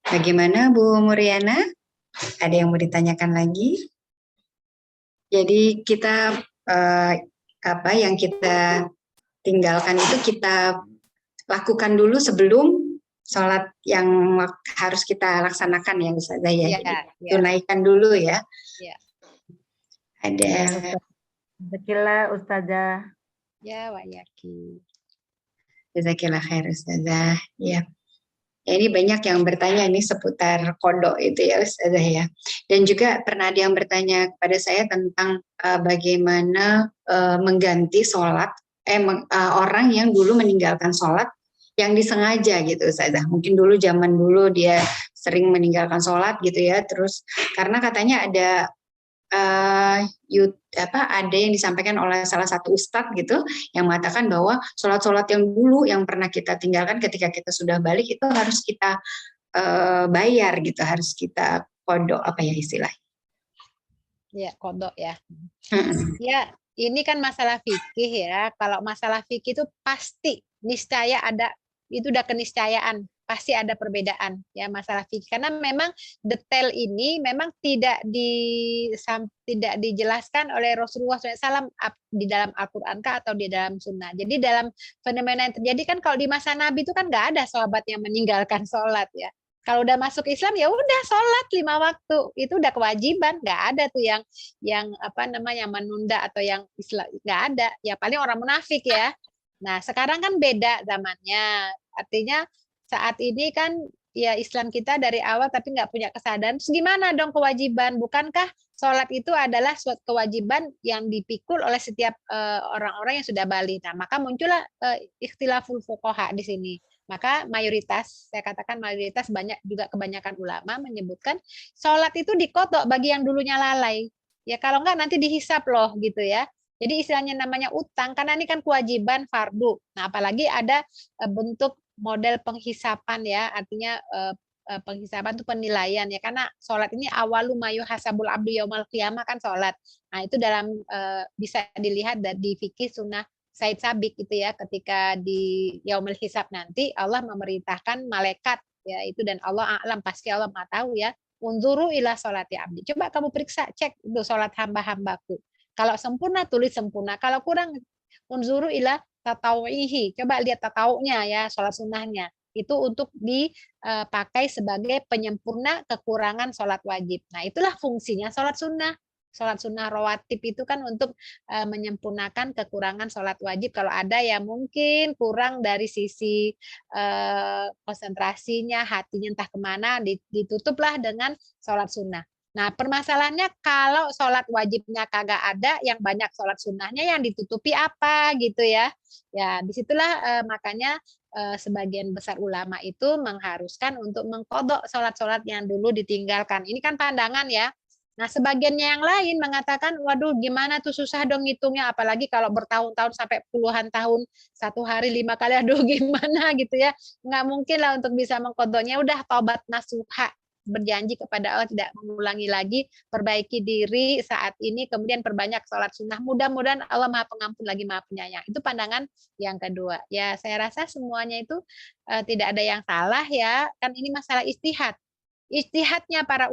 Bagaimana Bu Muriana? Ada yang mau ditanyakan lagi? Jadi kita apa yang kita tinggalkan itu kita lakukan dulu sebelum sholat yang harus kita laksanakan ya Ustazah ya. Ya, ya. Tunaikan dulu ya. Ya. Ada. Jazakallah Ustazah. Ya, wa yaki. Jazakallah khair Ustazah. Ya. Ya, ini banyak yang bertanya ini seputar kodok itu ya Ustazah ya. Dan juga pernah ada yang bertanya kepada saya tentang bagaimana mengganti sholat orang yang dulu meninggalkan sholat yang disengaja gitu Ustazah. Mungkin dulu zaman dulu dia sering meninggalkan sholat gitu ya. Terus karena katanya ada ada yang disampaikan oleh salah satu ustadz gitu yang mengatakan bahwa sholat-sholat yang dulu yang pernah kita tinggalkan ketika kita sudah balik itu harus kita bayar gitu, harus kita kodok apa ya istilahnya? Ya, kodok ya. Ya, ini kan masalah fikih ya. Kalau masalah fikih itu pasti niscaya ada, itu udah keniscayaan. Pasti ada perbedaan ya masalah fikih karena memang detail ini memang tidak dijelaskan oleh Rasulullah SAW di dalam Al-Quran atau di dalam Sunnah. Jadi dalam fenomena yang terjadi kan kalau di masa Nabi itu kan nggak ada sahabat yang meninggalkan sholat ya. Kalau udah masuk Islam ya udah sholat 5 waktu itu udah kewajiban, nggak ada tuh yang apa namanya menunda atau yang Islam nggak ada. Ya paling orang munafik ya. Nah sekarang kan beda zamannya, artinya saat ini kan ya Islam kita dari awal tapi nggak punya kesadaran. Terus gimana dong kewajiban? Bukankah sholat itu adalah suatu kewajiban yang dipikul oleh setiap orang-orang yang sudah balik? Nah, maka muncullah ikhtilaful fuqaha di sini. Maka mayoritas, saya katakan mayoritas banyak juga kebanyakan ulama menyebutkan sholat itu dikodok bagi yang dulunya lalai. Ya kalau nggak nanti dihisap loh gitu ya. Jadi istilahnya namanya utang karena ini kan kewajiban fardu. Nah, apalagi ada bentuk model penghisapan ya, artinya penghisapan itu penilaian ya, karena sholat ini awalu mayu hasabul abdu yaumal qiyamah kan sholat. Nah itu dalam bisa dilihat di fikih sunnah Said Sabik itu ya, ketika di yaumul hisab nanti Allah memerintahkan malaikat ya itu, dan Allah alam pasti Allah maha tahu ya, unzuru ila sholati abdi, coba kamu periksa cek itu sholat hamba-hambaku, kalau sempurna tulis sempurna, kalau kurang unzuru ila tatawuhi, coba lihat tatawunya ya, sholat sunnahnya itu untuk dipakai sebagai penyempurna kekurangan sholat wajib. Nah itulah fungsinya sholat sunnah. Sholat sunnah rawatib itu kan untuk menyempurnakan kekurangan sholat wajib. Kalau ada yang mungkin kurang dari sisi konsentrasinya, hatinya entah kemana, ditutuplah dengan sholat sunnah. Nah permasalahannya kalau sholat wajibnya kagak ada, yang banyak sholat sunnahnya yang ditutupi apa gitu ya. Ya disitulah makanya sebagian besar ulama itu mengharuskan untuk mengkodok sholat-sholat yang dulu ditinggalkan. Ini kan pandangan ya. Nah sebagiannya yang lain mengatakan, waduh gimana tuh susah dong ngitungnya, apalagi kalau bertahun-tahun sampai puluhan tahun, satu hari 5 kali, aduh gimana gitu ya. Nggak mungkin lah untuk bisa mengkodoknya, udah taubat nasuha, berjanji kepada Allah tidak mengulangi lagi, perbaiki diri saat ini, kemudian perbanyak sholat sunnah, mudah-mudahan Allah maha pengampun lagi maha penyayang. Itu pandangan yang kedua. Ya saya rasa semuanya itu tidak ada yang salah ya, kan ini masalah ijtihad. Ijtihadnya para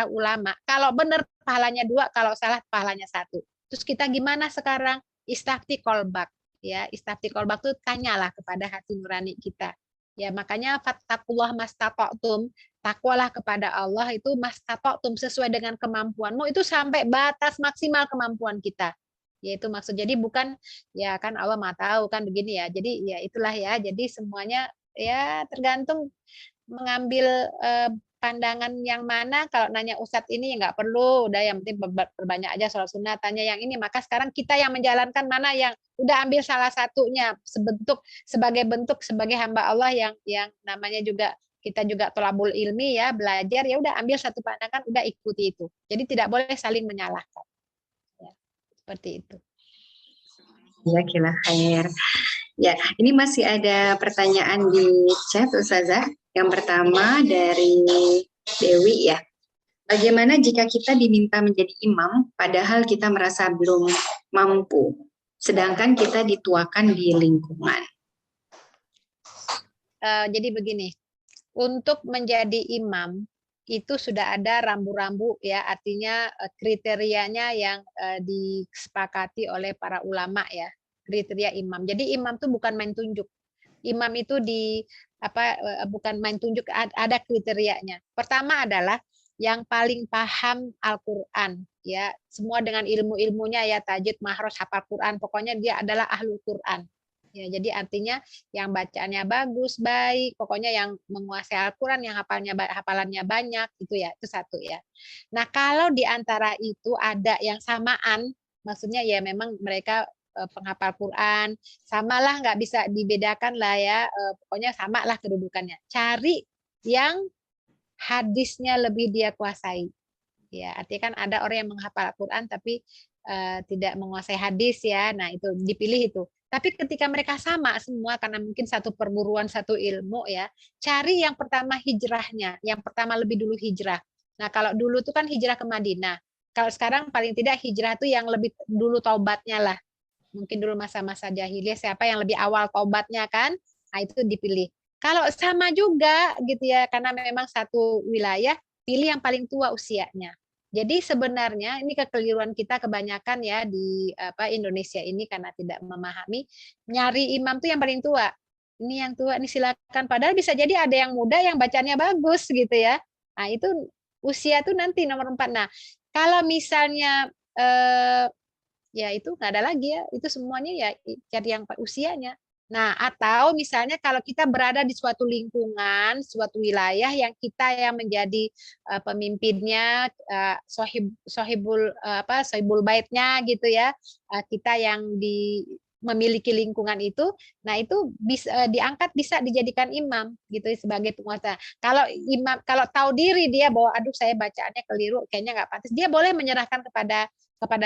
ulama, kalau benar pahalanya 2, kalau salah pahalanya 1. Terus kita gimana sekarang? Istafti kolbak. Ya, istafti kolbak itu tanyalah kepada hati nurani kita. Ya, makanya fattakullah mastata'tum, takwalah kepada Allah itu mastata'tum, sesuai dengan kemampuanmu, itu sampai batas maksimal kemampuan kita. Yaitu maksud, jadi bukan ya kan Allah Maha tahu kan begini ya. Jadi ya itulah ya. Jadi semuanya ya tergantung mengambil pandangan yang mana. Kalau nanya Ustadz ini nggak perlu, udah yang penting perbanyak aja sholat sunnah. Tanya yang ini, maka sekarang kita yang menjalankan mana yang udah ambil salah satunya sebagai hamba Allah yang namanya juga kita juga tolabul ilmi ya, belajar, ya udah ambil satu pandangan, udah ikuti itu. Jadi tidak boleh saling menyalahkan. Ya, seperti itu. Jazakallah khair. Ya, ini masih ada pertanyaan di chat Ustazah. Yang pertama dari Dewi ya. Bagaimana jika kita diminta menjadi imam padahal kita merasa belum mampu, sedangkan kita dituakan di lingkungan? Jadi begini, untuk menjadi imam itu sudah ada rambu-rambu ya, artinya kriterianya yang disepakati oleh para ulama ya, kriteria imam. Jadi imam itu bukan main tunjuk. Imam itu bukan main tunjuk, ada kriterianya. Pertama adalah yang paling paham Al-Qur'an ya, semua dengan ilmu-ilmunya ya, tajwid, mahros, hafal Qur'an, pokoknya dia adalah ahlul Qur'an. Ya, jadi artinya yang bacaannya bagus, baik, pokoknya yang menguasai Al-Qur'an, yang hafalannya banyak, itu ya, itu satu ya. Nah, kalau di antara itu ada yang samaan, maksudnya ya memang mereka penghafal Quran, samalah, nggak bisa dibedakan lah ya, pokoknya sama lah kedudukannya. Cari yang hadisnya lebih dia kuasai. Ya, artinya kan ada orang yang menghafal Al-Quran tapi tidak menguasai hadis ya. Nah, itu dipilih itu. Tapi ketika mereka sama semua karena mungkin satu perguruan, satu ilmu ya, cari yang pertama hijrahnya, yang pertama lebih dulu hijrah. Nah, kalau dulu tuh kan hijrah ke Madinah. Kalau sekarang paling tidak hijrah tuh yang lebih dulu taubatnya lah. Mungkin dulu masa-masa jahiliyah siapa yang lebih awal taubatnya kan? Nah, itu dipilih. Kalau sama juga gitu ya, karena memang satu wilayah, pilih yang paling tua usianya. Jadi sebenarnya ini kekeliruan kita kebanyakan ya di Indonesia ini karena tidak memahami, nyari imam tuh yang paling tua. Ini yang tua, ini silakan. Padahal bisa jadi ada yang muda yang bacanya bagus gitu ya. Nah, itu usia tuh nanti nomor 4. Nah, kalau misalnya ya itu nggak ada lagi ya, itu semuanya ya cari yang usianya. Nah, atau misalnya kalau kita berada di suatu lingkungan, suatu wilayah yang kita yang menjadi pemimpinnya, sohibul baitnya gitu ya, kita yang memiliki lingkungan itu, nah itu bisa diangkat, bisa dijadikan imam gitu sebagai penguasa. Kalau imam, kalau tahu diri dia bahwa aduh saya bacaannya keliru, kayaknya nggak pantas, dia boleh menyerahkan kepada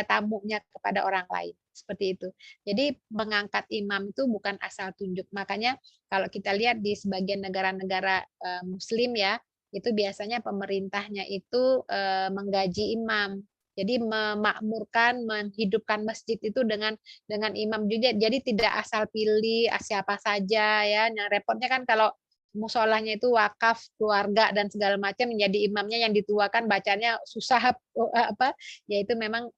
tamunya, kepada orang lain. Seperti itu. Jadi mengangkat imam itu bukan asal tunjuk. Makanya kalau kita lihat di sebagian negara-negara Muslim ya, itu biasanya pemerintahnya itu menggaji imam. Jadi memakmurkan, menghidupkan masjid itu dengan imam juga. Jadi tidak asal pilih siapa saja ya. Nah, repotnya kan kalau musolahnya itu wakaf keluarga dan segala macam, menjadi imamnya yang dituakan bacanya susah ya itu memang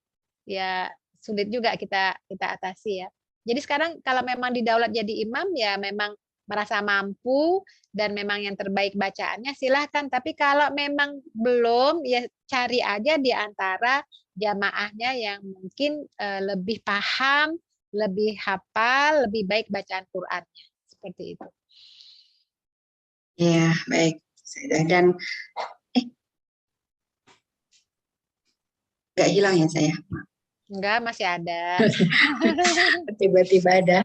ya sulit juga kita atasi ya. Jadi sekarang kalau memang didaulat jadi imam ya memang merasa mampu dan memang yang terbaik bacaannya silahkan. Tapi kalau memang belum ya cari aja di antara jamaahnya yang mungkin lebih paham, lebih hafal, lebih baik bacaan Qur'annya. Seperti itu. Ya, baik. Dan nggak hilang ya saya? Enggak, masih ada. Tiba-tiba ada.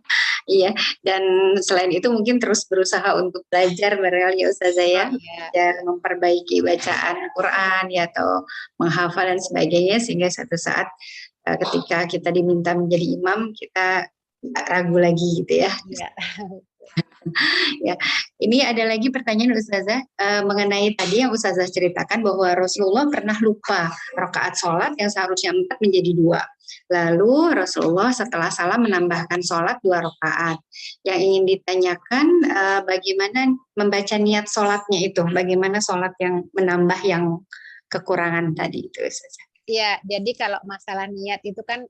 Iya, dan selain itu mungkin terus berusaha untuk belajar barangkali ya Ustazah ya, dan memperbaiki bacaan Quran ya, atau menghafal dan sebagainya, sehingga satu saat ketika kita diminta menjadi imam, kita nggak ragu lagi gitu ya. Ya, ini ada lagi pertanyaan Ustazah mengenai tadi yang Ustazah ceritakan bahwa Rasulullah pernah lupa rakaat sholat yang seharusnya 4 menjadi 2. Lalu Rasulullah setelah salam menambahkan sholat 2 rakaat. Yang ingin ditanyakan bagaimana membaca niat sholatnya itu, bagaimana sholat yang menambah yang kekurangan tadi itu Ustazah. Ya, jadi kalau masalah niat itu kan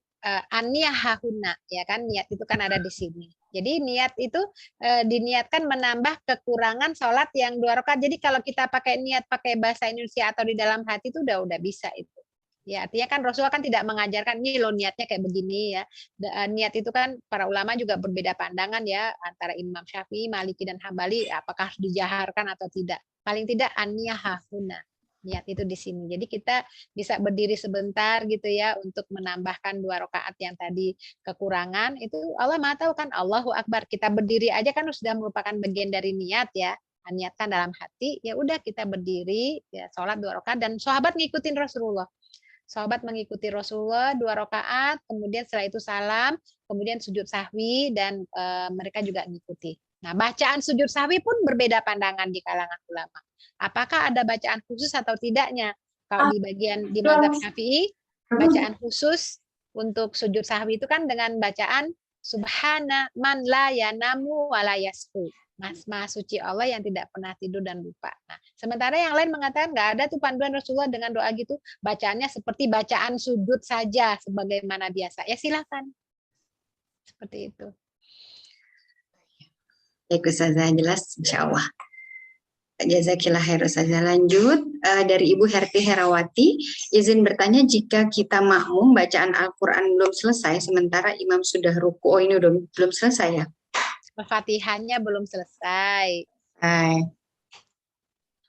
aniyah hahuna, ya kan, niat itu kan ada di sini. Jadi niat itu diniatkan menambah kekurangan sholat yang 2 rakaat. Jadi kalau kita pakai niat pakai bahasa Indonesia atau di dalam hati itu udah bisa itu. Ya, artinya kan Rasulullah kan tidak mengajarkan nih lo niatnya kayak begini ya. Niat itu kan para ulama juga berbeda pandangan ya antara Imam Syafi'i, Maliki dan Hambali, apakah harus dijaharkan atau tidak. Paling tidak aniyah hahuna. Niat itu di sini. Jadi kita bisa berdiri sebentar gitu ya untuk menambahkan 2 rakaat yang tadi kekurangan. Itu Allah Maha tahu kan, Allahu Akbar. Kita berdiri aja kan sudah merupakan bagian dari niat ya. Niatkan dalam hati, ya udah kita berdiri ya, sholat 2 rakaat, dan sahabat ngikutin Rasulullah. Sahabat mengikuti Rasulullah 2 rakaat, kemudian setelah itu salam, kemudian sujud sahwi dan mereka juga mengikuti. Nah, bacaan sujud sahwi pun berbeda pandangan di kalangan ulama. Apakah ada bacaan khusus atau tidaknya? Kalau di bagian di mazhab Syafi'i, bacaan khusus untuk sujud sahwi itu kan dengan bacaan subhana man la yanamu wa la yasfu. Maha suci Allah yang tidak pernah tidur dan lupa. Nah, sementara yang lain mengatakan nggak ada tuh panduan Rasulullah dengan doa gitu, bacaannya seperti bacaan sujud saja sebagaimana biasa. Ya silakan. Seperti itu. Baik, Ustazah, jelas insya Allah. Jazakillah khair, Ustazah. Lanjut dari Ibu Herti Herawati, izin bertanya, jika kita makmum bacaan Al-Quran belum selesai sementara imam sudah ruku, oh ini belum selesai ya? Al-Fatihahnya belum selesai.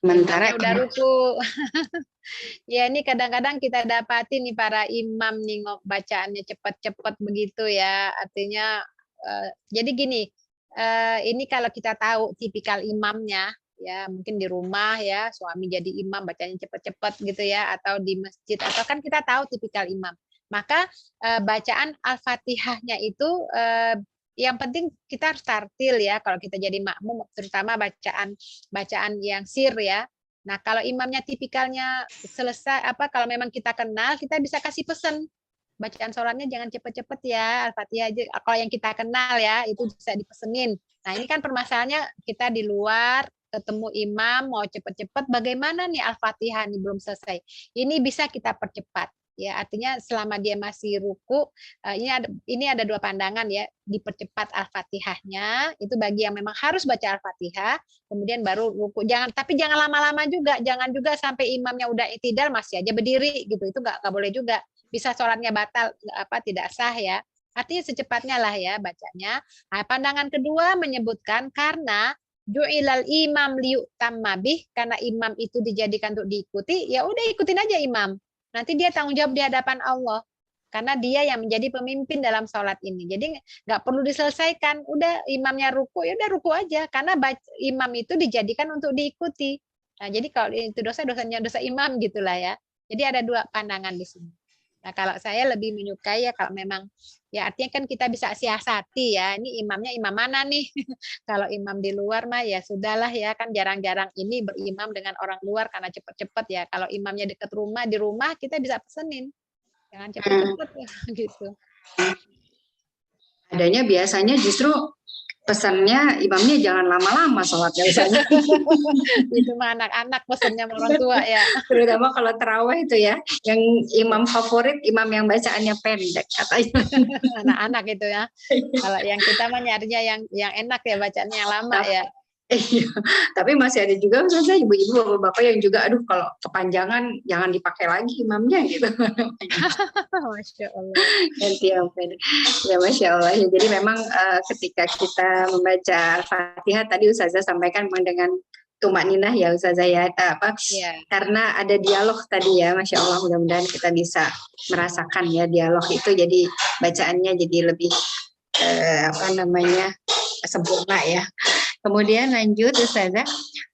Sementara udah ruku. Ya, ini kadang-kadang kita dapati nih para imam nih bacaannya cepat-cepat begitu ya. Artinya jadi gini, ini kalau kita tahu tipikal imamnya ya, mungkin di rumah ya suami jadi imam bacanya cepat-cepat gitu ya, atau di masjid, atau kan kita tahu tipikal imam. Maka bacaan Al-Fatihahnya itu yang penting kita harus tartil ya kalau kita jadi makmum, terutama bacaan yang sir ya. Nah, kalau imamnya tipikalnya selesai kalau memang kita kenal, kita bisa kasih pesan bacaan sholatnya jangan cepet-cepet ya, Al-Fatihah aja. Kalau yang kita kenal ya itu bisa dipesenin. Nah, ini kan permasalahannya kita di luar ketemu imam mau cepet-cepet, bagaimana nih Al-Fatihah nih belum selesai. Ini bisa kita percepat. Ya, artinya selama dia masih ruku, ini ada dua pandangan ya, dipercepat Al-Fatihahnya itu bagi yang memang harus baca Al-Fatihah, kemudian baru ruku. Tapi jangan lama-lama juga, jangan juga sampai imamnya udah i'tidal masih aja berdiri gitu, itu nggak boleh juga, bisa sholatnya batal, tidak sah ya. Artinya secepatnya lah ya bacanya. Nah, pandangan kedua menyebutkan karena ju'ilal imam liyu'tamma bih, karena imam itu dijadikan untuk diikuti, ya udah ikutin aja imam. Nanti dia tanggung jawab di hadapan Allah. Karena dia yang menjadi pemimpin dalam sholat ini. Jadi nggak perlu diselesaikan. Udah imamnya ruku, ya udah ruku aja. Karena imam itu dijadikan untuk diikuti. Nah, jadi kalau itu dosanya dosa imam gitulah ya. Jadi ada dua pandangan di sini. Nah, kalau saya lebih menyukai ya kalau memang, ya artinya kan kita bisa siasati ya, ini imamnya imam mana nih. Kalau imam di luar mah ya sudahlah ya, kan jarang-jarang ini berimam dengan orang luar karena cepet-cepet ya. Kalau imamnya dekat rumah, di rumah kita bisa pesenin. Jangan cepet-cepet ya, gitu. Adanya biasanya justru pesannya imamnya jangan lama-lama sholatnya misalnya. Itu mah anak-anak pesannya orang tua ya. Terutama kalau terawih itu ya, yang imam favorit imam yang bacaannya pendek katanya. Anak-anak itu ya. Kalau yang kita mah nyarinya yang enak ya, bacaannya yang lama ya. Iya, tapi masih ada juga misalnya ibu-ibu bapak-bapak yang juga aduh kalau kepanjangan jangan dipakai lagi imamnya gitu. Masya Allah. Ganti yang pendek. Ya Masya Allah. Ya, jadi memang ketika kita membaca Al-Fatihah tadi Ustazah sampaikan memang dengan tumak ninah ya Ustazah ya, karena ada dialog tadi ya, Masya Allah, mudah-mudahan kita bisa merasakan ya dialog itu, jadi bacaannya jadi lebih sempurna ya. Kemudian lanjut Ustazah,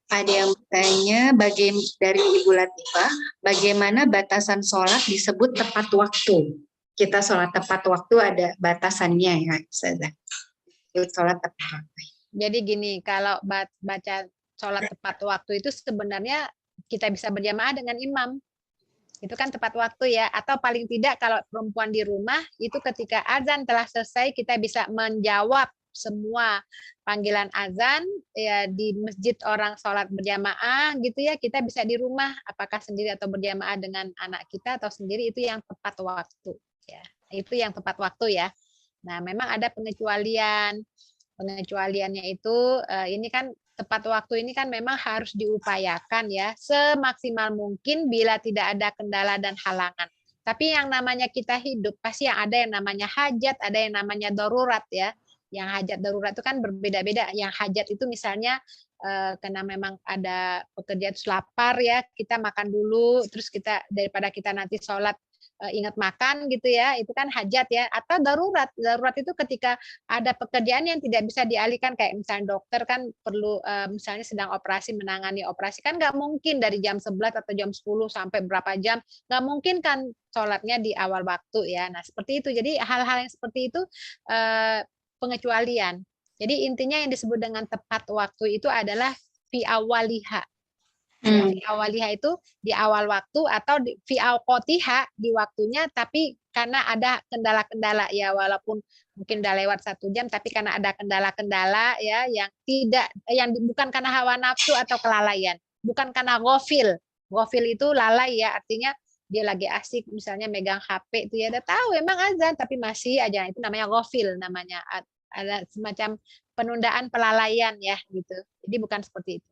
ada yang bertanya dari Ibu Latifah, bagaimana batasan sholat disebut tepat waktu? Kita sholat tepat waktu ada batasannya ya Ustazah. Sholat tepat waktu. Jadi gini, kalau baca sholat tepat waktu itu sebenarnya kita bisa berjamaah dengan imam. Itu kan tepat waktu ya. Atau paling tidak kalau perempuan di rumah, itu ketika azan telah selesai kita bisa menjawab semua panggilan azan ya di masjid orang sholat berjamaah gitu ya, kita bisa di rumah apakah sendiri atau berjamaah dengan anak kita atau sendiri, itu yang tepat waktu ya, itu yang tepat waktu ya. Nah, memang ada pengecualiannya itu ini kan tepat waktu ini kan memang harus diupayakan ya semaksimal mungkin bila tidak ada kendala dan halangan. Tapi yang namanya kita hidup pasti yang ada yang namanya hajat, ada yang namanya darurat ya. Yang hajat darurat itu kan berbeda-beda. Yang hajat itu misalnya karena memang ada pekerjaan lapar ya, kita makan dulu, terus kita daripada kita nanti sholat ingat makan gitu ya, itu kan hajat ya, atau darurat. Darurat itu ketika ada pekerjaan yang tidak bisa dialihkan, kayak misalnya dokter kan perlu misalnya sedang operasi, menangani operasi, kan nggak mungkin dari jam 11 atau jam 10 sampai berapa jam, nggak mungkin kan sholatnya di awal waktu ya. Nah seperti itu, jadi hal-hal yang seperti itu pengecualian. Jadi intinya yang disebut dengan tepat waktu itu adalah fi awaliha. Ya, fi awaliha itu di awal waktu, atau fi awqotiha di waktunya, tapi karena ada kendala-kendala ya, walaupun mungkin udah lewat 1 jam, tapi karena ada kendala-kendala ya yang bukan karena hawa nafsu atau kelalaian, bukan karena ghafil. Ghafil itu lalai ya, artinya dia lagi asik misalnya megang HP itu ya, udah tahu emang azan tapi masih aja, itu namanya ghafil, namanya ada semacam penundaan, pelalaian ya gitu. Jadi bukan seperti itu.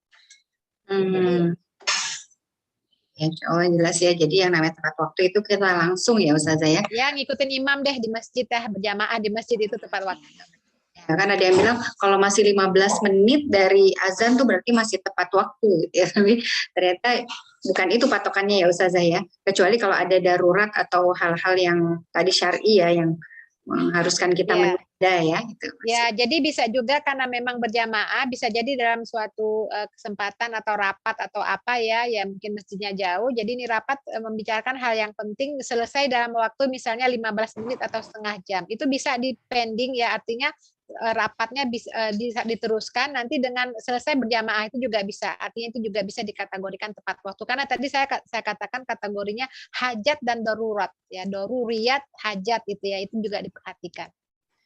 Ya, Allah jelas ya. Jadi yang namanya tepat waktu itu kita langsung ya Ustazah ya. Ya, ngikutin imam deh di masjid ya, berjamaah di masjid itu tepat waktu. Ya, kan ada yang bilang kalau masih 15 menit dari azan tuh berarti masih tepat waktu ya. Tapi ternyata bukan itu patokannya ya Ustazah ya. Kecuali kalau ada darurat atau hal-hal yang tadi syar'i ya, yang mengharuskan kita menunda ya gitu. Ya, jadi bisa juga karena memang berjamaah, bisa jadi dalam suatu kesempatan atau rapat atau apa ya, ya mungkin masjidnya jauh, jadi ini rapat membicarakan hal yang penting selesai dalam waktu misalnya 15 menit atau setengah jam. Itu bisa dipending ya, artinya rapatnya bisa diteruskan nanti dengan selesai berjamaah, itu juga bisa, artinya itu juga bisa dikategorikan tepat waktu, karena tadi saya katakan kategorinya hajat dan darurat ya, daruriyat, hajat itu ya, itu juga diperhatikan.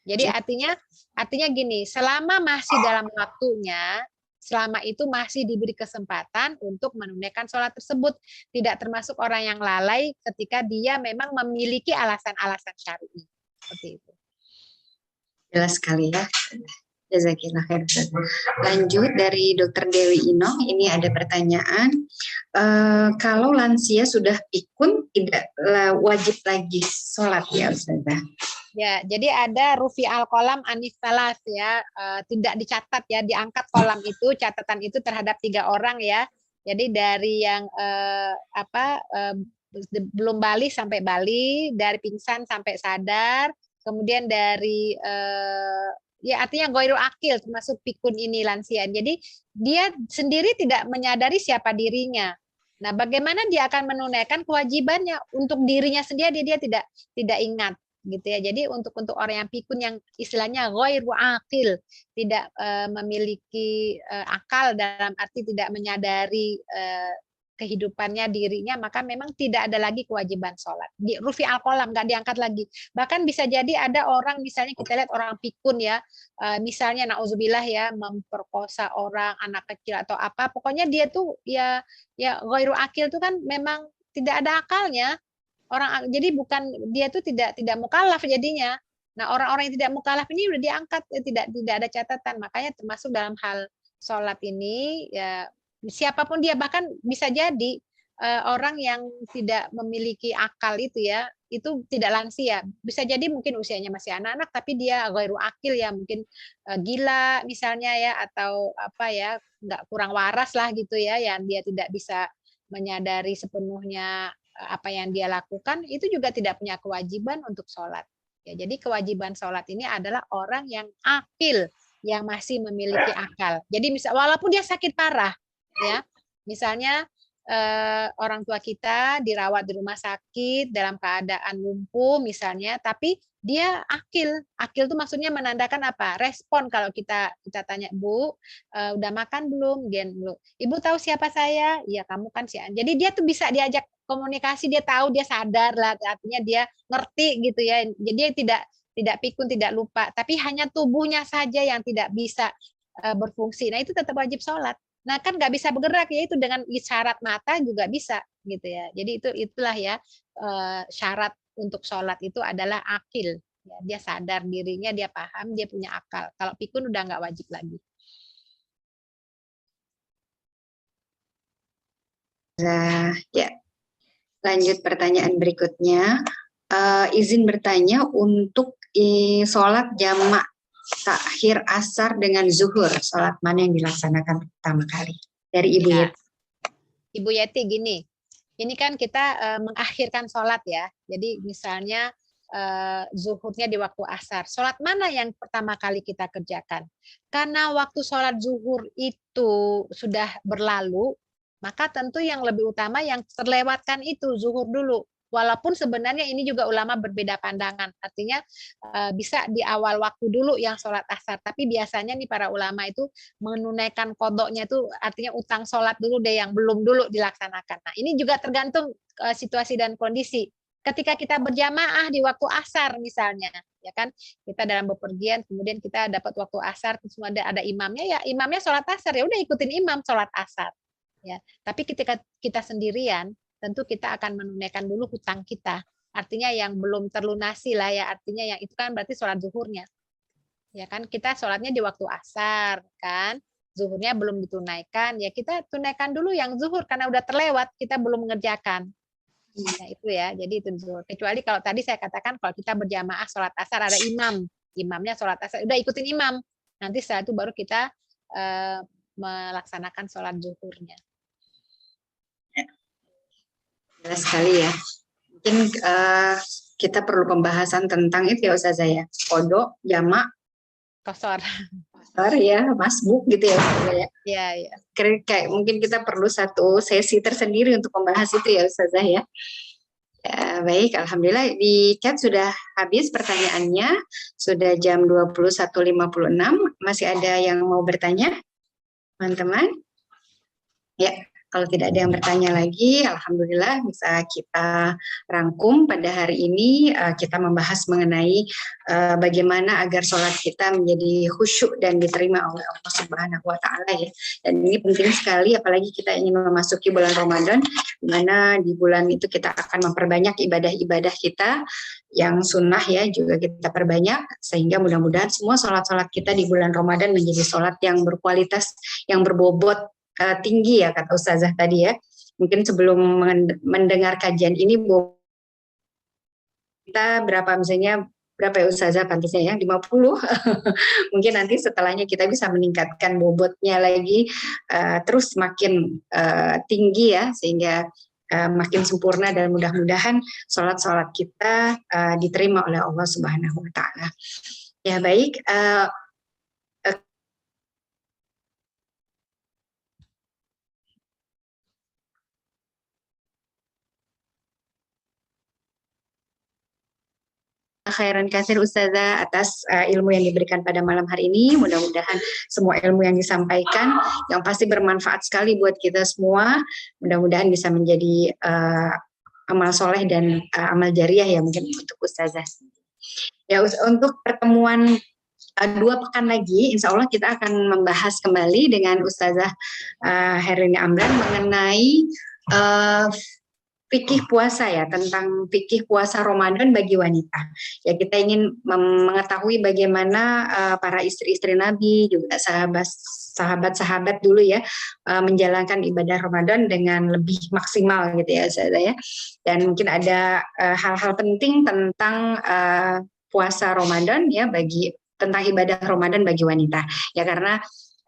Jadi artinya gini, selama masih dalam waktunya, selama itu masih diberi kesempatan untuk menunaikan sholat tersebut, tidak termasuk orang yang lalai ketika dia memang memiliki alasan-alasan syar'i. Seperti itu. Jelas sekali ya. Jazakillah khair. Lanjut dari Dr. Dewi Inoh, ini ada pertanyaan. Kalau lansia sudah pikun, tidak wajib lagi sholat ya Ustazah? Ya, jadi ada rufi al-kolam anif salas ya, tidak dicatat ya, diangkat kolam itu, catatan itu terhadap 3 orang ya. Jadi dari yang belum balik sampai balik, dari pingsan sampai sadar, kemudian dari ya artinya goiru akil termasuk pikun ini lansia. Jadi dia sendiri tidak menyadari siapa dirinya. Nah, bagaimana dia akan menunaikan kewajibannya untuk dirinya sendiri, dia tidak ingat gitu ya. Jadi untuk orang yang pikun yang istilahnya goiru akil, tidak memiliki akal dalam arti tidak menyadari kehidupannya dirinya, maka memang tidak ada lagi kewajiban sholat. Di rufi al-kolam, nggak diangkat lagi. Bahkan bisa jadi ada orang, misalnya kita lihat orang pikun ya, misalnya na'udzubillah ya, memperkosa orang, anak kecil atau apa, pokoknya dia tuh ya ghairu akil tuh kan memang tidak ada akalnya. Jadi bukan, dia tuh tidak mukallaf jadinya. Nah, orang-orang yang tidak mukallaf ini udah diangkat, tidak ada catatan. Makanya termasuk dalam hal sholat ini ya, siapapun dia, bahkan bisa jadi orang yang tidak memiliki akal itu ya, itu tidak lansia, bisa jadi mungkin usianya masih anak-anak tapi dia ghairu akil ya, mungkin gila misalnya ya, atau apa ya, nggak, kurang waras lah gitu ya, yang dia tidak bisa menyadari sepenuhnya apa yang dia lakukan, itu juga tidak punya kewajiban untuk sholat ya. Jadi kewajiban sholat ini adalah orang yang akil, yang masih memiliki akal. Jadi walaupun dia sakit parah ya, misalnya orang tua kita dirawat di rumah sakit dalam keadaan lumpuh misalnya, tapi dia akil itu maksudnya menandakan apa? Respon. Kalau kita tanya, Bu, udah makan belum? Belum. Ibu tahu siapa saya? Iya, kamu kan sih. Jadi dia tuh bisa diajak komunikasi, dia tahu, dia sadar lah, artinya dia ngerti gitu ya. Jadi dia tidak pikun, tidak lupa, tapi hanya tubuhnya saja yang tidak bisa berfungsi. Nah, itu tetap wajib sholat. Nah, kan nggak bisa bergerak ya, itu dengan isyarat mata juga bisa gitu ya. Jadi itulah ya, syarat untuk sholat itu adalah akil ya, dia sadar dirinya, dia paham, dia punya akal. Kalau pikun udah nggak wajib lagi. Nah, ya. Lanjut pertanyaan berikutnya, izin bertanya untuk sholat jamak takhir asar dengan zuhur, sholat mana yang dilaksanakan pertama kali? Dari Ibu Yeti. Ibu Yeti gini, Ini kan kita mengakhirkan sholat ya. Jadi misalnya zuhurnya di waktu asar. Sholat mana yang pertama kali kita kerjakan? Karena waktu sholat zuhur itu sudah berlalu, maka tentu yang lebih utama yang terlewatkan itu zuhur dulu. Walaupun sebenarnya ini juga ulama berbeda pandangan. Artinya bisa di awal waktu dulu yang sholat asar. Tapi biasanya nih para ulama itu menunaikan kodoknya itu artinya utang sholat dulu deh yang belum dulu dilaksanakan. Nah ini juga tergantung situasi dan kondisi. Ketika kita berjamaah di waktu asar misalnya, ya kan, kita dalam bepergian, kemudian kita dapat waktu asar, terus ada imamnya, ya imamnya sholat asar, ya udah ikutin imam sholat asar. Ya, tapi ketika kita sendirian, tentu kita akan menunaikan dulu hutang kita. Artinya yang belum terlunasi lah ya, artinya yang itu kan berarti sholat zuhurnya. Ya kan, kita sholatnya di waktu asar, kan, zuhurnya belum ditunaikan, ya kita tunaikan dulu yang zuhur karena udah terlewat, kita belum mengerjakan. Nah, itu ya, jadi itu zuhur. Kecuali kalau tadi saya katakan kalau kita berjamaah sholat asar ada imam, imamnya sholat asar, udah ikutin imam. Nanti setelah itu baru kita melaksanakan sholat zuhurnya. Jelas sekali ya. Mungkin kita perlu pembahasan tentang itu ya Ustazah ya. Kodok, jamak, Kosor. ya, masbuk gitu ya Ustazah ya. Iya, iya. Kayak mungkin kita perlu satu sesi tersendiri untuk membahas itu ya Ustazah ya. Ya, baik, alhamdulillah di chat sudah habis pertanyaannya, sudah jam 21.56. Masih ada yang mau bertanya, teman-teman? Ya, kalau tidak ada yang bertanya lagi, alhamdulillah bisa kita rangkum pada hari ini. Kita membahas mengenai bagaimana agar sholat kita menjadi khusyuk dan diterima oleh Allah Subhanahu wa Ta'ala ya. Dan ini penting sekali, apalagi kita ingin memasuki bulan Ramadan, di mana di bulan itu kita akan memperbanyak ibadah-ibadah kita yang sunnah ya, juga kita perbanyak, sehingga mudah-mudahan semua sholat-sholat kita di bulan Ramadan menjadi sholat yang berkualitas, yang berbobot tinggi ya kata Ustazah tadi ya. Mungkin sebelum mendengar kajian ini kita berapa ya Ustazah pantasnya ya 50. Mungkin nanti setelahnya kita bisa meningkatkan bobotnya lagi terus makin tinggi ya, sehingga makin sempurna dan mudah-mudahan sholat-sholat kita diterima oleh Allah Subhanahu wa Ta'ala. Ya baik, khairan katsir Ustazah atas ilmu yang diberikan pada malam hari ini. Mudah-mudahan semua ilmu yang disampaikan yang pasti bermanfaat sekali buat kita semua. Mudah-mudahan bisa menjadi amal soleh dan amal jariah ya mungkin untuk Ustazah. Ya untuk pertemuan 2 pekan lagi, insya Allah kita akan membahas kembali dengan Ustazah Herlina Amran mengenai fikih puasa ya, tentang fikih puasa Ramadan bagi wanita. Ya kita ingin mengetahui bagaimana para istri-istri Nabi, juga sahabat-sahabat dulu ya, menjalankan ibadah Ramadan dengan lebih maksimal gitu ya saya. Dan mungkin ada hal-hal penting tentang puasa Ramadan ya, tentang ibadah Ramadan bagi wanita. Ya karena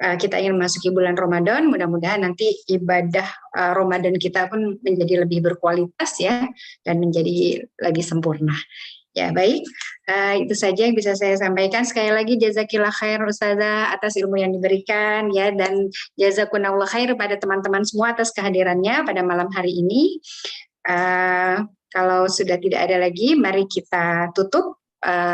kita ingin memasuki bulan Ramadan, mudah-mudahan nanti ibadah Ramadan kita pun menjadi lebih berkualitas ya, dan menjadi lebih sempurna. Ya baik, itu saja yang bisa saya sampaikan. Sekali lagi jazakillah khair Ustazah atas ilmu yang diberikan ya, dan jazakunallah khair pada teman-teman semua atas kehadirannya pada malam hari ini. Kalau sudah tidak ada lagi, mari kita tutup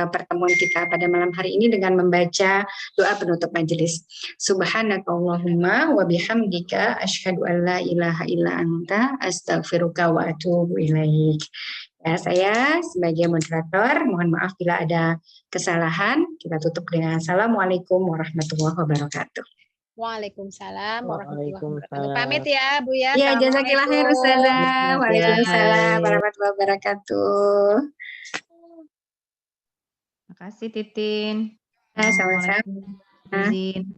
pertemuan kita pada malam hari ini dengan membaca doa penutup majelis. Subhanakallahumma wa bihamdika asyhadu an la ilaha illa anta astaghfiruka wa atubu ilaik. Ya, saya sebagai moderator mohon maaf bila ada kesalahan. Kita tutup dengan assalamualaikum warahmatullahi wabarakatuh. Waalaikumsalam warahmatullahi wabarakatuh. Pamit ya Bu ya. Iya, jazakillah khair Ustazah. Waalaikumsalam warahmatullahi wabarakatuh. Makasih Titin. Sama-sama. Izin.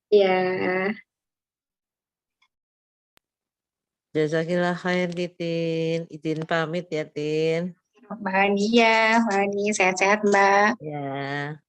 Iya. Jazakillah khair Titin. Izin pamit ya Tin. Mbak Hani sehat-sehat Mbak. Ya.